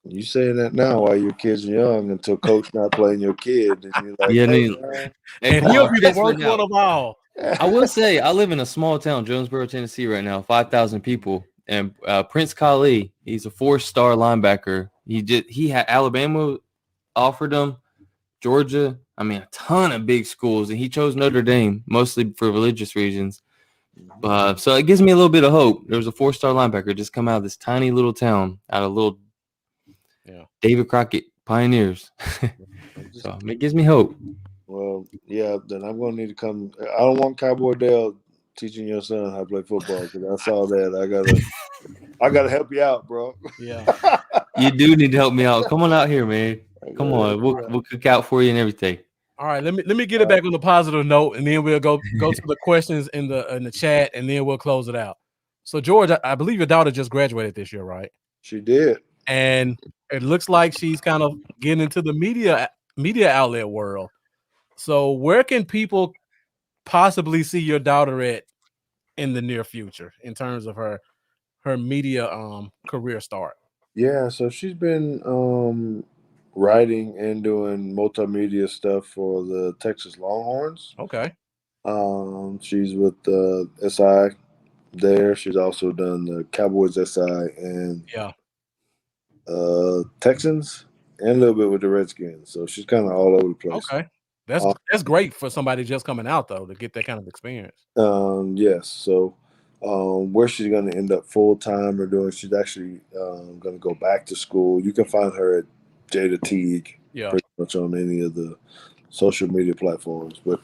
You saying that now while your kids are young until coach not playing your kid, and you're like, Yeah, hey, hey, and he'll be the worst one of all. I will say, I live in a small town, Jonesboro, Tennessee, right now, 5,000 people, and Prince Khali, he's a 4-star linebacker. He had Alabama offered him, Georgia, I mean, a ton of big schools, and he chose Notre Dame mostly for religious reasons. So it gives me a little bit of hope. There was a 4-star linebacker just come out of this tiny little town, out of little David Crockett Pioneers. So it gives me hope. Well, yeah, then I'm going to need to come. I don't want Cowboy Dale teaching your son how to play football because I saw that. I gotta help you out, bro. Yeah. You do need to help me out. Come on out here, man. Come on. We'll cook out for you and everything. All right, let me get it back on a positive note, and then we'll go to the questions in the chat, and then we'll close it out. So, George, I believe your daughter just graduated this year, right? She did, and it looks like she's kind of getting into the media outlet world. So, where can people possibly see your daughter at in the near future in terms of her media career start? Yeah, so she's been writing and doing multimedia stuff for the Texas Longhorns. Okay. She's with the SI there. She's also done the Cowboys SI and Texans and a little bit with the Redskins. So she's kind of all over the place. Okay. That's great for somebody just coming out, though, to get that kind of experience. Yes. So where she's going to end up full time or doing, she's actually going to go back to school. You can find her at Jada Teague pretty much on any of the social media platforms. But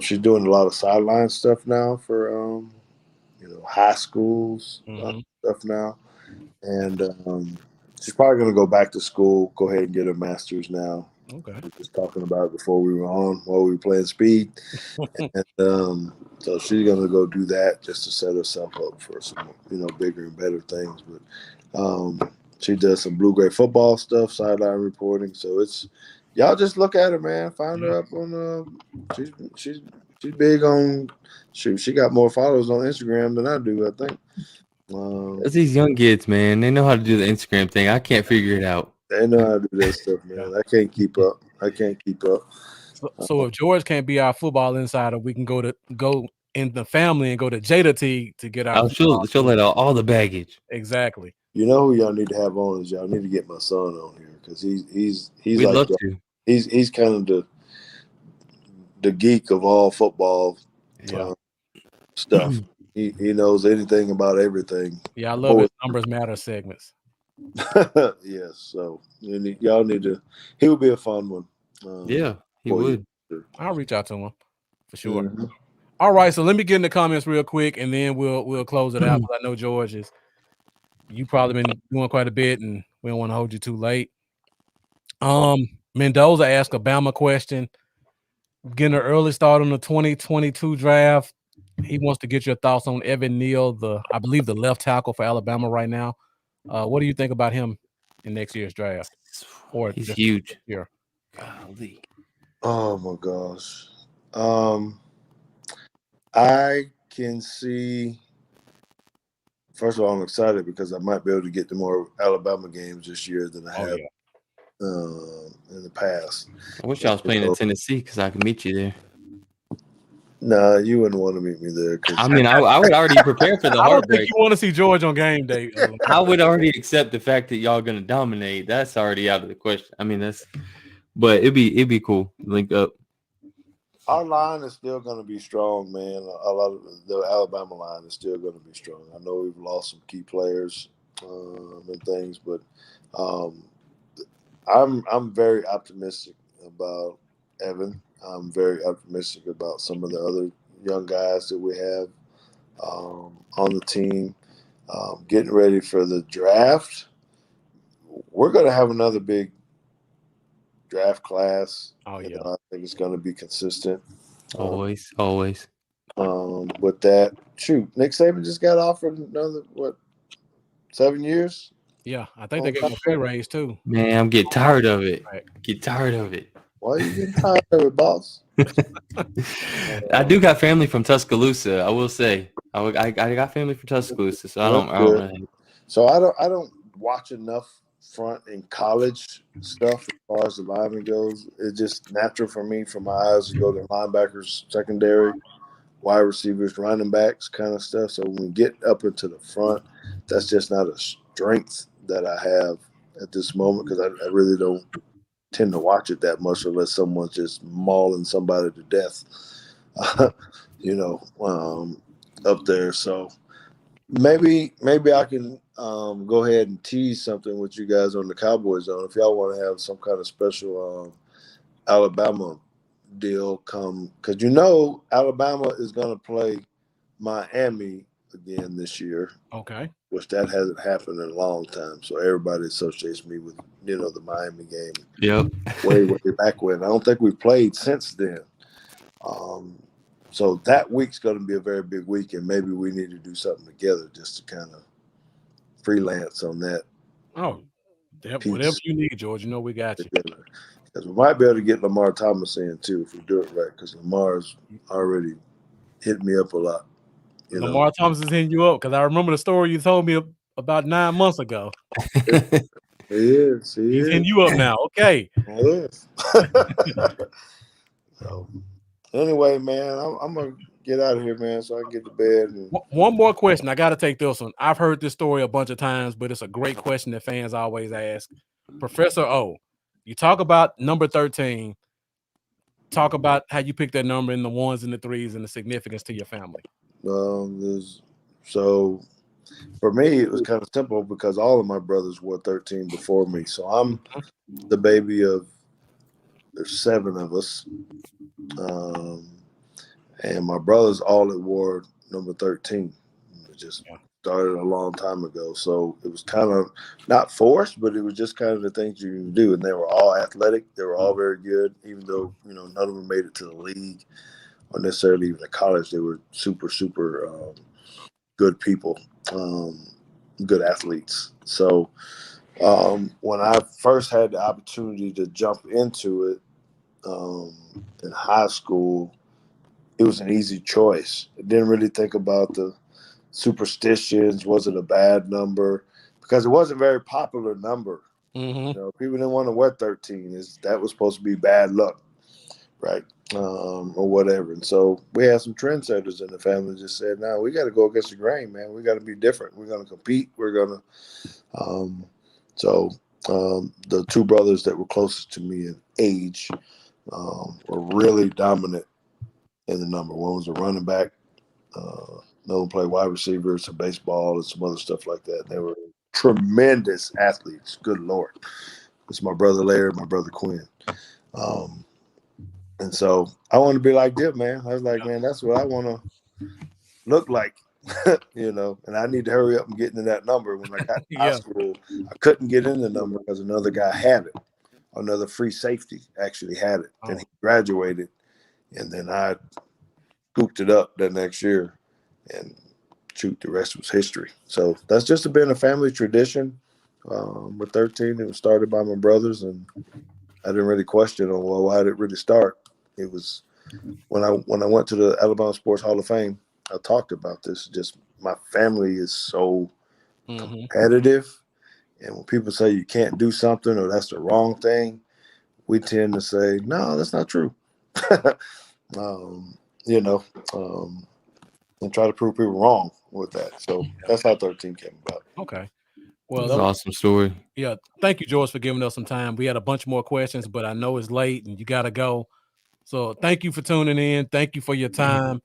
she's doing a lot of sideline stuff now for high schools stuff now, and she's probably going to go back to school, go ahead and get her master's now. Okay. We were just talking about it before we were on while we were playing speed. And so she's going to go do that just to set herself up for some, bigger and better things. But she does some blue-gray football stuff, sideline reporting. So it's y'all just look at her, man. Find her up on she's big on she got more followers on Instagram than I do, I think. It's these young kids, man. They know how to do the Instagram thing. I can't figure it out. They know how to do that stuff, man. I can't keep up. So if George can't be our football insider, we can go in the family and go to Jada T to get our. She'll let out all the baggage. Exactly. You know who y'all need to have on is y'all need to get my son on here because he's We'd like love to. He's kind of the geek of all football stuff. He knows anything about everything. Yeah, I love his numbers matter segments. Yes, so y'all need to. He would be a fun one. Yeah, he would. I'll reach out to him for sure. Mm-hmm. All right, so let me get in the comments real quick, and then we'll close it out. I know George you probably been doing quite a bit, and we don't want to hold you too late. Mendoza asked a Bama question. Getting an early start on the 2022 draft. He wants to get your thoughts on Evan Neal, I believe the left tackle for Alabama right now. What do you think about him in next year's draft? Or he's huge. Here. Golly. Oh my gosh. I can see. First of all, I'm excited because I might be able to get to more Alabama games this year than I have in the past. I wish I was playing in Tennessee because I could meet you there. Nah, you wouldn't want to meet me there. I mean, I would already prepare for the I don't think heartbreak. you want to see George on game day. I would already accept the fact that y'all gonna dominate. That's already out of the question. I mean, but it'd be cool. Link up. Our line is still going to be strong, man. A lot of the Alabama line is still going to be strong. I know we've lost some key players and things, but I'm very optimistic about Evan. I'm very optimistic about some of the other young guys that we have on the team. Getting ready for the draft. We're going to have another big draft class. Oh yeah, I think it's going to be consistent. Always. With that, shoot, Nick Saban just got offered another 7 years. yeah. I think they gave him a pay raise too. Man, I'm getting tired of it. Right. Get tired of it. Why are you getting tired of it, boss? I do got family from Tuscaloosa. I will say, I got family from Tuscaloosa, so I don't really. So I don't watch enough front and college stuff as far as the lineman goes. It's just natural for me, for my eyes, to go to linebackers, secondary, wide receivers, running backs, kind of stuff. So when we get up into the front, that's just not a strength that I have at this moment, because I really don't tend to watch it that much unless someone's just mauling somebody to death, up there. So maybe I can go ahead and tease something with you guys on the Cowboy Zone. If y'all want to have some kind of special Alabama deal come, because Alabama is going to play Miami again this year. Okay. Which that hasn't happened in a long time. So everybody associates me with, the Miami game. Yep. way back when. I don't think we've played since then. So that week's going to be a very big week, and maybe we need to do something together just to kind of freelance on that. Oh, whatever you need, George. We got you. Because we might be able to get Lamar Thomas in too if we do it right. Because Lamar's already hit me up a lot. Lamar Thomas is hitting you up, because I remember the story you told me about 9 months ago. He is. He's hitting you up now. Okay. He is. So, anyway, man, I'm going to get out of here, man, so I can get to bed. One more question. I got to take this one. I've heard this story a bunch of times, but it's a great question that fans always ask. Professor O, you talk about number 13. Talk about how you picked that number in the 1s and the 3s and the significance to your family. So for me, it was kind of simple because all of my brothers wore 13 before me. So I'm the baby of, there's 7 of us. And my brothers all that wore number 13. It just started a long time ago. So it was kind of not forced, but it was just kind of the things you can do. And they were all athletic. They were all very good, even though, none of them made it to the league or necessarily even to college. They were super, super good people, good athletes. So when I first had the opportunity to jump into it in high school, it was an easy choice. I didn't really think about the superstitions. Was it a bad number? Because it wasn't a very popular number. Mm-hmm. People didn't want to wear 13. That was supposed to be bad luck, right? Or whatever. And so we had some trendsetters in the family just said, no, we got to go against the grain, man. We got to be different. We're going to compete. We're going to the 2 brothers that were closest to me in age were really dominant in the number. One was a running back. Another one played wide receiver, some baseball, and some other stuff like that. They were tremendous athletes. Good Lord. It's my brother Larry, my brother Quinn. And so I want to be like them, man. I was like, man, that's what I want to look like, and I need to hurry up and get into that number. When I got to high school, I couldn't get in the number because another guy had it. Another free safety actually had it, and he graduated. And then I scooped it up that next year, and shoot, the rest was history. So that's just been a family tradition. With 13, it was started by my brothers, and I didn't really question why did it really start. It was when I went to the Alabama Sports Hall of Fame, I talked about this. Just my family is so competitive, and when people say you can't do something or that's the wrong thing, we tend to say, no, that's not true. you know, and try to prove people wrong with that. So that's how 13 came about. Okay. That's Well, an awesome story. yeah. Thank you, George, for giving us some time. We had a bunch more questions, but I know it's late and you got to go. So thank you for tuning in. Thank you for your time.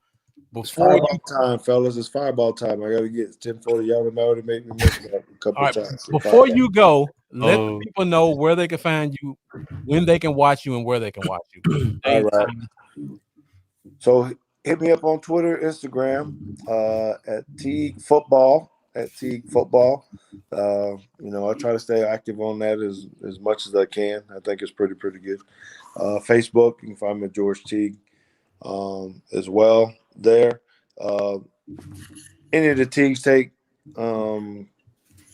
It's Before you, fireball time, fellas. It's fireball time. I got to get 1040. Y'all have already made me miss that a couple all of right, times. So before fireball. you go, let the Oh, people know where they can find you, when they can watch you, and where they can watch you. All right. So hit me up on Twitter, Instagram, at Teague Football. At Teague Football. You know, I try to stay active on that as much as I can. I think it's pretty good. Facebook, you can find me at George Teague as well there. Any of the Teagues Take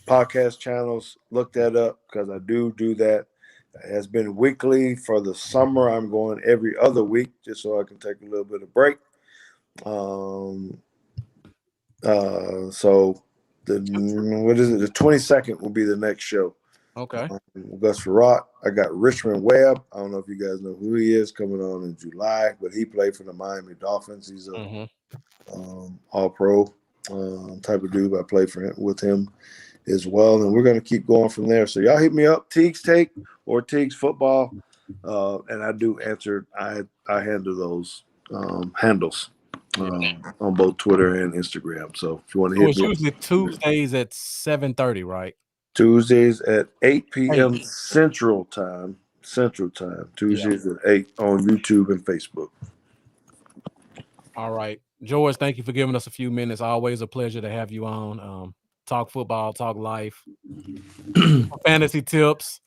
podcast channels, look that up because I do that. It has been weekly for the summer. I'm going every other week just so I can take a little bit of break. So the 22nd will be the next show. Okay. Gus Farrat. I got Richmond Webb. I don't know if you guys know who he is, coming on in July, but he played for the Miami Dolphins. He's a all-pro type of dude. I played with him as well, and we're going to keep going from there. So y'all hit me up, Teagues Take or Teagues Football, and I do answer. I handle those handles on both Twitter and Instagram. So if you want to hit it's me usually Tuesdays at 7:30, right? Tuesdays at 8 p.m. Central Time. Tuesdays at 8 on YouTube and Facebook. All right. George, thank you for giving us a few minutes. Always a pleasure to have you on. Talk football, talk life, fantasy tips.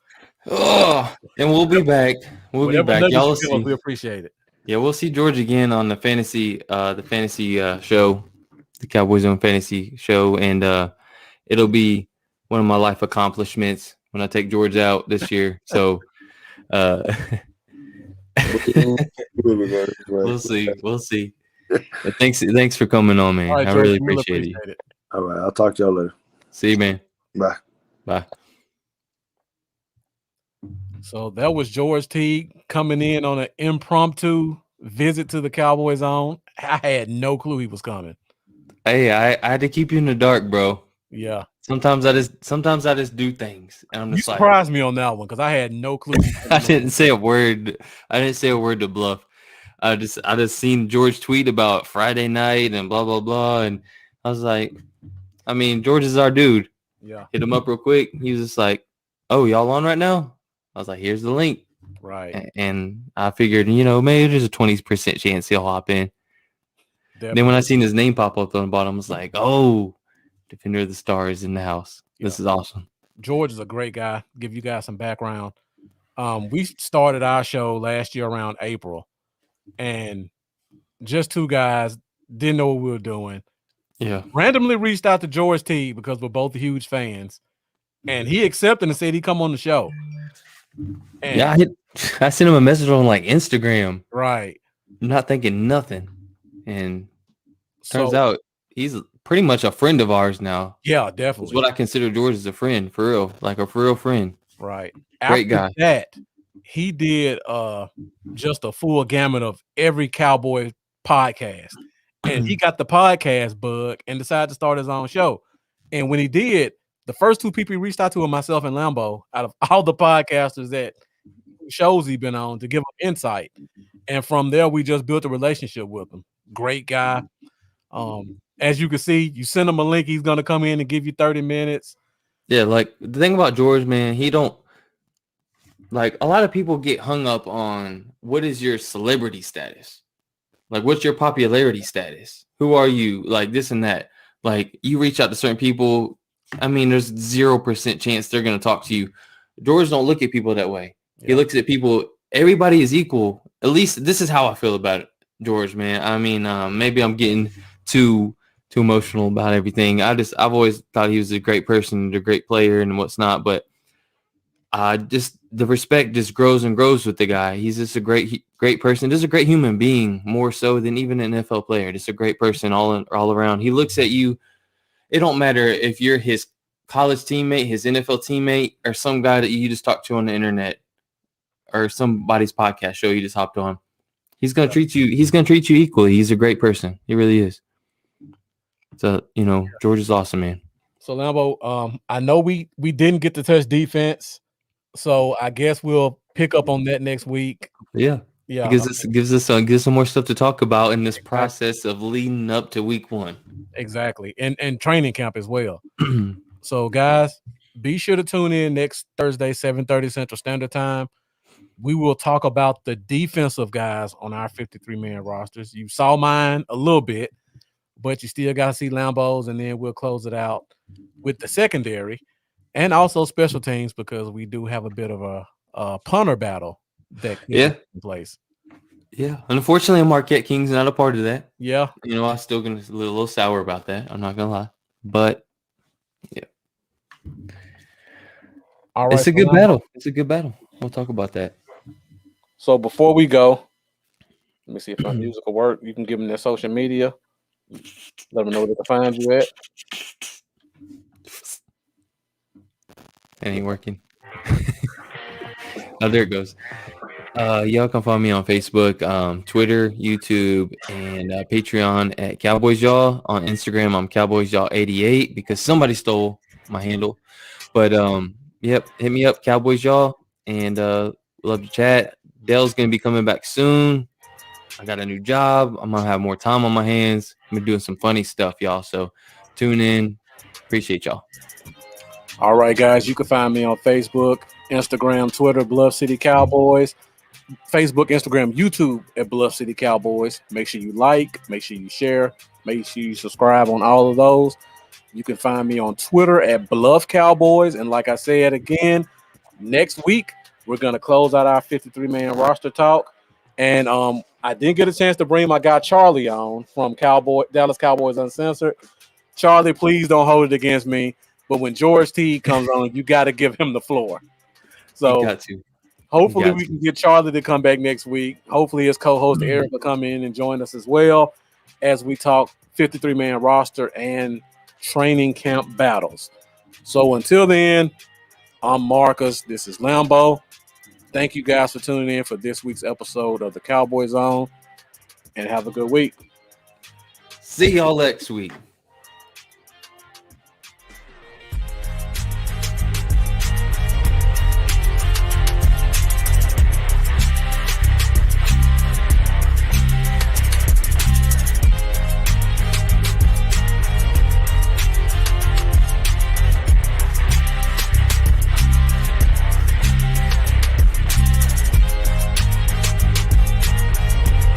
Oh, and we'll be back. We'll be back. Y'all will see. We appreciate it. Yeah, we'll see George again on the fantasy show, the Cowboys Zone Fantasy Show, and it'll be one of my life accomplishments when I take George out this year. So we'll see. But thanks for coming on, man. Right, I George, really appreciate it. All right, I'll talk to y'all later. See you, man. Bye. So that was George Teague coming in on an impromptu visit to the Cowboy Zone. I had no clue he was coming. Hey, I had to keep you in the dark, bro. Yeah. Sometimes I just do things, and I'm just you surprised me on that one because I had no clue. I didn't say a word. I didn't say a word to bluff. I just seen George tweet about Friday night and blah blah blah, and I was like, I mean, George is our dude. Yeah. Hit him up real quick. He was just like, "Oh, y'all on right now?" I was like, "Here's the link." Right. And I figured, maybe there's a 20% chance he'll hop in. Definitely. Then when I seen his name pop up on the bottom, I was like, "Oh, Defender of the Stars in the house. This is awesome." George is a great guy. Give you guys some background. We started our show last year around April, and just two guys didn't know what we were doing. Yeah. Randomly reached out to George T because we're both huge fans, and he accepted and said he'd come on the show. And yeah, I sent him a message on like Instagram. Right. Not thinking nothing. And turns out he's pretty much a friend of ours now. Yeah, definitely. It's what I consider George as a friend, for real. Like a for real friend. Right. Great After guy. That he did just a full gamut of every Cowboy podcast. And he got the podcast bug and decided to start his own show. And when he did, the first two people he reached out to were myself and Lambo, out of all the podcasters that shows he's been on, to give him insight. And from there, we just built a relationship with him. Great guy. As you can see, you send him a link, he's going to come in and give you 30 minutes. Yeah, like the thing about George, man, he don't, like, a lot of people get hung up on what is your celebrity status? Like, what's your popularity status? Who are you? Like, this and that. Like, you reach out to certain people, I mean, there's 0% chance they're going to talk to you. George don't look at people that way. Yeah. He looks at people, everybody is equal. At least this is how I feel about it, George, man. I mean, maybe I'm getting too emotional about everything. I've always thought he was a great person, a great player and what's not, but just the respect just grows and grows with the guy. He's just a great person, just a great human being, more so than even an NFL player. Just a great person all around. He looks at you. It don't matter if you're his college teammate, his NFL teammate, or some guy that you just talked to on the internet or somebody's podcast show you just hopped on. He's gonna treat you. He's gonna treat you equally. He's a great person. He really is. So George is awesome, man. So Lambo, I know we didn't get to touch defense, so I guess we'll pick up on that next week. Yeah. Yeah. It gives us some more stuff to talk about in this process of leading up to week 1. Exactly. And training camp as well. So guys, be sure to tune in next Thursday, 7:30 Central Standard Time. We will talk about the defensive guys on our 53-man rosters. You saw mine a little bit, but you still got to see Lambo's, and then we'll close it out with the secondary and also special teams, because we do have a bit of a punter battle that in place. Yeah. Unfortunately, Marquette King's not a part of that. Yeah. I'm still gonna be a little sour about that. I'm not gonna lie. But yeah. All right. It's a good battle. It's a good battle. We'll talk about that. So before we go, let me see if my music will work. You can give them their social media. Let them know where they can find you at. It ain't working. Oh, there it goes. Y'all can find me on Facebook, Twitter, YouTube, and Patreon at Cowboys Y'all. On Instagram, I'm Cowboys Y'all 88 because somebody stole my handle. But yep, hit me up, Cowboys Y'all, and love to chat. Dell's gonna be coming back soon. I got a new job. I'm gonna have more time on my hands. I'm gonna be doing some funny stuff, y'all. So tune in. Appreciate y'all. All right, guys. You can find me on Facebook, Instagram, Twitter, Bluff City Cowboys. Facebook, Instagram, YouTube at Bluff City Cowboys. Make sure you like, make sure you share, make sure you subscribe on all of those. You can find me on Twitter at Bluff Cowboys. And like I said again, next week we're gonna close out our 53-man roster talk. And I didn't get a chance to bring my guy Charlie on from Dallas Cowboys Uncensored. Charlie, please don't hold it against me. But when George T comes on, you got to give him the floor. So you got to. Hopefully we can get Charlie to come back next week. Hopefully his co-host Eric will come in and join us as well as we talk 53-man roster and training camp battles. So until then, I'm Marcus. This is Lambo. Thank you guys for tuning in for this week's episode of the Cowboy Zone, and have a good week. See y'all next week.